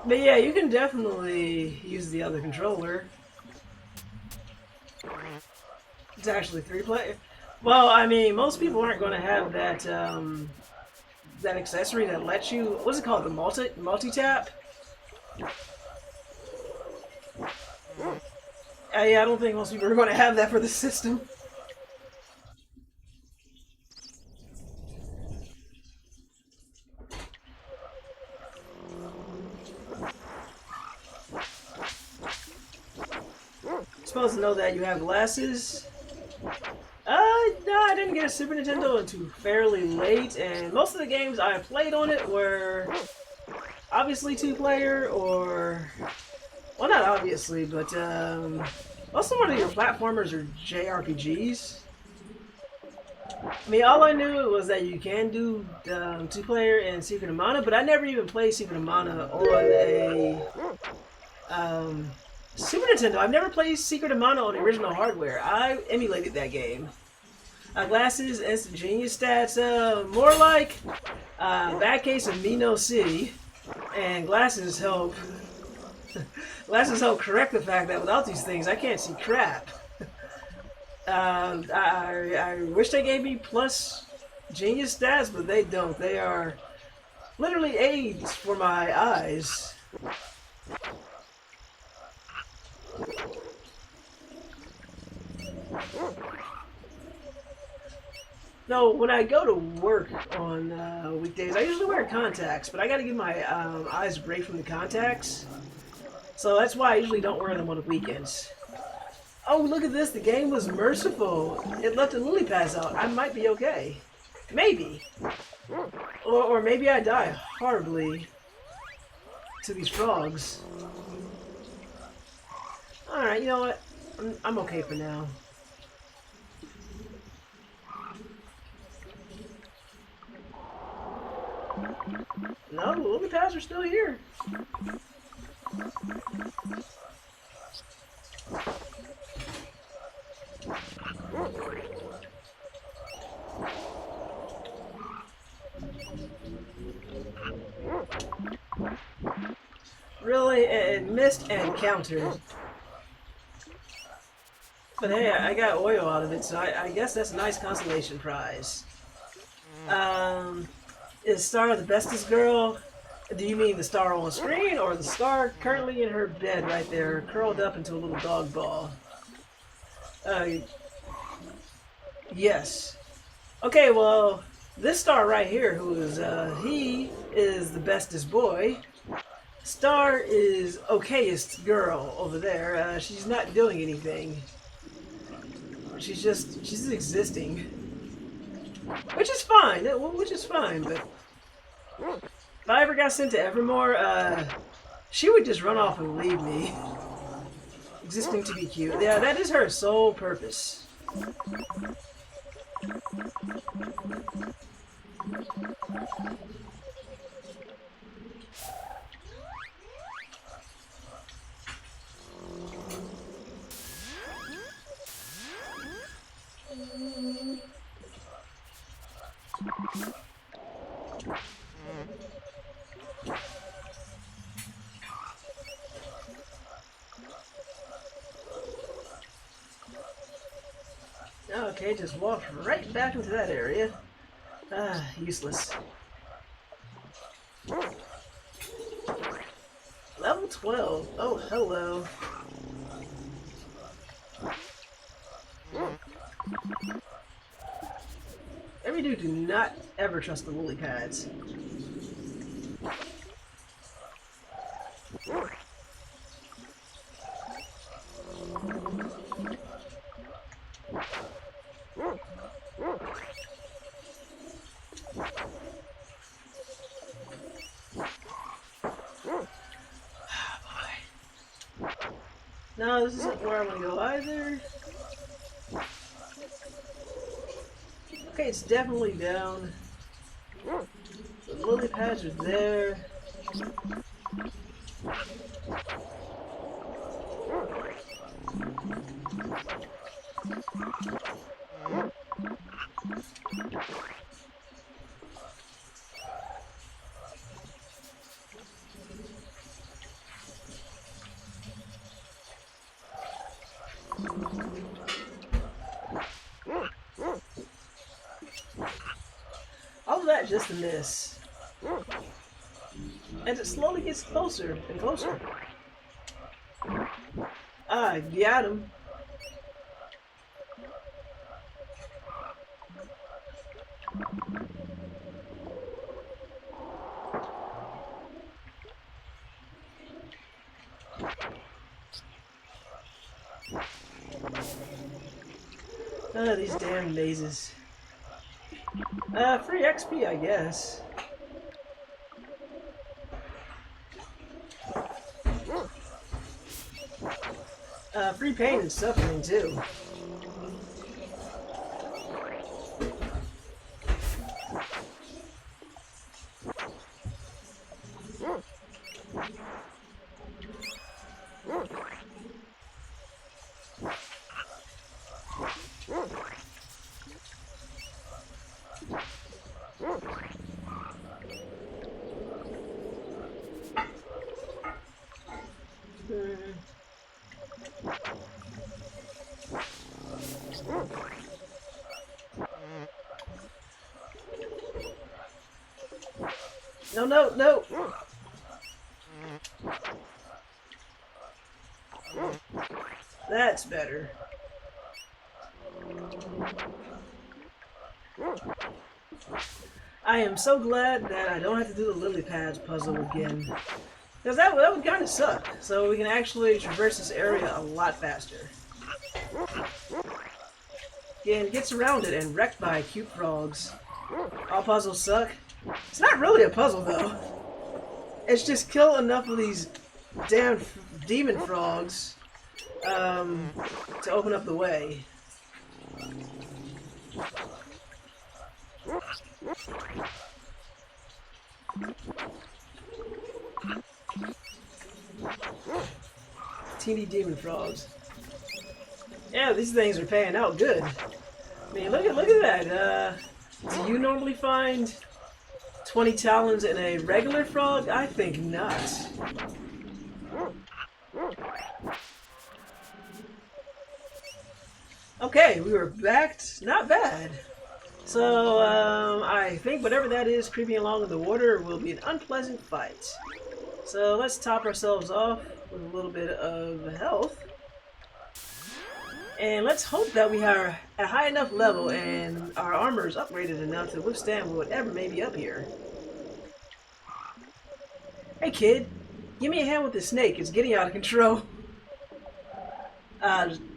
S1: But yeah, you can definitely use the other controller. It's actually three-player. Well, I mean, most people aren't going to have that that accessory that lets you. What's it called? The multi-tap. Yeah, I don't think most people are going to have that for the system. Supposed to know that you have glasses. No, I didn't get a Super Nintendo until fairly late, and most of the games I played on it were obviously two-player, or... Well, not obviously, but most of your platformers are JRPGs. I mean, all I knew was that you can do two-player in Secret of Mana, but I never even played Secret of Mana on a Super Nintendo. I've never played Secret of Mana on the original hardware. I emulated that game. Glasses, instant genius stats, more like bad case of me no see, and glasses help. Glasses help correct the fact that without these things, I can't see crap. I wish they gave me plus genius stats, but they don't. They are literally aids for my eyes. No, when I go to work on weekdays, I usually wear contacts, but I gotta give my eyes a break from the contacts. So that's why I usually don't wear them on the weekends. Oh, look at this. The game was merciful. It left the lily pads out. I might be okay. Maybe. Or maybe I die horribly to these frogs. Alright, you know what? I'm okay for now. No, the lily pads are still here. Really? It missed and countered. But hey, I got oil out of it, so I guess that's a nice consolation prize. Is Star the bestest girl? Do you mean the star on screen, or the star currently in her bed right there, curled up into a little dog ball? Yes. Okay, well, this star right here, who is, he is the bestest boy. Star is okayest girl over there. She's not doing anything. She's existing. Which is fine, but if I ever got sent to Evermore, she would just run off and leave me. Existing to be cute. Yeah, that is her sole purpose. Okay, just walked right back into that area. Useless. Level 12. Oh, hello. Every dude do not ever trust the lily pads. No, this isn't where I want to go either. Okay, it's definitely down. The lily pads are there. All of that just a miss. And it slowly gets closer and closer. I got him. These damn mazes. Free XP, I guess. Free pain and suffering, too. No, no, no! That's better. I am so glad that I don't have to do the lily pads puzzle again. Because that would kind of suck. So we can actually traverse this area a lot faster. Again, gets around it and wrecked by cute frogs. All puzzles suck. It's not really a puzzle, though. It's just kill enough of these damn demon frogs to open up the way. Teeny demon frogs. Yeah, these things are paying out good. I mean, look at that. Do you normally find 20 talons in a regular frog? I think not. Okay, we were back. Not bad. So, I think whatever that is creeping along in the water will be an unpleasant fight. So let's top ourselves off with a little bit of health. And let's hope that we are at a high enough level and our armor is upgraded enough to withstand whatever may be up here. Hey kid, give me a hand with the snake. It's getting out of control.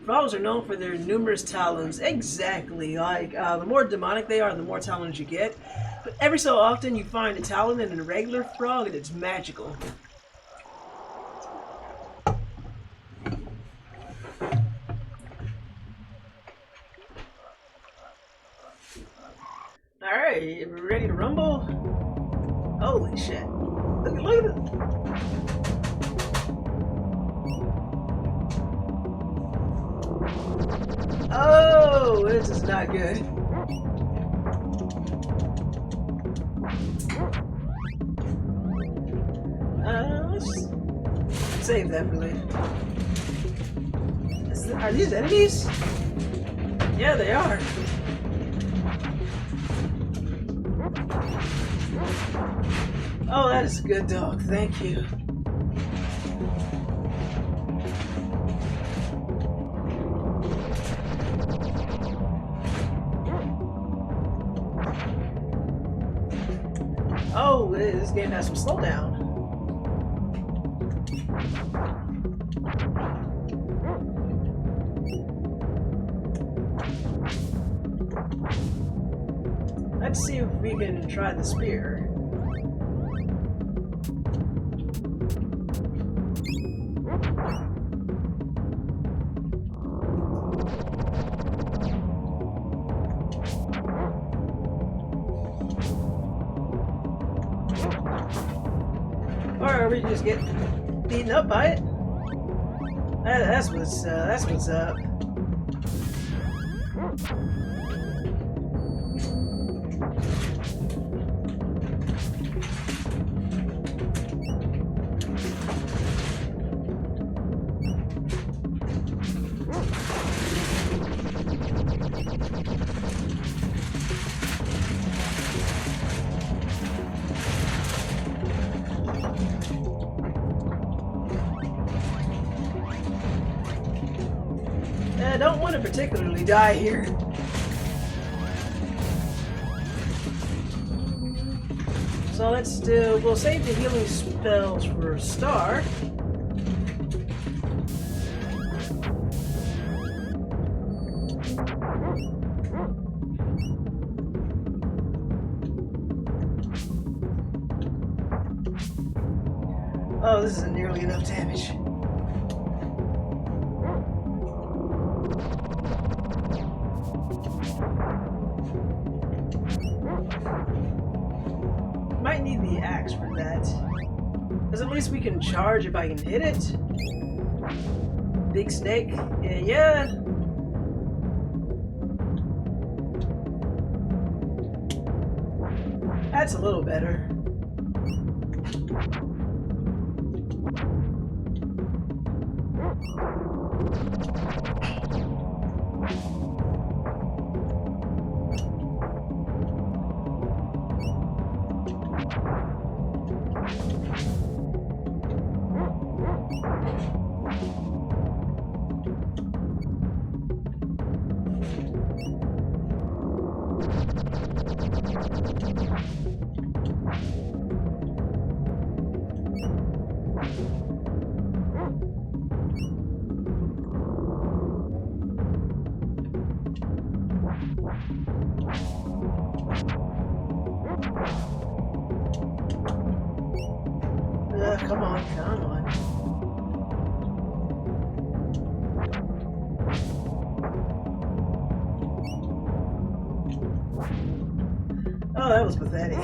S1: Frogs are known for their numerous talons. Exactly. Like, the more demonic they are, the more talons you get. But every so often you find a talon in a regular frog and it's magical. Alright, we're ready to rumble? Holy shit. Look at it. Oh, this is not good. Let's save that for later. Are these enemies? Yeah, they are. Oh, that is a good dog. Thank you. Oh, this game has some slowdown. Let's see if we can try the spear. Or we just get beaten up by it. That's what's up. I don't want to particularly die here. So we'll save the healing spells for Star. Oh, this isn't nearly enough damage. Might need the axe for that. Because at least we can charge if I can hit it. Big snake. Yeah. That's a little better. Come on, come on. Oh, that was pathetic.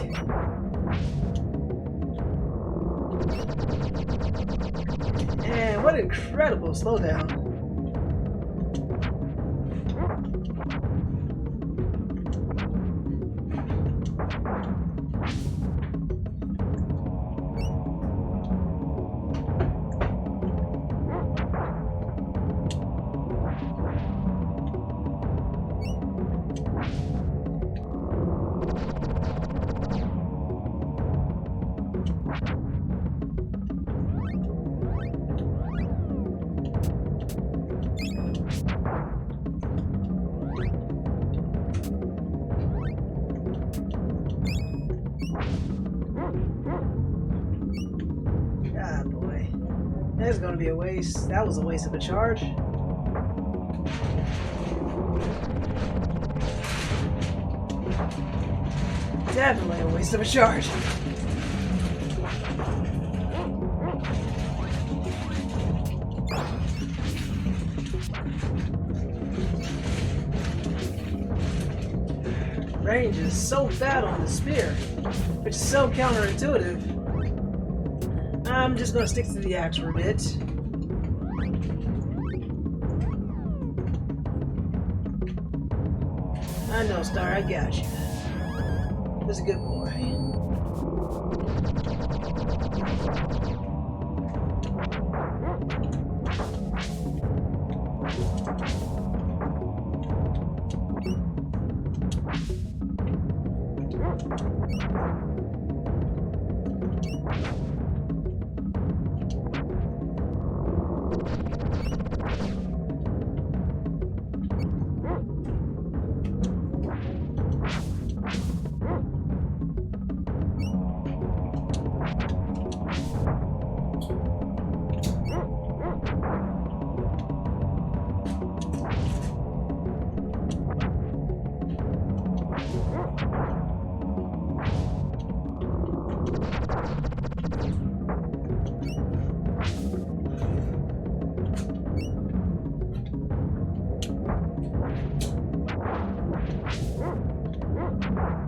S1: And what incredible slowdown. Ah, boy. That's gonna be a waste. That was a waste of a charge. Definitely a waste of a charge. Range is so bad on the spear, which is so counterintuitive. I'm just gonna stick to the axe for a bit. I know, Star, I got you. That's a good boy.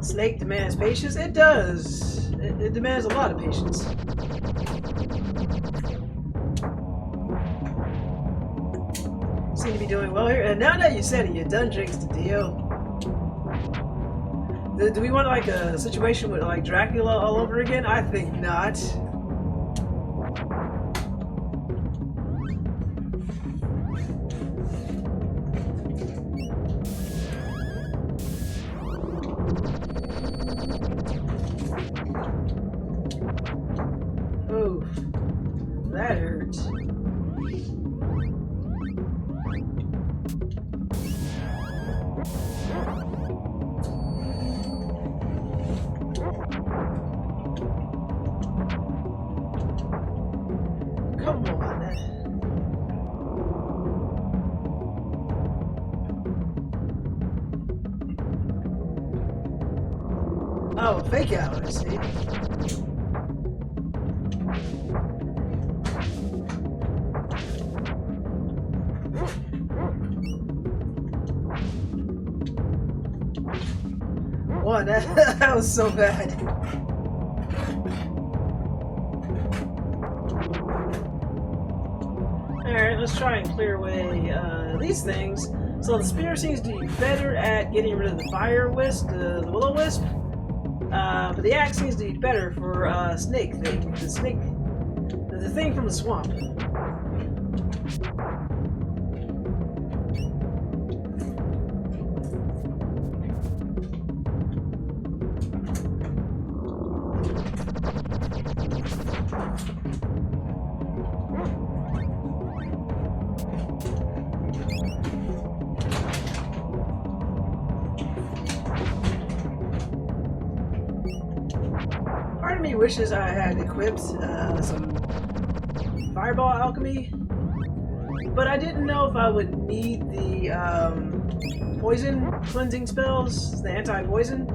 S1: Snake demands patience? It does. It demands a lot of patience. Seem to be doing well here. And now that you said it, you done drinks to Dio. Do we want like a situation with like Dracula all over again? I think not. Oof, that hurts. Come on. Oh, fake out, I see. One, that was so bad. Alright, let's try and clear away these things. So the spear seems to be better at getting rid of the fire wisp, the willow wisp. But the axe seems to be better for snake thing. The thing from the swamp. Part of me wishes I had equipped some fireball alchemy, but I didn't know if I would need the poison cleansing spells, the anti-poison.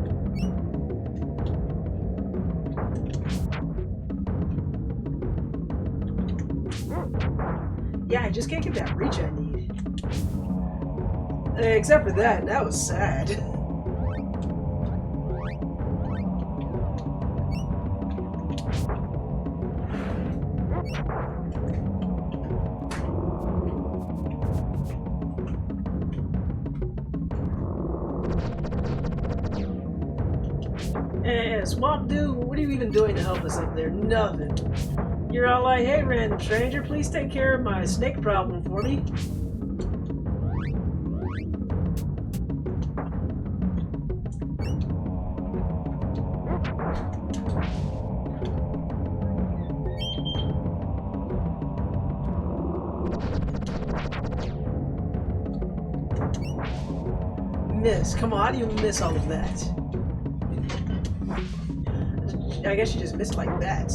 S1: Yeah, I just can't get that reach I need. Except for that, that was sad. And Swamp Dude, what are you even doing to help us up there? Nothing. You're all like, hey random stranger, please take care of my snake problem for me. Miss, come on, how do you miss all of that? I guess you just missed like that.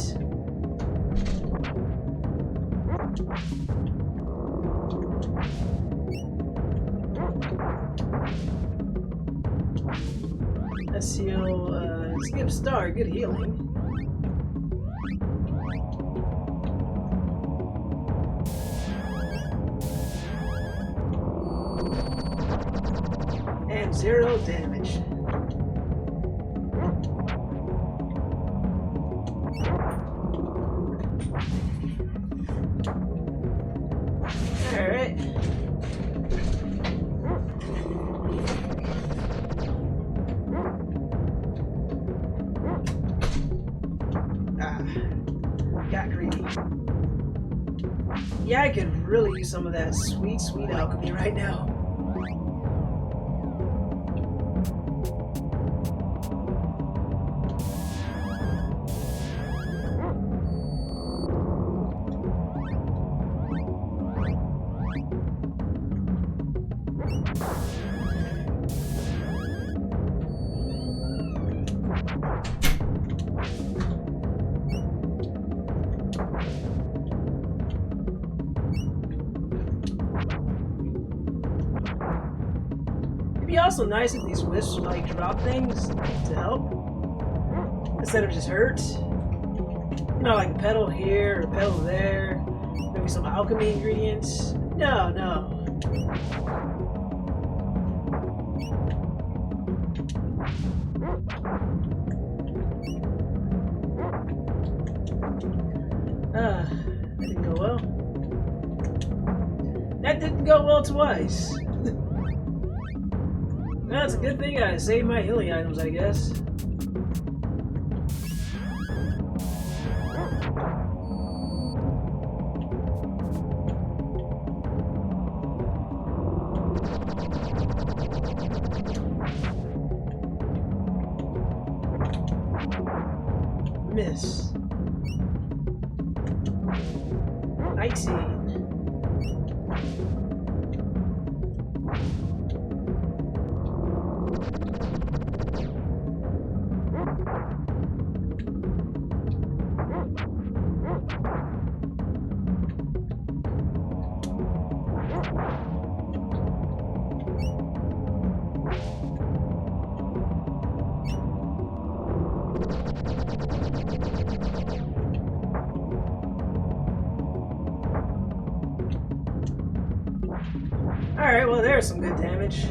S1: Let's heal, skip star, good healing. And 0 damage. Alright. Got greedy. Yeah, I could really use some of that sweet, sweet alchemy right now. It'd be also nice if these wisps would like drop things to help instead of just hurt. You know, like a petal here or a petal there. Maybe some alchemy ingredients. No, no. That didn't go well. That didn't go well twice. Well, it's a good thing I saved my healing items, I guess. Miss. 19. Alright, well there's some good damage.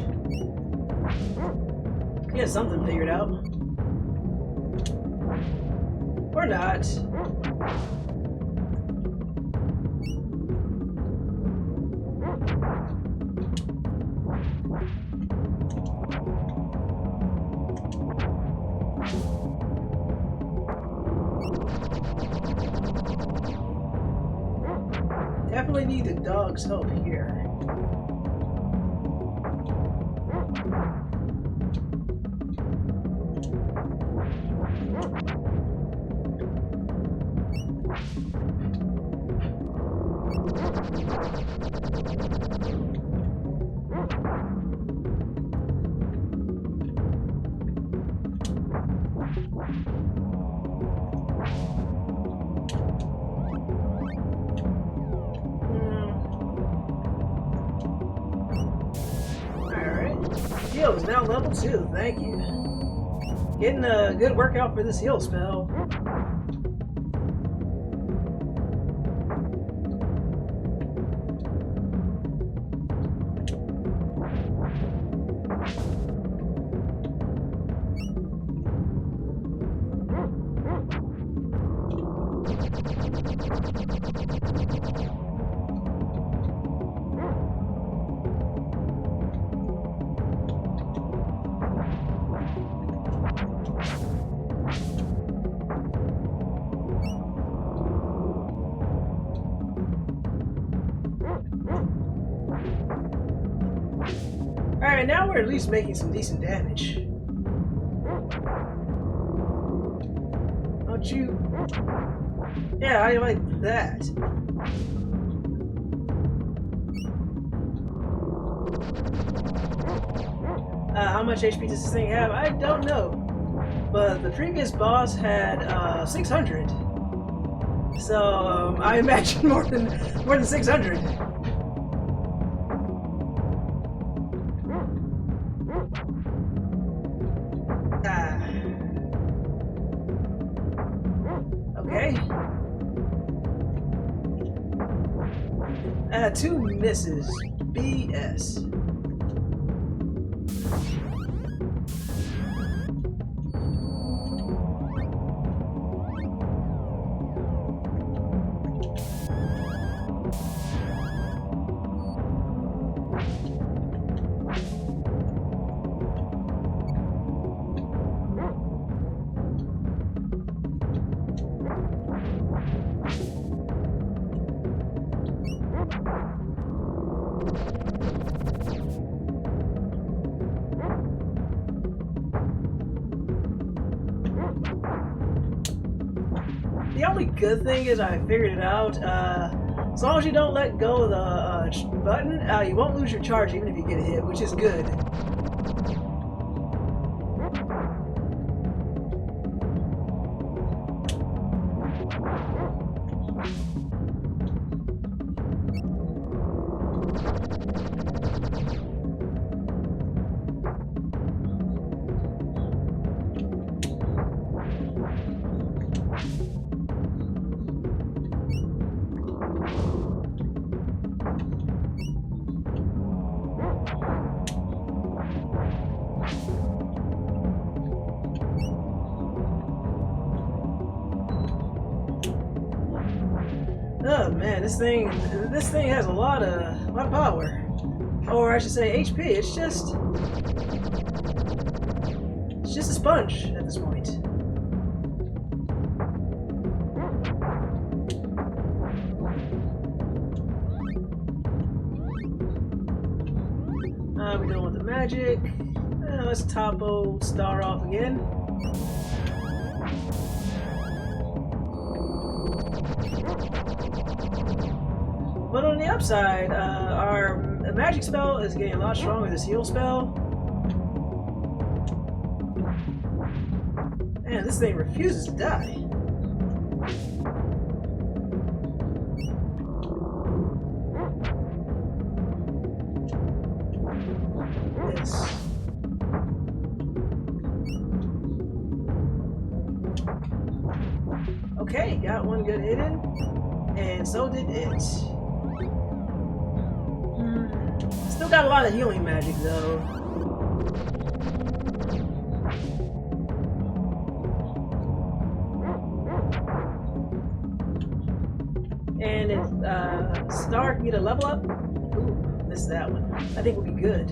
S1: Get something figured out. Or not. Definitely need the dog's help here. Heal is now level 2, thank you. Getting a good workout for this heal spell. Alright, now we're at least making some decent damage. Don't you? Yeah, I like that. How much HP does this thing have? I don't know. but the previous boss had 600. So I imagine more than 600. Okay. 2 misses. BS. The only good thing is I figured it out. As long as you don't let go of the button, you won't lose your charge even if you get hit, which is good. Oh man, this thing has a lot of power, or I should say HP. It's just a sponge at this point. We're done with the magic. Let's topple Star off again. But on the upside, our magic spell is getting a lot stronger. This heal spell. Man, this thing refuses to die. Yes. Okay, got one good hit in, and so did it. Still got a lot of healing magic though. And if Star can get a level up, ooh, missed that one. I think we'll be good.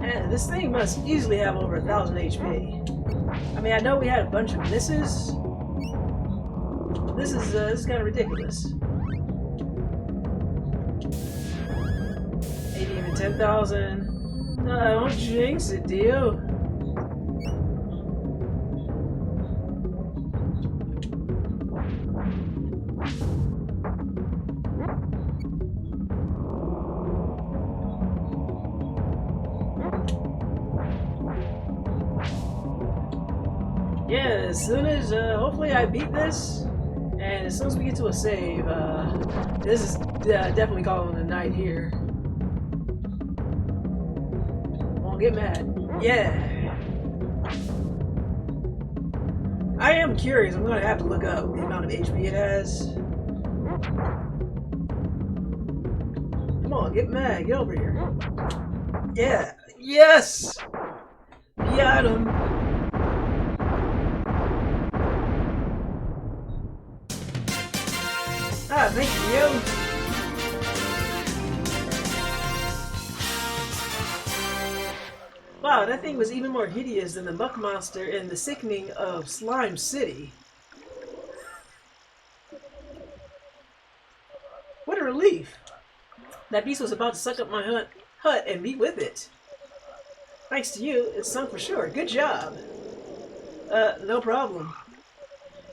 S1: And this thing must easily have over 1,000 HP. I mean, I know we had a bunch of misses. This is kind of ridiculous. 80 even 10,000. Don't jinx it, do you? Yeah, as soon as, hopefully I beat this, and as soon as we get to a save, this is definitely calling it a night here. Won't get mad. Yeah! I am curious, I'm gonna have to look up the amount of HP it has. Come on, get mad, get over here. Yeah! Yes! Got him! Ah, thank you. Wow, that thing was even more hideous than the muck monster in The Sickening of Slime City. What a relief. That beast was about to suck up my hut and be with it. Thanks to you, it's sunk for sure. Good job. No problem.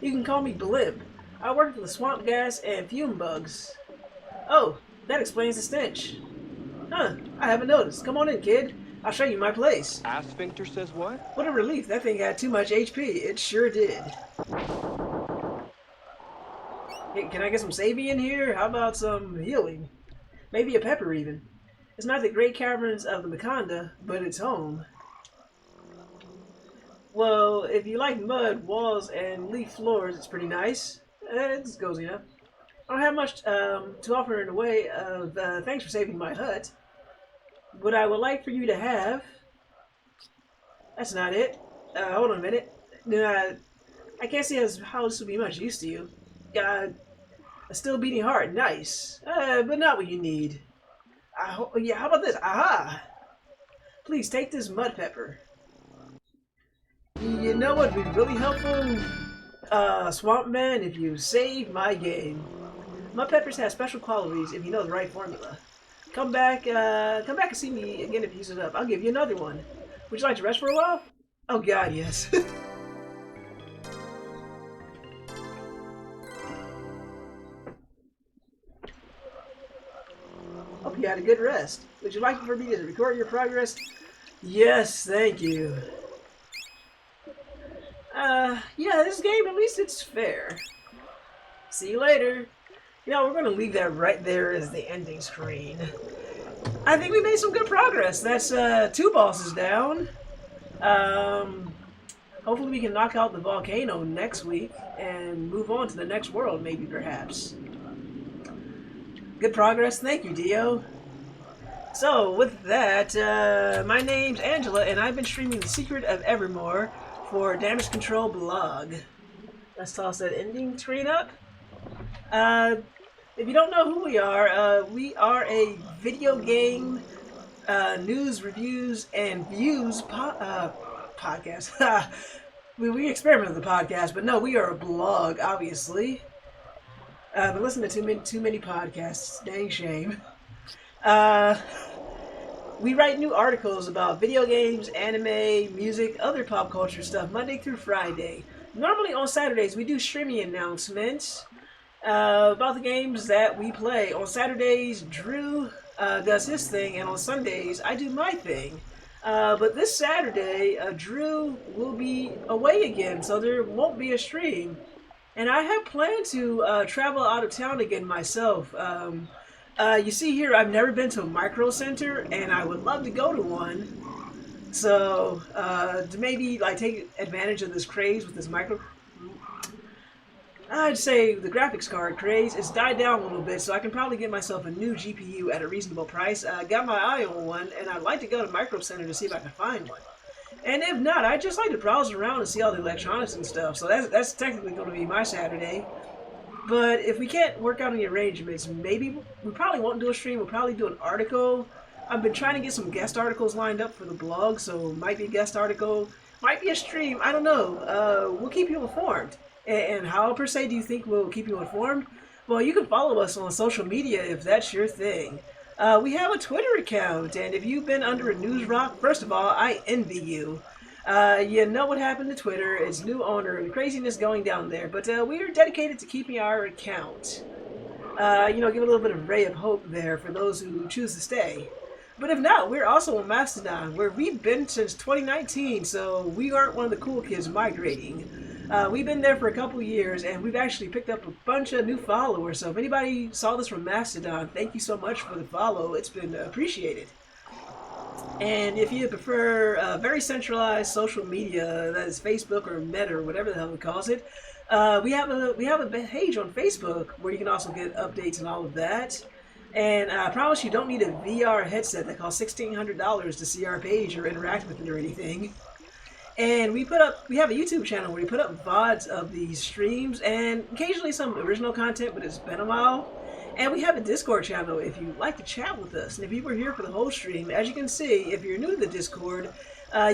S1: You can call me Blimp. I work with the swamp gas and fume bugs. Oh, that explains the stench. Huh, I haven't noticed. Come on in, kid. I'll show you my place.
S3: Sphincter says what?
S1: What a relief. That thing had too much HP. It sure did. Hey, can I get some saving in here? How about some healing? Maybe a pepper even. It's not the great caverns of the Maconda, but it's home. Well, if you like mud, walls, and leaf floors, it's pretty nice. It's cozy enough. I don't have much to offer in the way of thanks for saving my hut. What I would like for you to have... That's not it. Hold on a minute. I can't see how this would be much use to you. A still beating heart, nice. But not what you need. Yeah, how about this? Aha! Please take this mud pepper. You know what would be really helpful, Swamp Man, if you save my game. Mud peppers have special qualities if you know the right formula. Come back and see me again if you use it up. I'll give you another one. Would you like to rest for a while? Oh God, yes. Hope you had a good rest. Would you like for me to record your progress? Yes, thank you. Yeah, this game, at least it's fair. See you later. You know, we're going to leave that right there as the ending screen. I think we made some good progress. That's 2 bosses down. Hopefully we can knock out the volcano next week and move on to the next world, maybe, perhaps. Good progress. Thank you, Dio. So, with that, my name's Angela, and I've been streaming The Secret of Evermore for Damage Control blog. Let's toss that ending screen up. If you don't know who we are a video game news, reviews, and views podcast. we experiment with the podcast, but no, we are a blog, obviously. Been listening to too many podcasts. Dang shame. We write new articles about video games, anime, music, other pop culture stuff, Monday through Friday. Normally on Saturdays, we do streaming announcements about the games that we play. On Saturdays, Drew does his thing, and on Sundays, I do my thing. But this Saturday, Drew will be away again, so there won't be a stream. And I have planned to travel out of town again myself. You see here, I've never been to a micro center, and I would love to go to one. So, to maybe like take advantage of this craze with this micro... I'd say the graphics card craze has died down a little bit, so I can probably get myself a new GPU at a reasonable price. I got my eye on one, and I'd like to go to Micro Center to see if I can find one. And if not, I'd just like to browse around and see all the electronics and stuff. So that's technically going to be my Saturday. But if we can't work out any arrangements, maybe we probably won't do a stream. We'll probably do an article. I've been trying to get some guest articles lined up for the blog, so might be a guest article, might be a stream. I don't know. We'll keep you informed. And how, per se, do you think we'll keep you informed? Well, you can follow us on social media if that's your thing. We have a Twitter account, and if you've been under a news rock, first of all, I envy you. You know what happened to Twitter. It's new owner and craziness going down there. But we are dedicated to keeping our account. Give a little bit of ray of hope there for those who choose to stay. But if not, we're also on Mastodon, where we've been since 2019, so we aren't one of the cool kids migrating. We've been there for a couple years, and we've actually picked up a bunch of new followers. So if anybody saw this from Mastodon, thank you so much for the follow. It's been appreciated. And if you prefer very centralized social media, that is Facebook or Meta or whatever the hell it calls it, we have a page on Facebook where you can also get updates and all of that. And I promise you don't need a VR headset that costs $1,600 to see our page or interact with it or anything. And we have a YouTube channel where we put up VODs of these streams and occasionally some original content, but it's been a while. And we have a Discord channel if you'd like to chat with us. And if you were here for the whole stream, as you can see, if you're new to the Discord,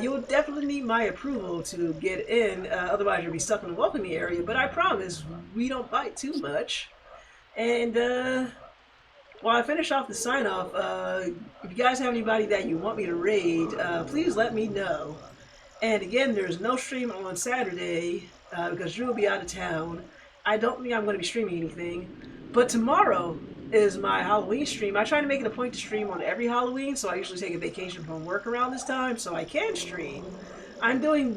S1: you'll definitely need my approval to get in. Otherwise, you'll be stuck in the welcoming area. But I promise, we don't bite too much. And while I finish off the sign off, if you guys have anybody that you want me to raid, please let me know. And again, there's no stream on Saturday because Drew will be out of town. I don't think I'm going to be streaming anything. But tomorrow is my Halloween stream. I try to make it a point to stream on every Halloween, so I usually take a vacation from work around this time, so I can stream. I'm doing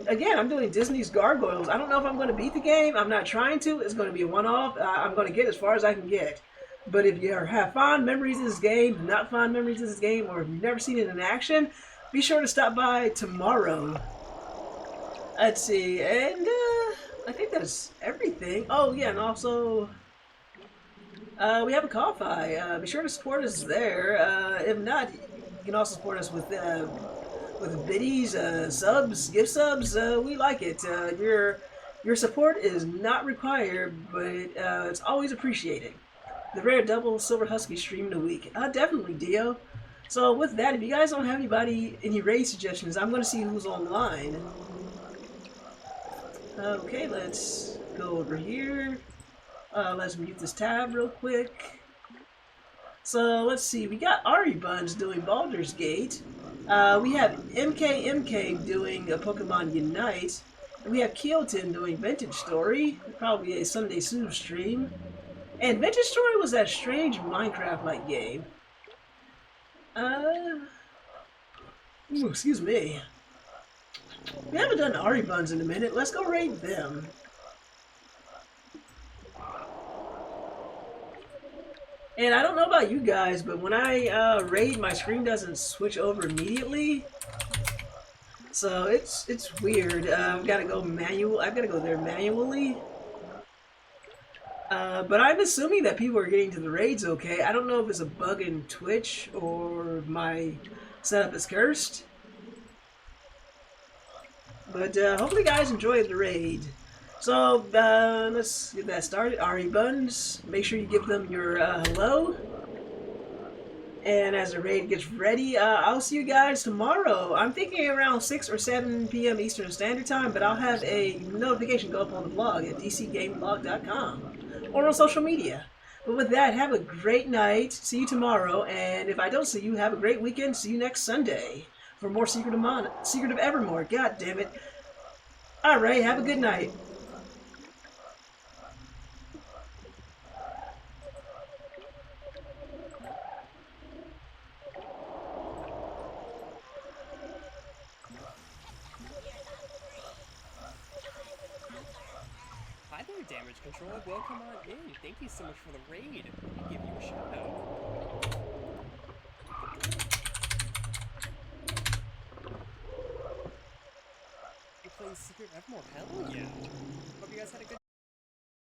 S1: Disney's Gargoyles. I don't know if I'm going to beat the game. I'm not trying to. It's going to be a one-off. I'm going to get as far as I can get. But if you have fond memories of this game, not fond memories of this game, or if you've never seen it in action, be sure to stop by tomorrow. Let's see, and I think that's everything. Oh yeah, and also we have a Ko-Fi. Be sure to support us there. If not, you can also support us with biddies, subs, gift subs. We like it. Your support is not required, but it's always appreciated. The rare double silver husky stream in a week. Definitely, Dio. So with that, if you guys don't have any raid suggestions, I'm going to see who's online. Okay, let's go over here. Let's mute this tab real quick. So let's see, we got Ari Buns doing Baldur's Gate. We have MKMK doing a Pokemon Unite. And we have Keelton doing Vintage Story, probably a Sunday Sue stream. And Vintage Story was that strange Minecraft-like game. Ooh, excuse me. We haven't done Ari Buns in a minute. Let's go raid them. And I don't know about you guys, but when I raid, my screen doesn't switch over immediately. So it's weird. I've got to go manual. I've got to go there manually. But I'm assuming that people are getting to the raids okay. I don't know if it's a bug in Twitch or my setup is cursed. But hopefully you guys enjoyed the raid. So let's get that started. Ari Buns, make sure you give them your hello. And as the raid gets ready, I'll see you guys tomorrow. I'm thinking around 6 or 7 p.m. Eastern Standard Time, but I'll have a notification go up on the blog at dcgameblog.com or on social media. But with that, have a great night. See you tomorrow. And if I don't see you, have a great weekend. See you next Sunday for more Secret of Evermore. God damn it. Alright, have a good night.
S5: Hi there, Damage Control. Welcome on in. Thank you so much for the raid. Let me give you a shout out. You're playing Secret of Evermore? Hell yeah. Hope you guys had a good